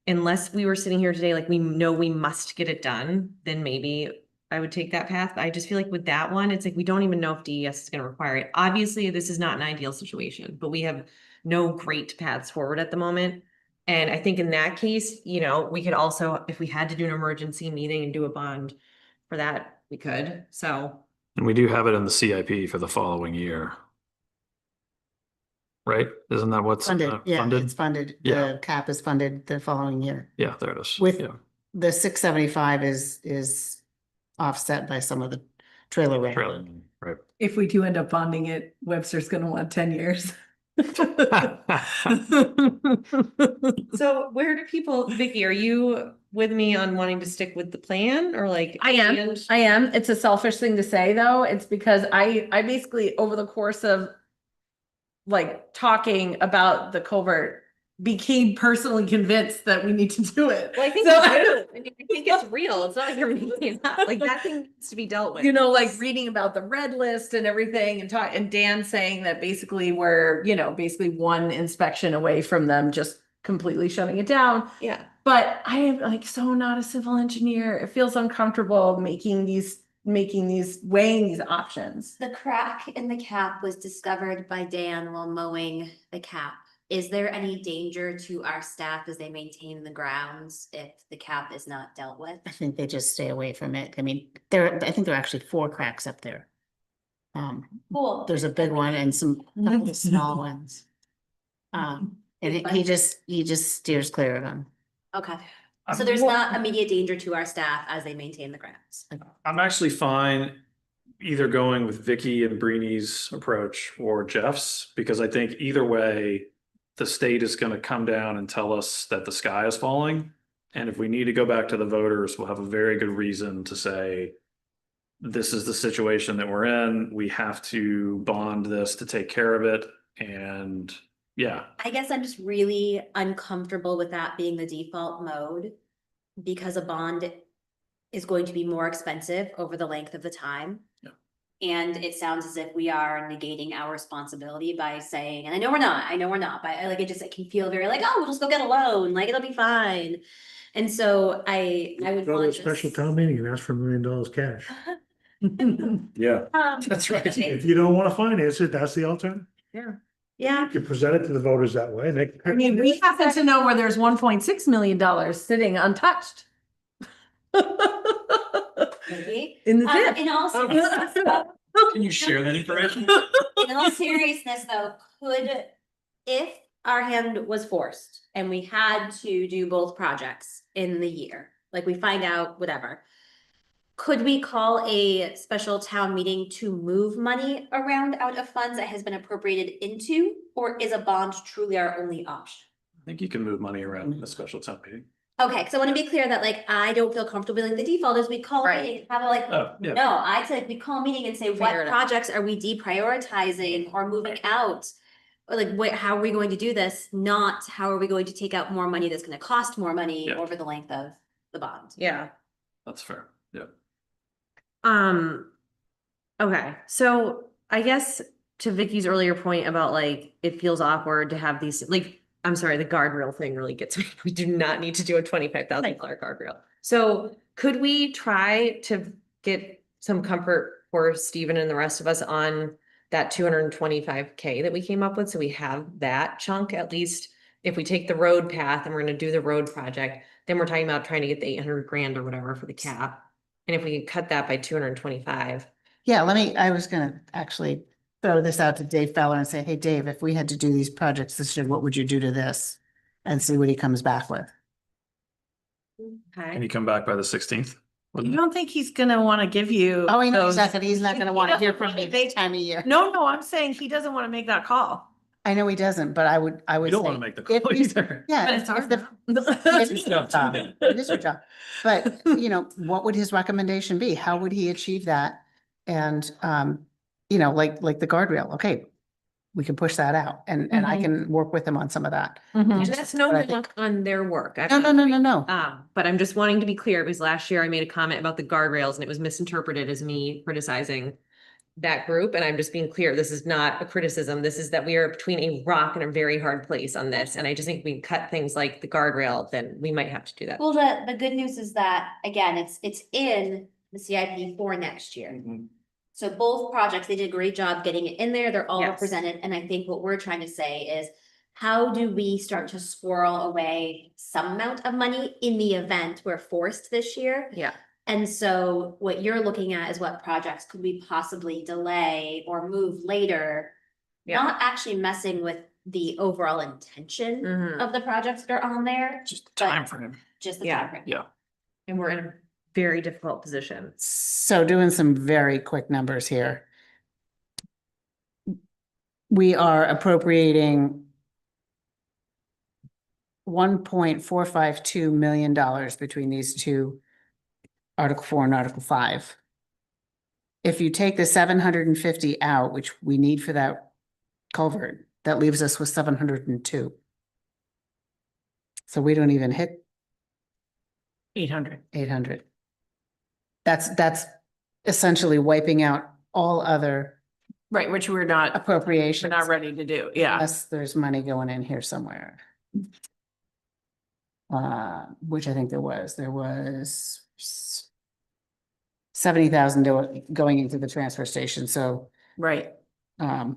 unless we were sitting here today, like we know we must get it done, then maybe I would take that path. I just feel like with that one, it's like we don't even know if DES is gonna require it. Obviously, this is not an ideal situation, but we have no great paths forward at the moment. And I think in that case, we could also, if we had to do an emergency meeting and do a bond for that, we could, so. And we do have it in the CIP for the following year. Right? Isn't that what's Funded, yeah, funded? it's funded, Yeah. the cap is funded the following year. Yeah, there it is. With- Yeah. The 675 is offset by some of the trailer Trailer, rental. right. If we do end up bonding it, Webster's gonna want 10 years. So where do people, Vicky, are you with me on wanting to stick with the plan or like? I am. and- I am. It's a selfish thing to say, though. It's because I basically, over the course of like talking about the culvert, became personally convinced that we need to do it. Well, I think So- you do. I mean, I think it's real. It's not like you're making it up. Like that thing needs to be dealt with. You know, like reading about the red list and everything and Dan saying that basically we're, basically one inspection away from them just completely shutting it down. Yeah. But I am like so not a civil engineer. It feels uncomfortable weighing these options. The crack in the cap was discovered by Dan while mowing the cap. Is there any danger to our staff as they maintain the grounds if the cap is not dealt with? I think they just stay away from it. I mean, I think there are actually 4 cracks up there. Cool. There's a big one and some couple of small ones. And he just steers clear of them. Okay, so there's not immediate danger to our staff as they maintain the grounds. I'm actually fine either going with Vicky and Breeny's approach or Jeff's, because I think either way, the state is going to come down and tell us that the sky is falling. And if we need to go back to the voters, we'll have a very good reason to say, this is the situation that we're in. We have to bond this to take care of it. And yeah, I guess I'm just really uncomfortable with that being the default mode because a bond is going to be more expensive over the length of the time. Yeah. And it sounds as if we are negating our responsibility by saying, and I know we're not, but it can feel very like, oh, we'll just go get a loan, like it'll be fine. And so I would Go to a want special this. town meeting and ask for $1 million cash. yeah. That's right. If you don't want to finance it, that's the alternative. Yeah, You present it to the voters that way and they. I mean, we happen to know where there's $1.6 million sitting untouched. maybe. In the tip. In all seriousness, Can you share that information? in all seriousness, though, if our hand was forced and we had to do both projects in the year, like we find out whatever, could we call a special town meeting to move money around out of funds that has been appropriated into, or is a bond truly our only option? I think you can move money around in a special town meeting. Okay, so I want to be clear that I don't feel comfortable being the default is we call a Right. meeting, have a Oh, yeah. no, I'd say we call a meeting and say, Figure what it out. projects are we deprioritizing or moving out? or like, what, how are we going to do this? Not how are we going to take out more money that's gonna cost more money Yeah. over the length of the bond. Yeah. That's fair. Yeah. Okay, so I guess to Vicky's earlier point about like, it feels awkward to have these, like, I'm sorry, the guardrail thing really gets me. We do not need to do a $25,000 guardrail. So could we try to get some comfort for Stephen and the rest of us on that 225K that we came up with? So we have that chunk, at least if we take the road path and we're gonna do the road project, then we're talking about trying to get the 800 grand or whatever for the cap. And if we could cut that by 225. Yeah, I was gonna actually throw this out to Dave Feller and say, hey, Dave, if we had to do these projects this year, what would you do to this? And see what he comes back with. Can Okay. you come back by the 16th? You don't think he's gonna want to give you? Oh, he knows those- exactly. He's not gonna want to He hear doesn't from me make- this time of year. No, I'm saying he doesn't want to make that call. I know he doesn't, but I would You don't say, want to make the if call he's- either. yeah. But if- it's if hard the- now. It is your job. It is your job. But, you know, what would his recommendation be? How would he achieve that? And, you know, like the guardrail, okay, we can push that out and I Mhm. can work with him on some of that. Mhm. And that's no But I think- knock on their work. I'm No, not- no. But I'm just wanting to be clear, because last year I made a comment about the guardrails and it was misinterpreted as me criticizing that group. And I'm just being clear, this is not a criticism. This is that we are between a rock and a very hard place on this. And I just think we can cut things like the guardrail, then we might have to do that. Well, the good news is that, again, it's in the CIP for next year. So both projects, they did a great job getting it in there. They're all Yes. represented. And I think what we're trying to say is, how do we start to squirrel away some amount of money in the event we're forced this year? Yeah. And so what you're looking at is what projects could we possibly delay or move later? Yeah. Not actually messing with the overall intention Mhm. of the projects that are on there, Just the But- time frame. just the Yeah. timeframe. Yeah. And we're in a very difficult position. So doing some very quick numbers here. We are appropriating $1.452 million between these two, Article 4 and Article 5. If you take the 750 out, which we need for that culvert, that leaves us with 702. So we don't even hit 800. 800. That's essentially wiping out all other Right, which we're not appropriations. ready to do. Yeah. Unless there's money going in here somewhere. Which I think there was 70,000 going into the transfer station, so, Right. that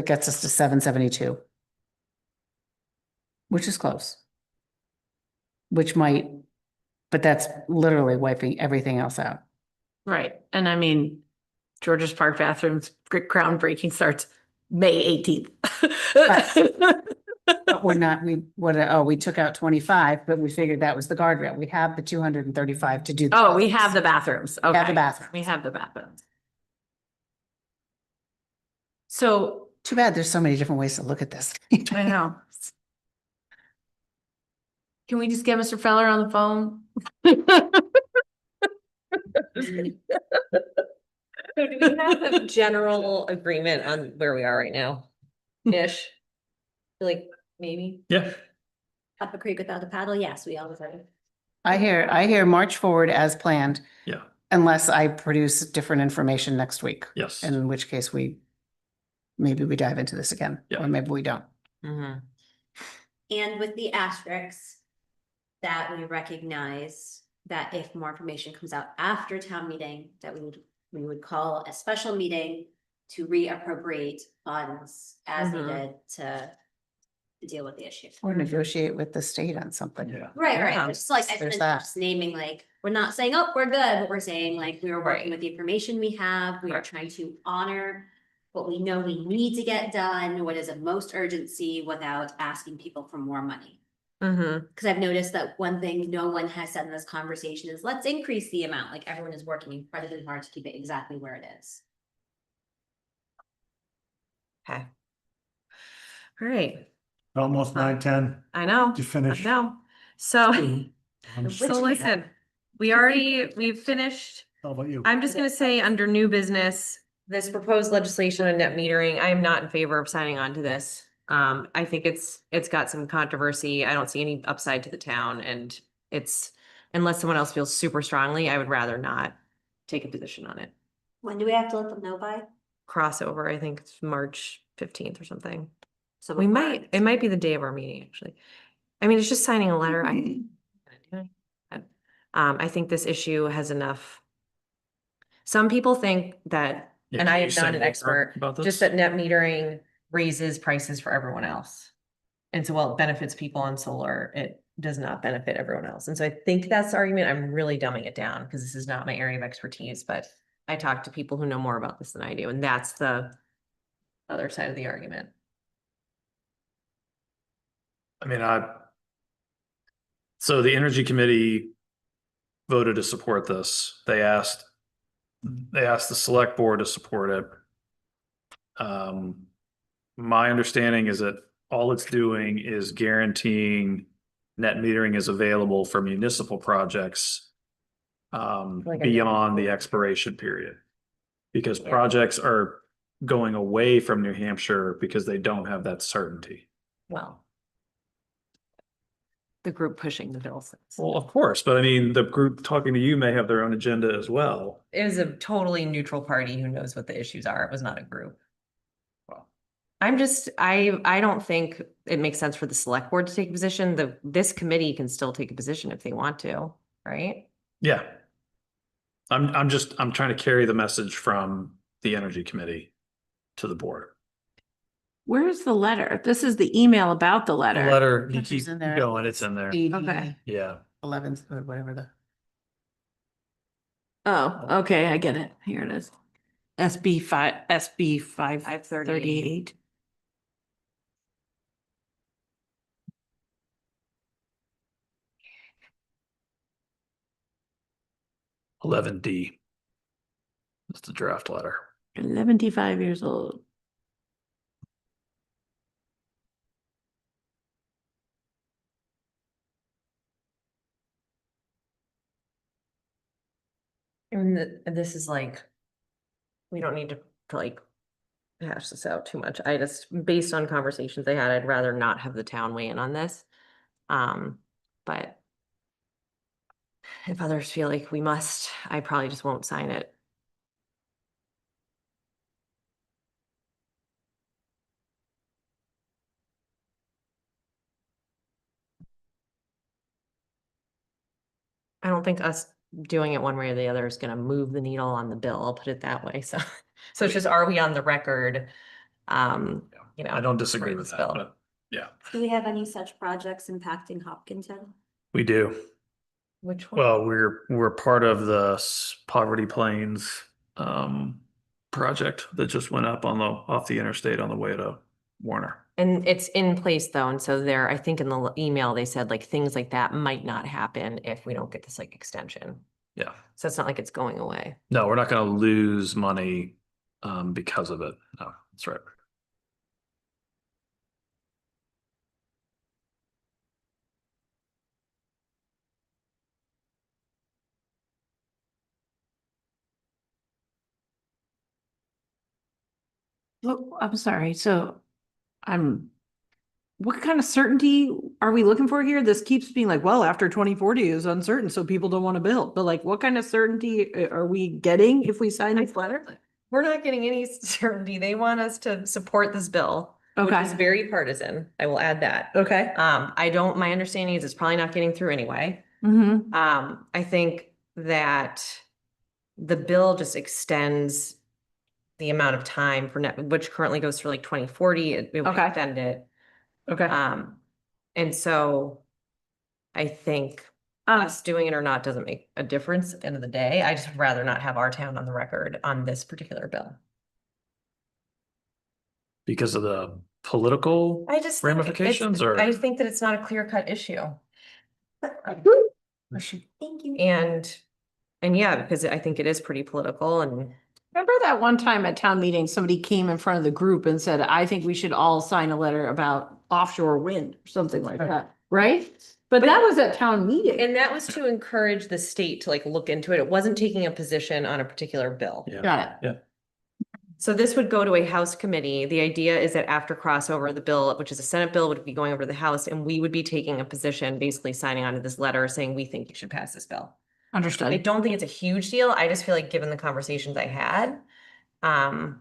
gets us to 772. Which is close. Which might, but that's literally wiping everything else out. Right. And I mean, George's Park bathrooms groundbreaking starts May 18th. But we're not, we took out 25, but we figured that was the guardrail. We have the 235 to do. Oh, we have the bathrooms. We have the Okay. bathroom. We have the bathrooms. So Too bad there's so many different ways to look at this. I know. Can we just get Mr. Feller on the phone? So do we have a general agreement on where we are right now? Ish? Like, maybe? Yeah. Up a creek without a paddle, yes, we always are. I hear march forward as planned, Yeah. unless I produce different information next week, Yes. in which case maybe we dive into this again, Yeah. or maybe we don't. Mm-hmm. And with the asterisks, that we recognize that if more information comes out after town meeting, that we would call a special meeting to reappropriate funds as Mhm. needed to deal with the issue. Or negotiate with the state on something. Yeah. Right, Yeah. right, just like, There's that. just naming like, we're not saying, oh, we're good, but we're saying like, we are Right. working with the information we have, we are Right. trying to honor what we know we need to get done, what is of most urgency without asking people for more money. Mm-hmm. Cause I've noticed that one thing no one has said in this conversation is let's increase the amount, like everyone is working incredibly hard to keep it exactly where it is. Okay. All right, Almost 9:10 I know. to finish. No, so, How so listen, we've finished. about you? I'm just gonna say under new business, this proposed legislation on net metering, I am not in favor of signing on to this. I think it's got some controversy. I don't see any upside to the town, and unless someone else feels super strongly, I would rather not take a position on it. When do we have to let them know by? Crossover, I think it's March 15th or something. So We before- might, it might be the day of our meeting, actually. I mean, it's just signing a letter. I think this issue has enough. Some people think that, Yeah, and can I you am say not an more expert, about just this? that net metering raises prices for everyone else. And so while it benefits people on solar, it does not benefit everyone else. And so I think that's the argument. I'm really dumbing it down because this is not my area of expertise, but I talk to people who know more about this than I do, and that's the other side of the argument. I mean, so the Energy Committee voted to support this. They asked the select board to support it. My understanding is that all it's doing is guaranteeing net metering is available for municipal projects Like a- beyond the expiration period. Because projects are going away from New Hampshire because they don't have that certainty. Well, the group pushing the bill says. Well, of course, but I mean, the group talking to you may have their own agenda as well. It was a totally neutral party who knows what the issues are. It was not a group. Well, I don't think it makes sense for the select board to take a position. This committee can still take a position if they want to, right? yeah. I'm trying to carry the message from the Energy Committee to the board. Where's the letter? This is the email about the The letter. letter, you Which keep is in there. going, it's in there. Okay. Yeah. 11 or whatever the. Oh, okay, I get it. Here it is. SB 538. Eleven D. It's the draft letter. 75 years old. And this is like, we don't need to like hash this out too much. I just, based on conversations I had, I'd rather not have the town weigh in on this. But if others feel like we must, I probably just won't sign it. I don't think us doing it one way or the other is gonna move the needle on the bill, I'll put it that way, so. So it's just, are we on the record? You know. I don't disagree for with this that, bill? but yeah, Do we have any such projects impacting Hopkinton? we do. Which one? Well, we're part of the Poverty Plains project that just went up off the interstate on the way to Warner. And it's in place though, and so there, I think in the email, they said like things like that might not happen if we don't get this like extension. Yeah. So it's not like it's going away. No, we're not gonna lose money because of it. No, that's right. Well, I'm sorry. So what kind of certainty are we looking for here? This keeps being like, well, after 2040 is uncertain, so people don't want to build. But like, what kind of certainty are we getting if we sign this letter? We're not getting any certainty. They want us to support this bill, which Okay. is very partisan. I will add that. Okay. My understanding is it's probably not getting through anyway. Mm-hmm. I think that the bill just extends the amount of time for net, which currently goes through like 2040. It will Okay. extend it. Okay. And so I think us doing it or not doesn't make a difference at the end of the day. I just rather not have our town on the record on this particular bill. Because of the political I just ramifications, or I think that it's not a clear-cut issue. Thank you. And yeah, because I think it is pretty political and Remember that one time at town meeting, somebody came in front of the group and said, I think we should all sign a letter about offshore wind or something like that, right? But that was at town meeting. and that was to encourage the state to like look into it. It wasn't taking a position on a particular bill. yeah. Got it. Yeah. So this would go to a House committee. The idea is that after crossover, the bill, which is a Senate bill, would be going over to the House, and we would be taking a position, basically signing on to this letter saying we think you should pass this bill. I Understood. don't think it's a huge deal. I just feel like given the conversations I had, and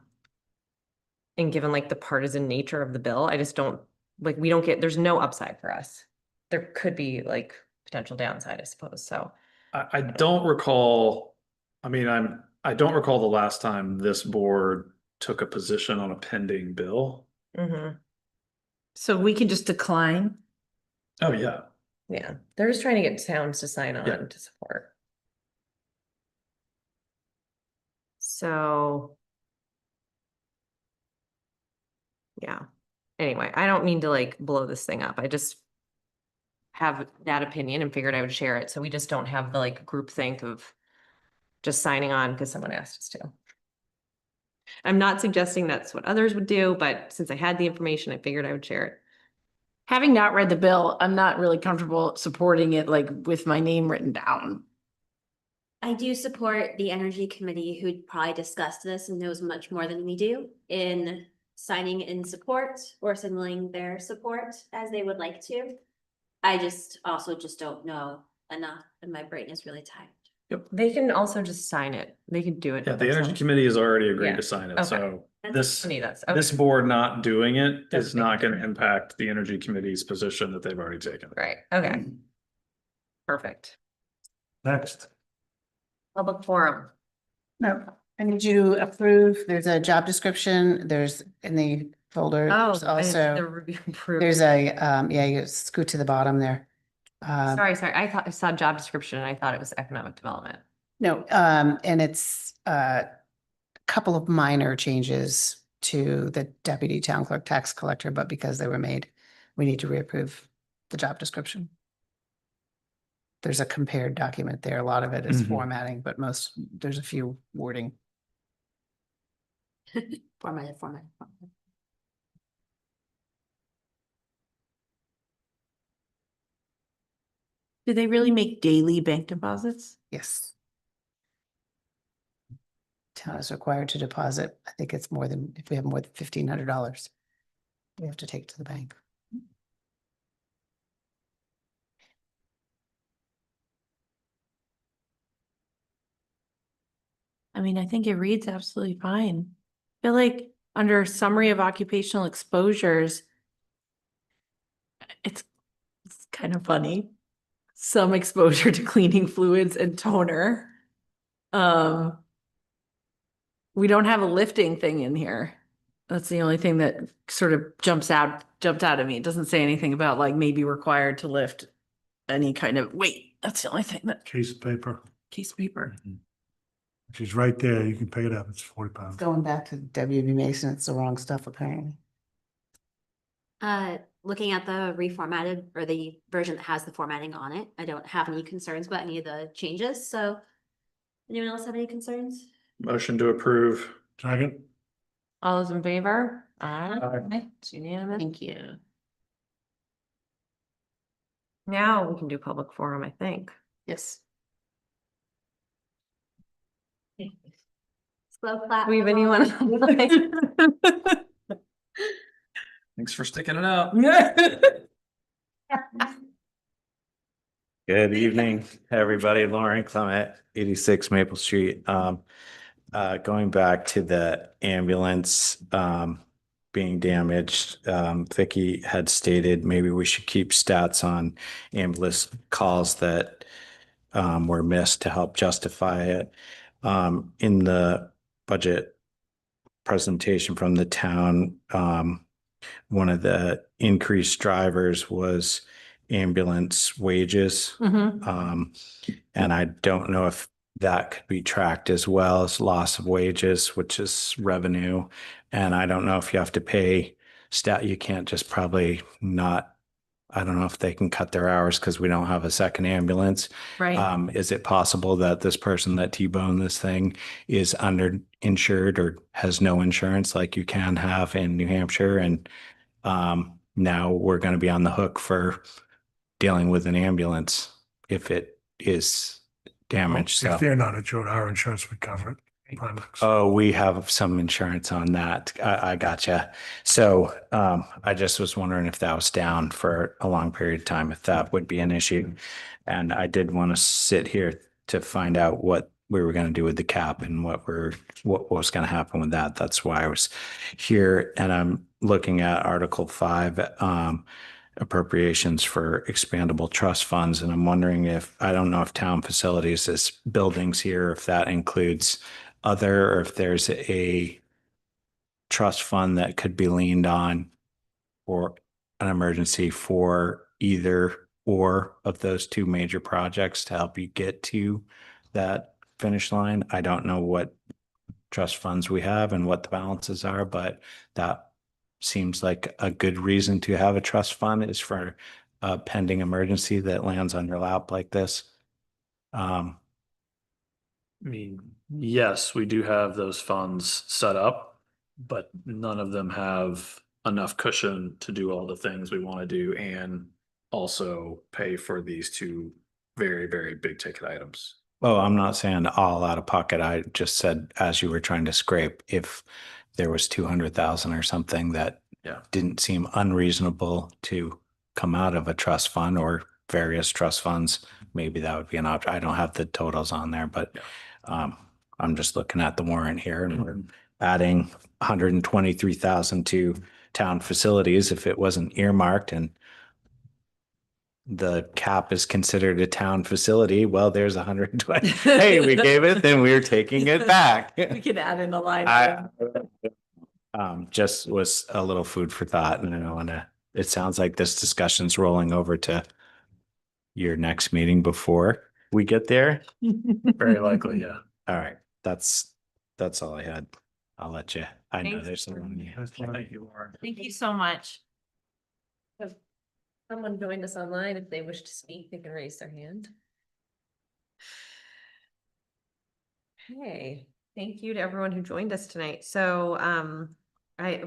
given like the partisan nature of the bill, I just don't, like, we don't get, there's no upside for us. There could be like potential downside, I suppose, so. I don't recall, I mean, I don't recall the last time this board took a position on a pending bill. Mhm. So we can just decline. Oh, yeah. Yeah, they're just trying to get towns to sign Yeah. on to support. So. Yeah, anyway, I don't mean to like blow this thing up. I just have that opinion and figured I would share it. So we just don't have the like group think of just signing on because someone asked us to. I'm not suggesting that's what others would do, but since I had the information, I figured I would share it. Having not read the bill, I'm not really comfortable supporting it like with my name written down. I do support the Energy Committee, who probably discussed this and knows much more than we do, in signing in support or signaling their support as they would like to. I just also just don't know enough and my brain is really tired. They can also just sign it. They can do it. Yeah, the Energy Committee has already agreed Yeah. to sign it, Okay. so That's this, To me, that's, this okay, board not doing it Doesn't is make a not gonna difference. impact the Energy Committee's position that they've already taken. right, okay. Perfect. Next. Public forum. No, I need you to approve. There's a job description. There's in the folder. Oh, There's I didn't see the also, review approved. there's a, yeah, you scoot to the bottom there. Sorry, I thought I saw job description and I thought it was economic development. No, and it's a couple of minor changes to the deputy town clerk tax collector, but because they were made, we need to reapprove the job description. There's a compared document there. A lot of it is Mhm. formatting, but there's a few wording. Formatted. Do they really make daily bank deposits? Yes. Town is required to deposit, I think it's more than, if we have more than $1,500, we have to take to the bank. I mean, I think it reads absolutely fine. I feel like under summary of occupational exposures, it's kind of funny. Some exposure to cleaning fluids and toner. We don't have a lifting thing in here. That's the only thing that sort of jumped out at me. It doesn't say anything about like maybe required to lift any kind of weight. That's the only thing that Case of paper, case paper. which is right there. You can pick it up. It's 40 pounds. Going back to WB Mason, it's the wrong stuff apparently. Looking at the reformatted or the version that has the formatting on it, I don't have any concerns about any of the changes, so. Anyone else have any concerns? Motion to approve. Second. All those in favor? Aye. It's unanimous. Thank you. Now we can do public forum, I think. Yes. Slow clap. Do we have anyone online? Thanks for sticking it out. Good evening, everybody. Lauren Clement, 86 Maple Street. Going back to the ambulance being damaged, Vicky had stated maybe we should keep stats on ambulance calls that were missed to help justify it. In the budget presentation from the town, one of the increased drivers was ambulance wages. And I don't know if that could be tracked as well as loss of wages, which is revenue. And I don't know if you have to pay you can't just probably not, I don't know if they can cut their hours because we don't have a second ambulance. Right. Is it possible that this person that T-boned this thing is underinsured or has no insurance like you can have in New Hampshire? And now we're going to be on the hook for dealing with an ambulance if it is damaged. If So they're not insured, our insurance would cover it. Primex. Oh, we have some insurance on that. I gotcha. So I just was wondering if that was down for a long period of time, if that would be an issue. And I did want to sit here to find out what we were going to do with the cap and what was going to happen with that. That's why I was here. And I'm looking at Article 5, appropriations for expandable trust funds. And I'm wondering if, I don't know if town facilities is buildings here, if that includes other, or if there's a trust fund that could be leaned on for an emergency for either or of those two major projects to help you get to that finish line. I don't know what trust funds we have and what the balances are, but that seems like a good reason to have a trust fund is for a pending emergency that lands on your lap like this. I mean, yes, we do have those funds set up, but none of them have enough cushion to do all the things we want to do and also pay for these two very, very big ticket items. Oh, I'm not saying all out of pocket. I just said, as you were trying to scrape, if there was 200,000 or something that Yeah. didn't seem unreasonable to come out of a trust fund or various trust funds, maybe that would be an option. I don't have the totals on there, but I'm just looking at the warrant here and we're adding 123,000 to town facilities if it wasn't earmarked and the cap is considered a town facility. Well, there's 120. Hey, we gave it, then we're taking it back. We could add in a line. I item. just was a little food for thought and I don't want to, it sounds like this discussion's rolling over to your next meeting before we get there. Very likely, yeah. All right. That's all I had. I'll let you, I know Thanks. there's some. Thank you, Lauren. Thank you so much. Someone joined us online. If they wish to speak, they can raise their hand. Okay, thank you to everyone who joined us tonight. So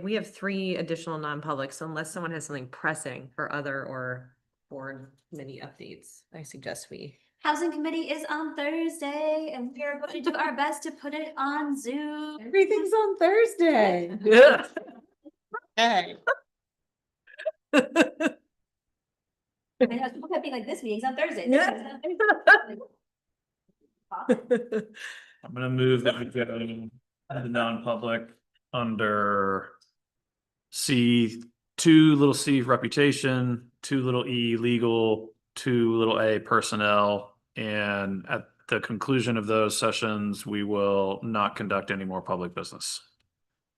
we have 3 additional non-publics, so unless someone has something pressing for other or board committee updates, I suggest we. Housing Committee is on Thursday and we are going to do our best to put it on Zoom. Everything's on Thursday. Yeah. Hey. I know people kept being like, this meeting's on Thursday. Yeah. I'm gonna move that we go to the non-public under C reputation, 2 E legal, 2 A personnel. And at the conclusion of those sessions, we will not conduct any more public business.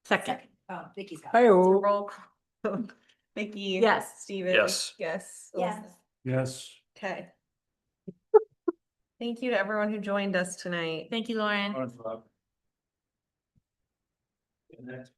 Second. Oh, Vicky's got it. Hi-oh. Roll call. Vicky. Yes. Steven. Yes. Yes. Yes. Yes. Okay. Thank you to everyone who joined us tonight. Thank you, Lauren. Next.